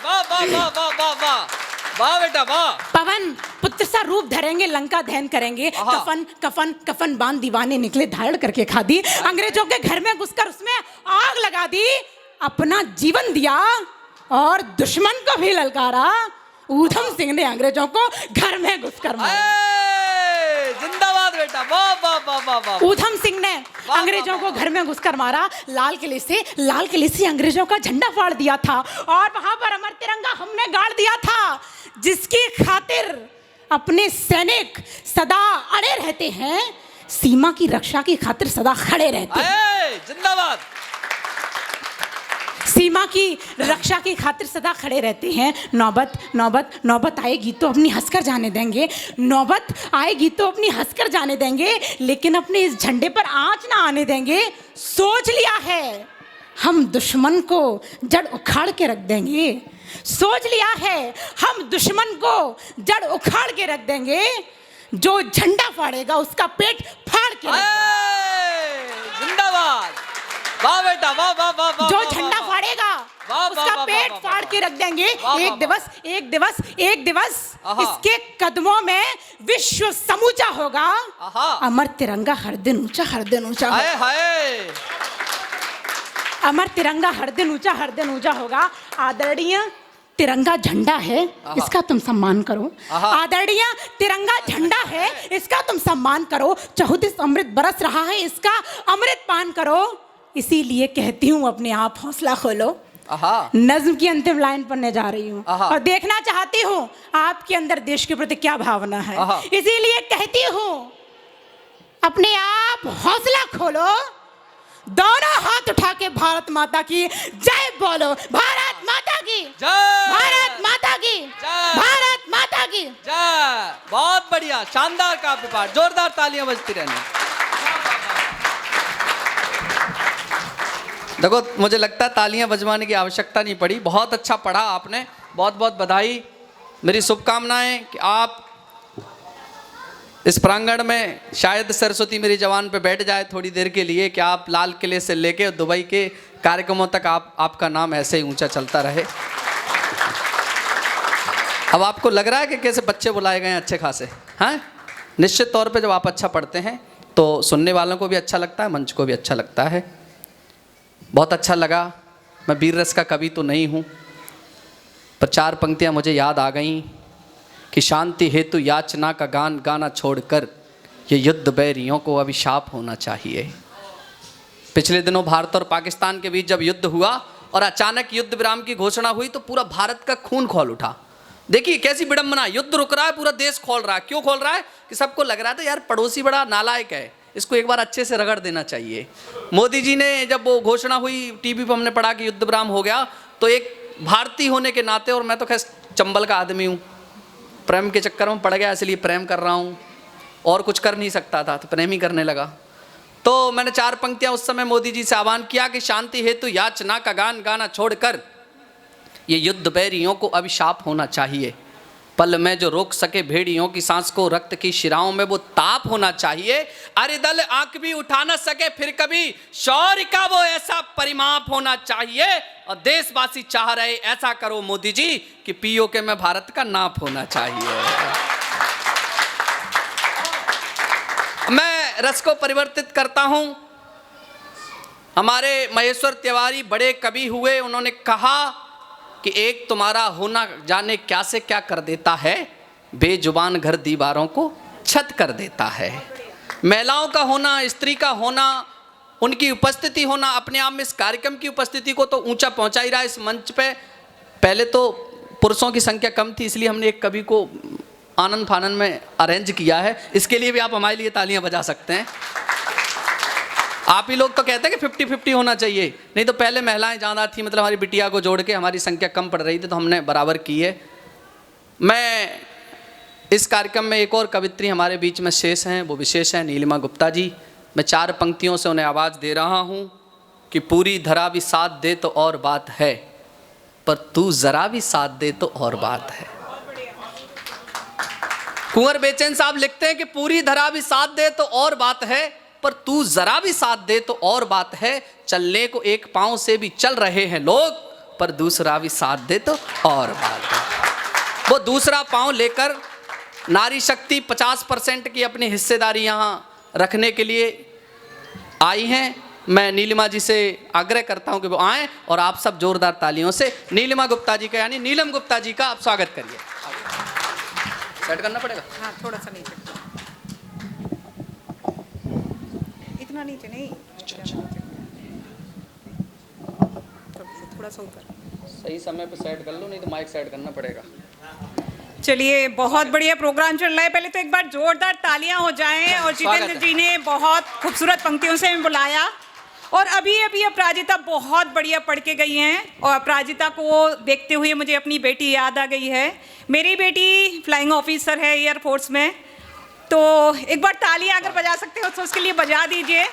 वाह वाह वाह वाह वाह वाह बेटा वाह।
पवन पुत्र सा रूप धरेंगे, लंका दहन करेंगे। कफन कफन कफन बांध दीवाने निकले धारण करके खादी। अंग्रेजों के घर में घुसकर उसमें आग लगा दी, अपना जीवन दिया और दुश्मन को भी ललकारा। ऊधम सिंह ने अंग्रेजों को घर में घुसकर मारा।
जिंदाबाद बेटा। बेटा वाह वाह वाह वाह वाह।
ऊधम सिंह ने अंग्रेजों को घर में घुसकर मारा, लाल किले से अंग्रेजों का झंडा फाड़ दिया था और वहां पर अमर तिरंगा हमने गाड़ दिया था, जिसकी खातिर अपने सैनिक सदा अड़े रहते हैं, सीमा की रक्षा की खातिर सदा खड़े रहते हैं।
जिंदाबाद।
सीमा की रक्षा की खातिर सदा खड़े रहते हैं। नौबत नौबत नौबत आएगी तो अपनी हंसकर जाने देंगे, नौबत आएगी तो अपनी हंसकर जाने देंगे, लेकिन अपने इस झंडे पर आंच ना आने देंगे। सोच लिया है हम दुश्मन को जड़ उखाड़ के रख देंगे, सोच लिया है हम दुश्मन को जड़ उखाड़ के रख देंगे, जो झंडा फाड़ेगा उसका पेट फाड़ के
जिंदाबाद। वाह बेटा वाह वाह वाह वाह।
जो झंडा फाड़ेगा उसका पेट फाड़ के रख देंगे। एक दिवस इसके कदमों में विश्व समूचा होगा। अमर तिरंगा हर दिन ऊंचा अमर तिरंगा हर दिन ऊंचा होगा। आदरणीय तिरंगा झंडा है, इसका तुम सम्मान करो। आदरणीय तिरंगा झंडा है, इसका तुम सम्मान करो। 34 अमृत बरस रहा है, इसका अमृत पान करो। इसीलिए कहती हूँ अपने आप हौसला खोलो। नज्म की अंतिम लाइन पढ़ने जा रही हूँ और देखना चाहती हूँ आपके अंदर देश के प्रति क्या भावना है। इसीलिए कहती हूँ अपने आप हौसला खोलो, दोनों हाथ उठा के भारत माता की जय बोलो। भारत माता की जय, भारत माता की जय, भारत माता की
जय। बहुत बढ़िया, शानदार काव्य पाठ, जोरदार तालियां बजती रहनी। देखो मुझे लगता है तालियां बजवाने की आवश्यकता नहीं पड़ी, बहुत अच्छा पढ़ा आपने, बहुत बहुत बधाई। मेरी शुभकामनाएं कि आप इस प्रांगण में शायद सरस्वती मेरी जवान पे बैठ जाए थोड़ी देर के लिए, कि आप लाल किले से लेके दुबई के कार्यक्रमों तक आपका नाम ऐसे ही ऊंचा चलता रहे। अब आपको लग रहा है कि कैसे बच्चे बुलाए गए हैं अच्छे खासे, हैं? निश्चित तौर पे जब आप अच्छा पढ़ते हैं तो सुनने वालों को भी अच्छा लगता है, मंच को भी अच्छा लगता है। बहुत अच्छा लगा। मैं वीर रस का कवि तो नहीं हूँ, पर 4 पंक्तियाँ मुझे याद आ गईं कि शांति हेतु याचना का गान गाना छोड़कर ये युद्ध बैरियों को अभिशाप होना चाहिए। पिछले दिनों भारत और पाकिस्तान के बीच जब युद्ध हुआ और अचानक युद्ध विराम की घोषणा हुई तो पूरा भारत का खून खौल उठा। देखिए कैसी विडंबना, युद्ध रुक रहा है, पूरा देश खोल रहा है। क्यों खोल रहा है? कि सबको लग रहा था यार पड़ोसी बड़ा नालायक है, इसको एक बार अच्छे से रगड़ देना चाहिए। मोदी जी ने जब वो घोषणा हुई, टीवी पर हमने पढ़ा कि युद्ध विराम हो गया, तो एक भारतीय होने के नाते, और मैं तो खैर चंबल का आदमी हूँ, प्रेम के चक्कर में पड़ गया, इसलिए प्रेम कर रहा हूँ, और कुछ कर नहीं सकता था तो प्रेम ही करने लगा। तो मैंने 4 पंक्तियाँ उस समय मोदी जी से आह्वान किया कि शांति हेतु याचना का गान गाना छोड़कर ये युद्ध बैरियों को अभिशाप होना चाहिए। पल में जो रोक सके भेड़ियों की सांस को, रक्त की शिराओं में वो ताप होना चाहिए। अरे दल आंख भी उठा न सके फिर कभी, शौर्य का वो ऐसा परिमाप होना चाहिए। और देशवासी चाह रहे ऐसा करो मोदी जी कि पीओके में भारत का नाप होना चाहिए। मैं रस को परिवर्तित करता हूं। हमारे महेश्वर तिवारी बड़े कवि हुए, उन्होंने कहा कि एक तुम्हारा होना जाने क्या से क्या कर देता है, बेजुबान घर दीवारों को छत कर देता है। महिलाओं का होना, स्त्री का होना, उनकी उपस्थिति होना अपने आप में इस कार्यक्रम की उपस्थिति को तो ऊंचा पहुंचा ही रहा है। इस मंच पे पहले तो पुरुषों की संख्या कम थी, इसलिए हमने एक कवि को आनंद फानन में अरेंज किया है। इसके लिए भी आप हमारे लिए तालियां बजा सकते हैं। आप ही लोग तो कहते हैं कि 50-50 होना चाहिए, नहीं तो पहले महिलाएं ज़्यादा थी, मतलब हमारी बिटिया को जोड़ के हमारी संख्या कम पड़ रही थी, तो हमने बराबर की है। मैं इस कार्यक्रम में एक और कवित्री हमारे बीच में शेष हैं, वो विशेष हैं नीलिमा गुप्ता जी। मैं 4 पंक्तियों से उन्हें आवाज़ दे रहा हूँ कि पूरी धरा भी साथ दे तो और बात है, पर तू ज़रा भी साथ दे तो और बात है। कुंवर बेचैन साहब लिखते हैं कि पूरी धरा भी साथ दे तो और बात है, पर तू जरा भी साथ दे तो और बात है। चलने को एक पांव से भी चल रहे हैं लोग, पर दूसरा भी साथ दे तो और बात है। वो दूसरा पांव लेकर नारी शक्ति 50% की अपनी हिस्सेदारी यहाँ रखने के लिए आई हैं। मैं नीलिमा जी से आग्रह करता हूँ कि वो आएँ और आप सब जोरदार तालियों से नीलिमा गुप्ता जी का, यानी नीलम गुप्ता जी का आप स्वागत करिए। सेट करना पड़ेगा,
हाँ थोड़ा सा नीचे। इतना नीचे नहीं, थोड़ा सा ऊपर।
सही समय पे सेट कर लो, नहीं तो माइक सेट करना पड़ेगा।
चलिए, बहुत बढ़िया प्रोग्राम चल रहा है। पहले तो एक बार जोरदार तालियां हो जाएं। और जितेंद्र जी ने बहुत खूबसूरत पंक्तियों से हमें बुलाया। और अभी अभी अपराजिता बहुत बढ़िया पढ़ के गई हैं। और अपराजिता को देखते हुए मुझे अपनी बेटी याद आ गई है। मेरी बेटी फ्लाइंग ऑफिसर है एयरफोर्स में। तो एक बार तालियां अगर बजा सकते हो तो उसके लिए बजा दीजिए।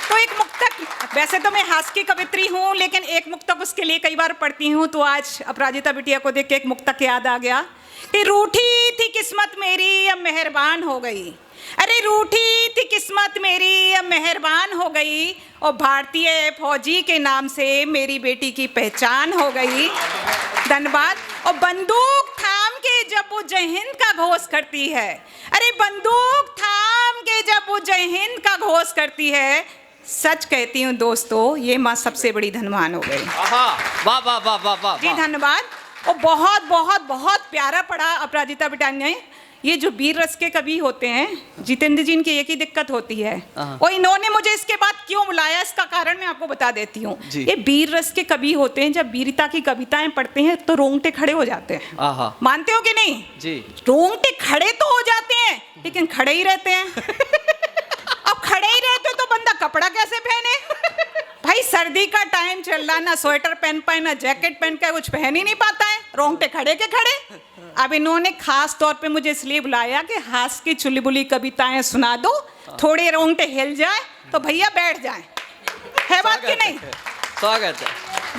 तो एक मुक्तक, वैसे तो मैं हास्य की कवित्री हूँ, लेकिन एक मुक्तक उसके लिए कई बार पढ़ती हूँ। तो आज अपराजिता बिटिया को देख के एक मुक्तक याद आ गया कि रूठी थी किस्मत मेरी अब मेहरबान हो गई। अरे रूठी थी किस्मत मेरी अब मेहरबान हो गई। और भारतीय फौजी के नाम से मेरी बेटी की पहचान हो गई। धन्यवाद। और बंदूक थाम के जब वो जय हिंद का घोष करती है, अरे बंदूक थाम के जब वो जय हिंद का घोष करती है, सच कहती हूँ दोस्तों, ये माँ सबसे बड़ी धनवान हो गई।
वाह वाह वाह वाह वाह।
जी धन्यवाद। और बहुत बहुत बहुत प्यारा पढ़ा अपराजिता बिटिया ने। ये जो वीर रस के कवि होते हैं, जितेंद्र जी, इनकी एक ही दिक्कत होती है। और इन्होंने मुझे इसके बाद क्यों बुलाया, इसका कारण मैं आपको बता देती हूँ। ये वीर रस के कवि होते हैं, जब वीरता की कविताएं पढ़ते हैं तो रोंगटे खड़े हो जाते हैं। मानते हो कि नहीं?
जी।
रोंगटे खड़े तो हो जाते हैं, लेकिन खड़े ही रहते हैं। अब खड़े ही रहते तो बंदा कपड़ा कैसे पहने? भाई सर्दी का टाइम चल रहा, ना स्वेटर पहन पाए ना जैकेट पहन के कुछ पहन ही नहीं पाता है, रोंगटे खड़े के खड़े। अब इन्होंने खास तौर पे मुझे इसलिए बुलाया कि हास्य की चुलबुली कविताएं सुना दो, थोड़े रोंगटे हिल जाए तो भैया बैठ जाए। है बात कि नहीं?
स्वागत है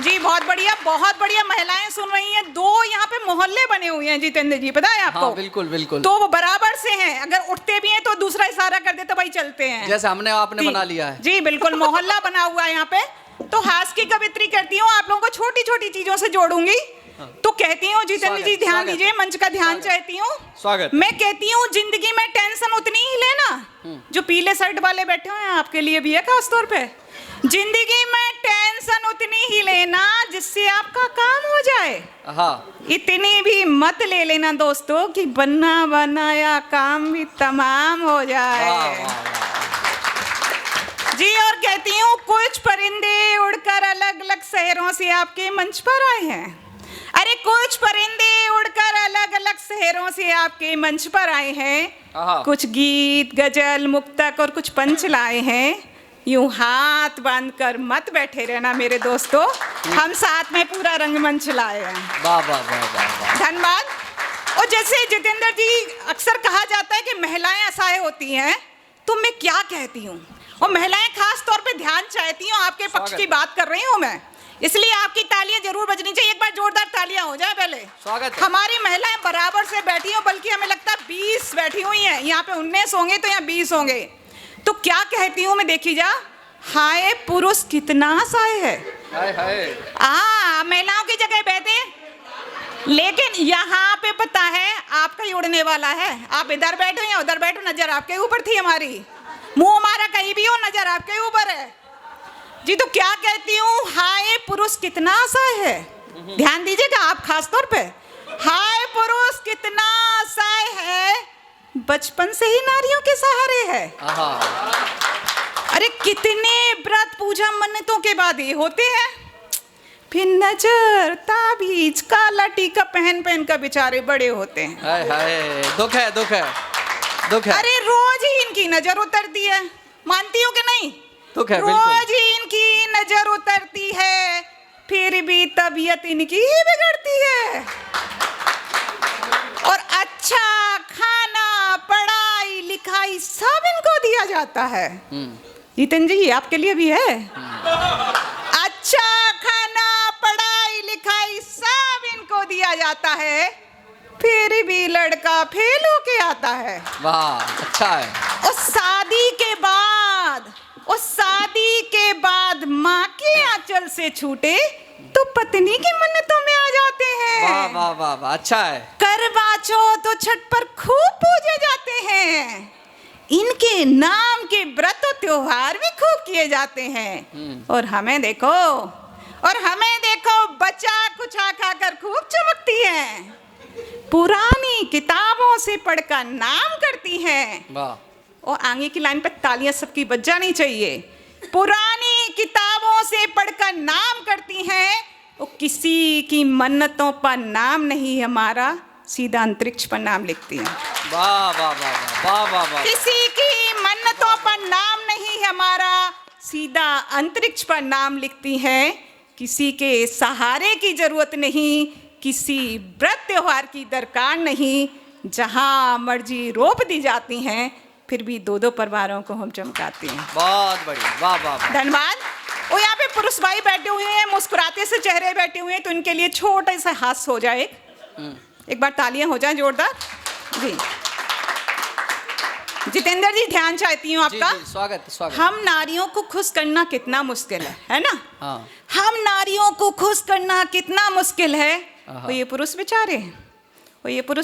जी। बहुत बढ़िया महिलाएं सुन रही हैं। 2 यहाँ पे मोहल्ले बने हुए हैं जितेंद्र जी, पता है आपको?
हाँ, बिल्कुल बिल्कुल।
तो वो बराबर से हैं, अगर उठते भी हैं तो दूसरा इशारा कर दे तो भाई चलते हैं,
जैसे हमने आपने बना लिया है।
जी बिल्कुल, मोहल्ला बना हुआ है यहाँ पे। तो हास्य की कवित्री करती हूँ, आप लोगों को छोटी छोटी चीजों से जोड़ूंगी। तो कहती हूँ जितेंद्र जी, ध्यान दीजिए, मंच का ध्यान चाहती हूँ।
स्वागत।
मैं कहती हूँ जिंदगी में टेंशन उतनी ही लेना। जो पीले शर्ट वाले बैठे हुए हैं, आपके लिए भी है खास तौर पे। जिंदगी में टेंशन उतनी ही लेना जिससे आपका काम हो जाए। इतनी भी मत ले लेना दोस्तों कि बना बनाया काम भी तमाम हो जाए। जी। और कहती हूँ कुछ परिंदे उड़कर अलग अलग शहरों से आपके मंच पर आए हैं। अरे कुछ परिंदे उड़कर अलग अलग शहरों से आपके मंच पर आए हैं। कुछ गीत, गजल, मुक्तक और कुछ पंच लाए हैं। यूं हाथ बांधकर मत बैठे रहना मेरे दोस्तों, हम साथ में पूरा रंगमंच लाए हैं।
वाह वाह वाह वाह।
धन्यवाद। और जैसे जितेंद्र जी, अक्सर कहा जाता है कि महिलाएं असहाय होती हैं, तो मैं क्या कहती हूँ, और महिलाएं खास तौर पे ध्यान चाहती हूँ, आपके पक्ष की बात कर रही हूँ मैं, इसलिए आपकी तालियां जरूर बजनी चाहिए। एक बार जोरदार तालियां हो जाए पहले।
स्वागत है।
हमारी महिलाएं बराबर से बैठी हो, बल्कि हमें लगता है 20 बैठी हुई हैं। यहाँ पे 19 होंगे तो यहाँ 20 होंगे। तो क्या कहती हूँ मैं, देखी जा, हाय पुरुष कितना असहाय है।
हाय हाय।
महिलाओं की जगह बैठे, लेकिन यहाँ पे पता है आपका ही उड़ने वाला है। आप इधर बैठो या उधर बैठो, नजर आपके ऊपर थी हमारी, मुंह हमारा कहीं भी हो, नजर आपके ऊपर है जी। तो क्या कहती हूँ, हाय पुरुष कितना असहाय है। ध्यान दीजिएगा आप खास तौर पे, हाय पुरुष कितना असहाय है, बचपन से ही नारियों के सहारे है। अरे कितने व्रत पूजा मन्नतों के बाद ये होते हैं, फिर नजर ताबीज काला टीका पहन पहन कर बेचारे बड़े होते हैं।
हाय हाय, दुख है दुख है दुख है।
अरे रोज ही इनकी नजर उतरती है, मानती हो कि नहीं?
दुख है,
रोज ही इनकी नजर उतरती है, फिर भी तबीयत इनकी ही बिगड़ती है। और अच्छा खाना, पढ़ाई लिखाई सब इनको दिया जाता है। जितेंद्र जी, आपके लिए भी है। अच्छा खाना, पढ़ाई लिखाई सब इनको दिया जाता है, फिर भी लड़का फेल होके आता है।
वाह, अच्छा है।
और शादी के बाद माँ के आंचल से छूटे तो पत्नी की मन्नतों में आ जाते हैं।
वाह वाह वाह वाह, अच्छा है।
करवा चौथ तो छठ पर खूब पूजे जाते हैं, इनके नाम के व्रत और त्योहार भी खूब किए जाते हैं। और हमें देखो बच्चा कुछ खाकर खूब चमकती है, पुरानी किताबों से पढ़कर नाम करती हैं।
वाह।
और आगे की लाइन पे तालियां सबकी बज जानी चाहिए। पुरानी किताबों से पढ़कर नाम करती हैं, वो किसी की मन्नतों पर नाम नहीं हमारा, सीधा अंतरिक्ष पर नाम लिखती हैं।
वाह वाह वाह वाह वाह वाह।
किसी की मन्नतों पर नाम नहीं हमारा, सीधा अंतरिक्ष पर नाम लिखती हैं। किसी के सहारे की जरूरत नहीं, किसी व्रत त्योहार की दरकार नहीं, जहां मर्जी रोप दी जाती हैं, फिर भी 2-2 परिवारों को हम चमकाते हैं।
बहुत बढ़िया, वाह वाह वाह।
धन्यवाद। और यहाँ पे पुरुष भाई बैठे हुए हैं, मुस्कुराते से चेहरे बैठे हुए हैं, तो इनके लिए छोटा सा हास्य हो जाए। एक बार तालियां हो जाएं जोरदार। जी जितेंद्र जी, ध्यान चाहती हूँ आपका।
जी, स्वागत स्वागत।
हम नारियों को खुश करना कितना मुश्किल है ना?
हाँ।
हम नारियों को खुश करना कितना मुश्किल है, और ये पुरुष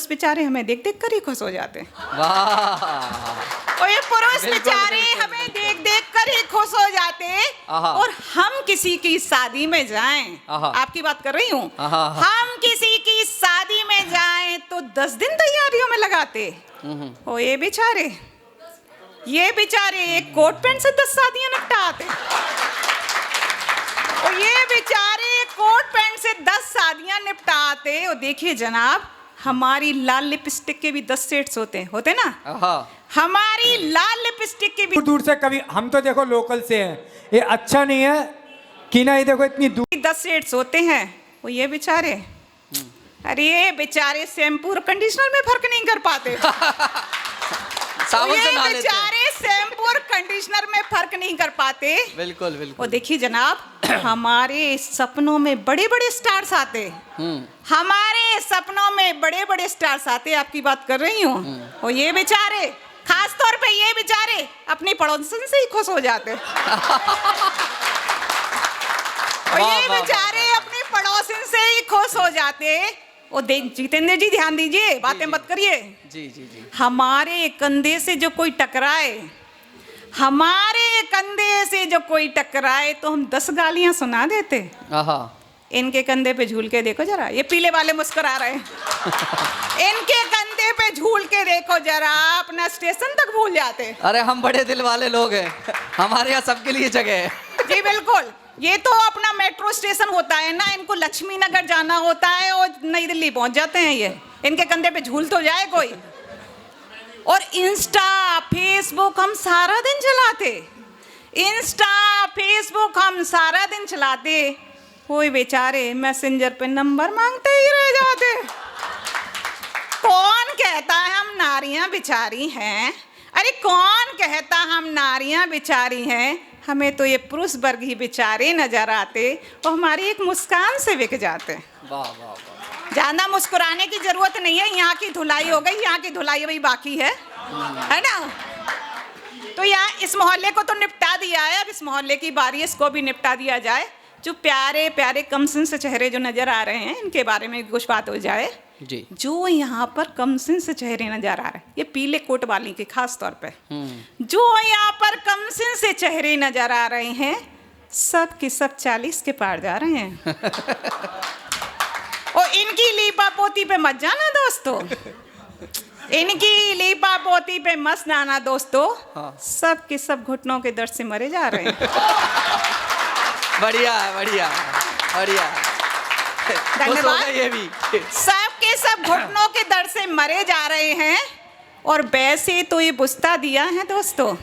बेचारे, हमें देख देख कर ही खुश हो जाते हैं।
वाह।
और ये पुरुष
बिल्कुल,
बेचारे
बिल्कुल,
हमें देख देख कर ही खुश हो जाते हैं।
आहा।
और हम किसी की शादी में जाएं,
आहा।
आपकी बात कर रही हूँ,
आहा।
हम किसी की शादी में जाएं तो 10 दिन तैयारियों में लगाते। और ये बेचारे एक कोट पैंट से 10 शादियां निपटाते। और ये बेचारे कोट पैंट से 10 शादियां निपटाते। और देखिए जनाब, हमारी लाल लिपस्टिक के भी 10 सेट्स होते ना? हमारी लाल लिपस्टिक के भी
दूर से कभी, हम तो देखो लोकल से हैं, ये अच्छा नहीं है कि ना, ये देखो इतनी दूर
10 सेट्स होते हैं। वो ये बेचारे, अरे ये बेचारे शैम्पू और कंडीशनर में फर्क नहीं कर पाते।
साबुन से
ये
नहा लेते हैं।
बेचारे शैम्पू और कंडीशनर में फर्क नहीं कर पाते।
बिल्कुल
और
बिल्कुल।
देखिए जनाब, हमारे सपनों में बड़े बड़े स्टार्स आते। हमारे सपनों में बड़े बड़े स्टार्स आते, आपकी बात कर रही हूँ। और ये बेचारे, खास तौर पे ये बेचारे अपनी पड़ोसन से ही खुश हो जाते। और ये बेचारे अपनी पड़ोसन से ही खुश हो जाते। और जितेंद्र जी ध्यान दीजिए, बातें मत करिए।
जी जी जी।
हमारे कंधे से जो कोई टकराए, तो हम 10 गालियां सुना देते। इनके कंधे पे झूल के देखो जरा, ये पीले वाले मुस्कुरा रहे हैं। इनके कंधे पे झूल के देखो जरा, अपना स्टेशन तक भूल जाते।
अरे हम बड़े दिल वाले लोग हैं, हमारे यहाँ सबके लिए जगह है।
जी बिल्कुल, ये तो अपना मेट्रो स्टेशन होता है ना, इनको लक्ष्मी नगर जाना होता है और नई दिल्ली पहुंच जाते हैं ये। इनके कंधे पे झूल तो जाए कोई। और इंस्टा फेसबुक हम सारा दिन चलाते। कोई बेचारे मैसेंजर पे नंबर मांगते ही रह जाते। कौन कहता है हम नारियां बिचारी हैं? अरे कौन कहता हम नारियां बिचारी हैं? हमें तो ये पुरुष वर्ग ही बेचारे नजर आते, और हमारी एक मुस्कान से बिक जाते।
वाह वाह वाह।
ज्यादा मुस्कुराने की जरूरत नहीं है, यहाँ की धुलाई हो गई, यहाँ की धुलाई अभी बाकी है ना? तो यहाँ इस मोहल्ले को तो निपटा दिया है, अब इस मोहल्ले की बारी, इसको भी निपटा दिया जाए। जो प्यारे प्यारे कमसिन से चेहरे जो नजर आ रहे हैं, इनके बारे में कुछ बात हो जाए।
जी।
जो यहाँ पर कमसिन से चेहरे नजर आ रहे हैं, ये पीले कोट वाली के खास तौर पे, जो यहाँ पर कमसिन से चेहरे नजर आ रहे हैं, सब के सब 40 के पार जा रहे हैं। और इनकी लीपा पोती पे मत जाना दोस्तों, इनकी लीपा पोती पे मत जाना दोस्तों। सब के सब घुटनों के दर्द से मरे जा रहे हैं।
बढ़िया बढ़िया बढ़िया।
धन्यवाद।
ये भी
सब के सब घुटनों के दर्द से मरे जा रहे हैं। और वैसे तो ये बुझता दिया है दोस्तों,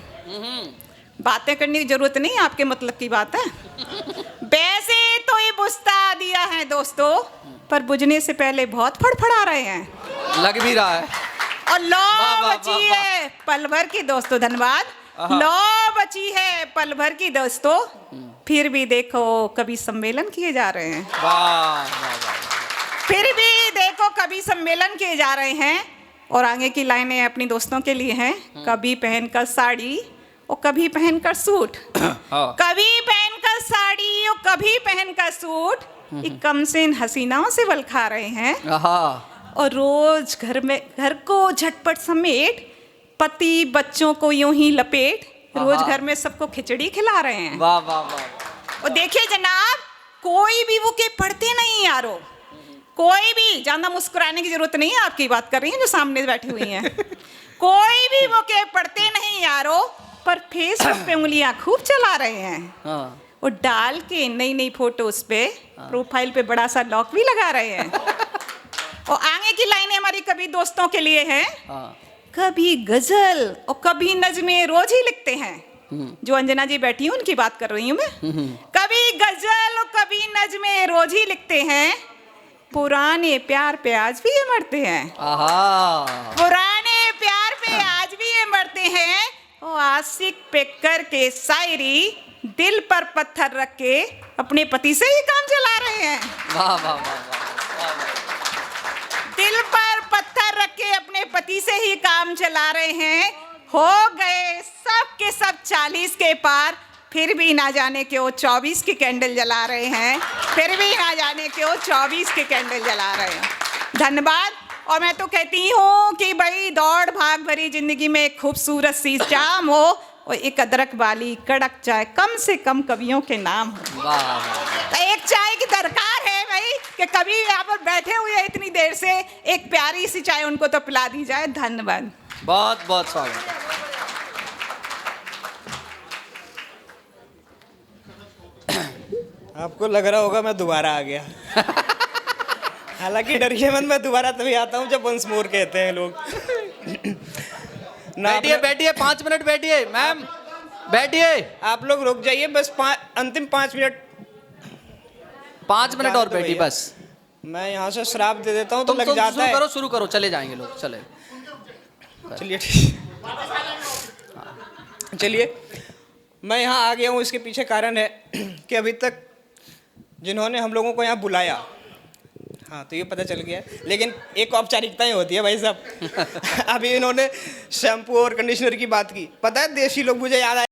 बातें करने की जरूरत नहीं, आपके मतलब की बात है। वैसे तो ये बुझता दिया है दोस्तों, पर बुझने से पहले बहुत फड़फड़ा रहे हैं।
लग भी रहा है।
और लो बची है पल भर की दोस्तों, धन्यवाद। लो बची है पल भर की दोस्तों, फिर भी देखो कभी सम्मेलन किए जा रहे हैं।
वाह।
फिर भी देखो कभी सम्मेलन किए जा रहे हैं। और आगे की लाइनें अपनी दोस्तों के लिए हैं। कभी पहनकर साड़ी और कभी पहनकर सूट, कभी पहनकर साड़ी और कभी पहनकर सूट, कमसिन हसीनाओं से बल खा रहे हैं। और रोज घर को झटपट समेट, पति बच्चों को यूं ही लपेट, रोज घर में सबको खिचड़ी खिला रहे हैं।
वाह वाह वाह।
और देखिए जनाब, कोई भी वो के पढ़ते नहीं यारो, कोई भी, ज्यादा मुस्कुराने की जरूरत नहीं है, आपकी बात कर रही हैं जो सामने बैठी हुई हैं। कोई भी मौके पड़ते नहीं यारो, पर फेसबुक पे उंगलियां खूब चला रहे हैं।
हाँ
वो डाल के नई नई फोटोज पे प्रोफाइल पे बड़ा सा लॉक भी लगा रहे हैं। और आगे की लाइनें हमारी कभी दोस्तों के लिए है,
हाँ
कभी गजल और कभी नज़्में रोज ही लिखते हैं। जो अंजना जी बैठी हैं उनकी बात कर रही हूँ मैं। कभी गजल और कभी नज़्में रोज ही लिखते हैं, पुराने प्यार पे आज भी ये मरते हैं।
आहा
पुराने प्यार पे आज भी ये मरते हैं। वो आशिक पे करके शायरी, दिल पर पत्थर रख के अपने पति से ही काम चला रहे हैं।
वाह वाह वाह वाह।
दिल पर पत्थर रख के अपने पति से ही काम चला रहे हैं। हो गए सब के सब 40 के पार, फिर भी ना जाने क्यों 24 की कैंडल जला रहे हैं। फिर भी ना जाने क्यों 24 की कैंडल जला रहे हैं। धन्यवाद। और मैं तो कहती हूँ कि भाई दौड़ भाग भरी जिंदगी में एक खूबसूरत सी शाम हो और एक अदरक वाली कड़क चाय कम से कम कवियों के नाम हो। तो एक चाय की दरकार है भाई कि कभी यहाँ पर बैठे हुए हैं इतनी देर से, एक प्यारी सी चाय उनको तो पिला दी जाए। धन्यवाद।
बहुत बहुत स्वागत।
आपको लग रहा होगा मैं दोबारा आ गया। हालांकि डरिए मत, मैं दोबारा तभी आता हूँ जब वंस मोर कहते हैं लोग।
बैठिए बैठिए 5 मिनट बैठिए मैम, बैठिए।
आप लोग रुक जाइए बस अंतिम 5 मिनट।
5 मिनट और बैठिए बस।
मैं यहाँ से श्राप दे देता हूँ तो
तुम
लग जाता है।
शुरू करो, चले जाएंगे लोग, चले।
चलिए ठीक। चलिए मैं यहाँ आ गया हूँ, इसके पीछे कारण है कि अभी तक जिन्होंने हम लोगों को यहाँ बुलाया, हाँ तो ये पता चल गया, लेकिन एक औपचारिकताएं होती है भाई साहब। अभी इन्होंने शैम्पू और कंडीशनर की बात की, पता है देसी लोग, मुझे याद आया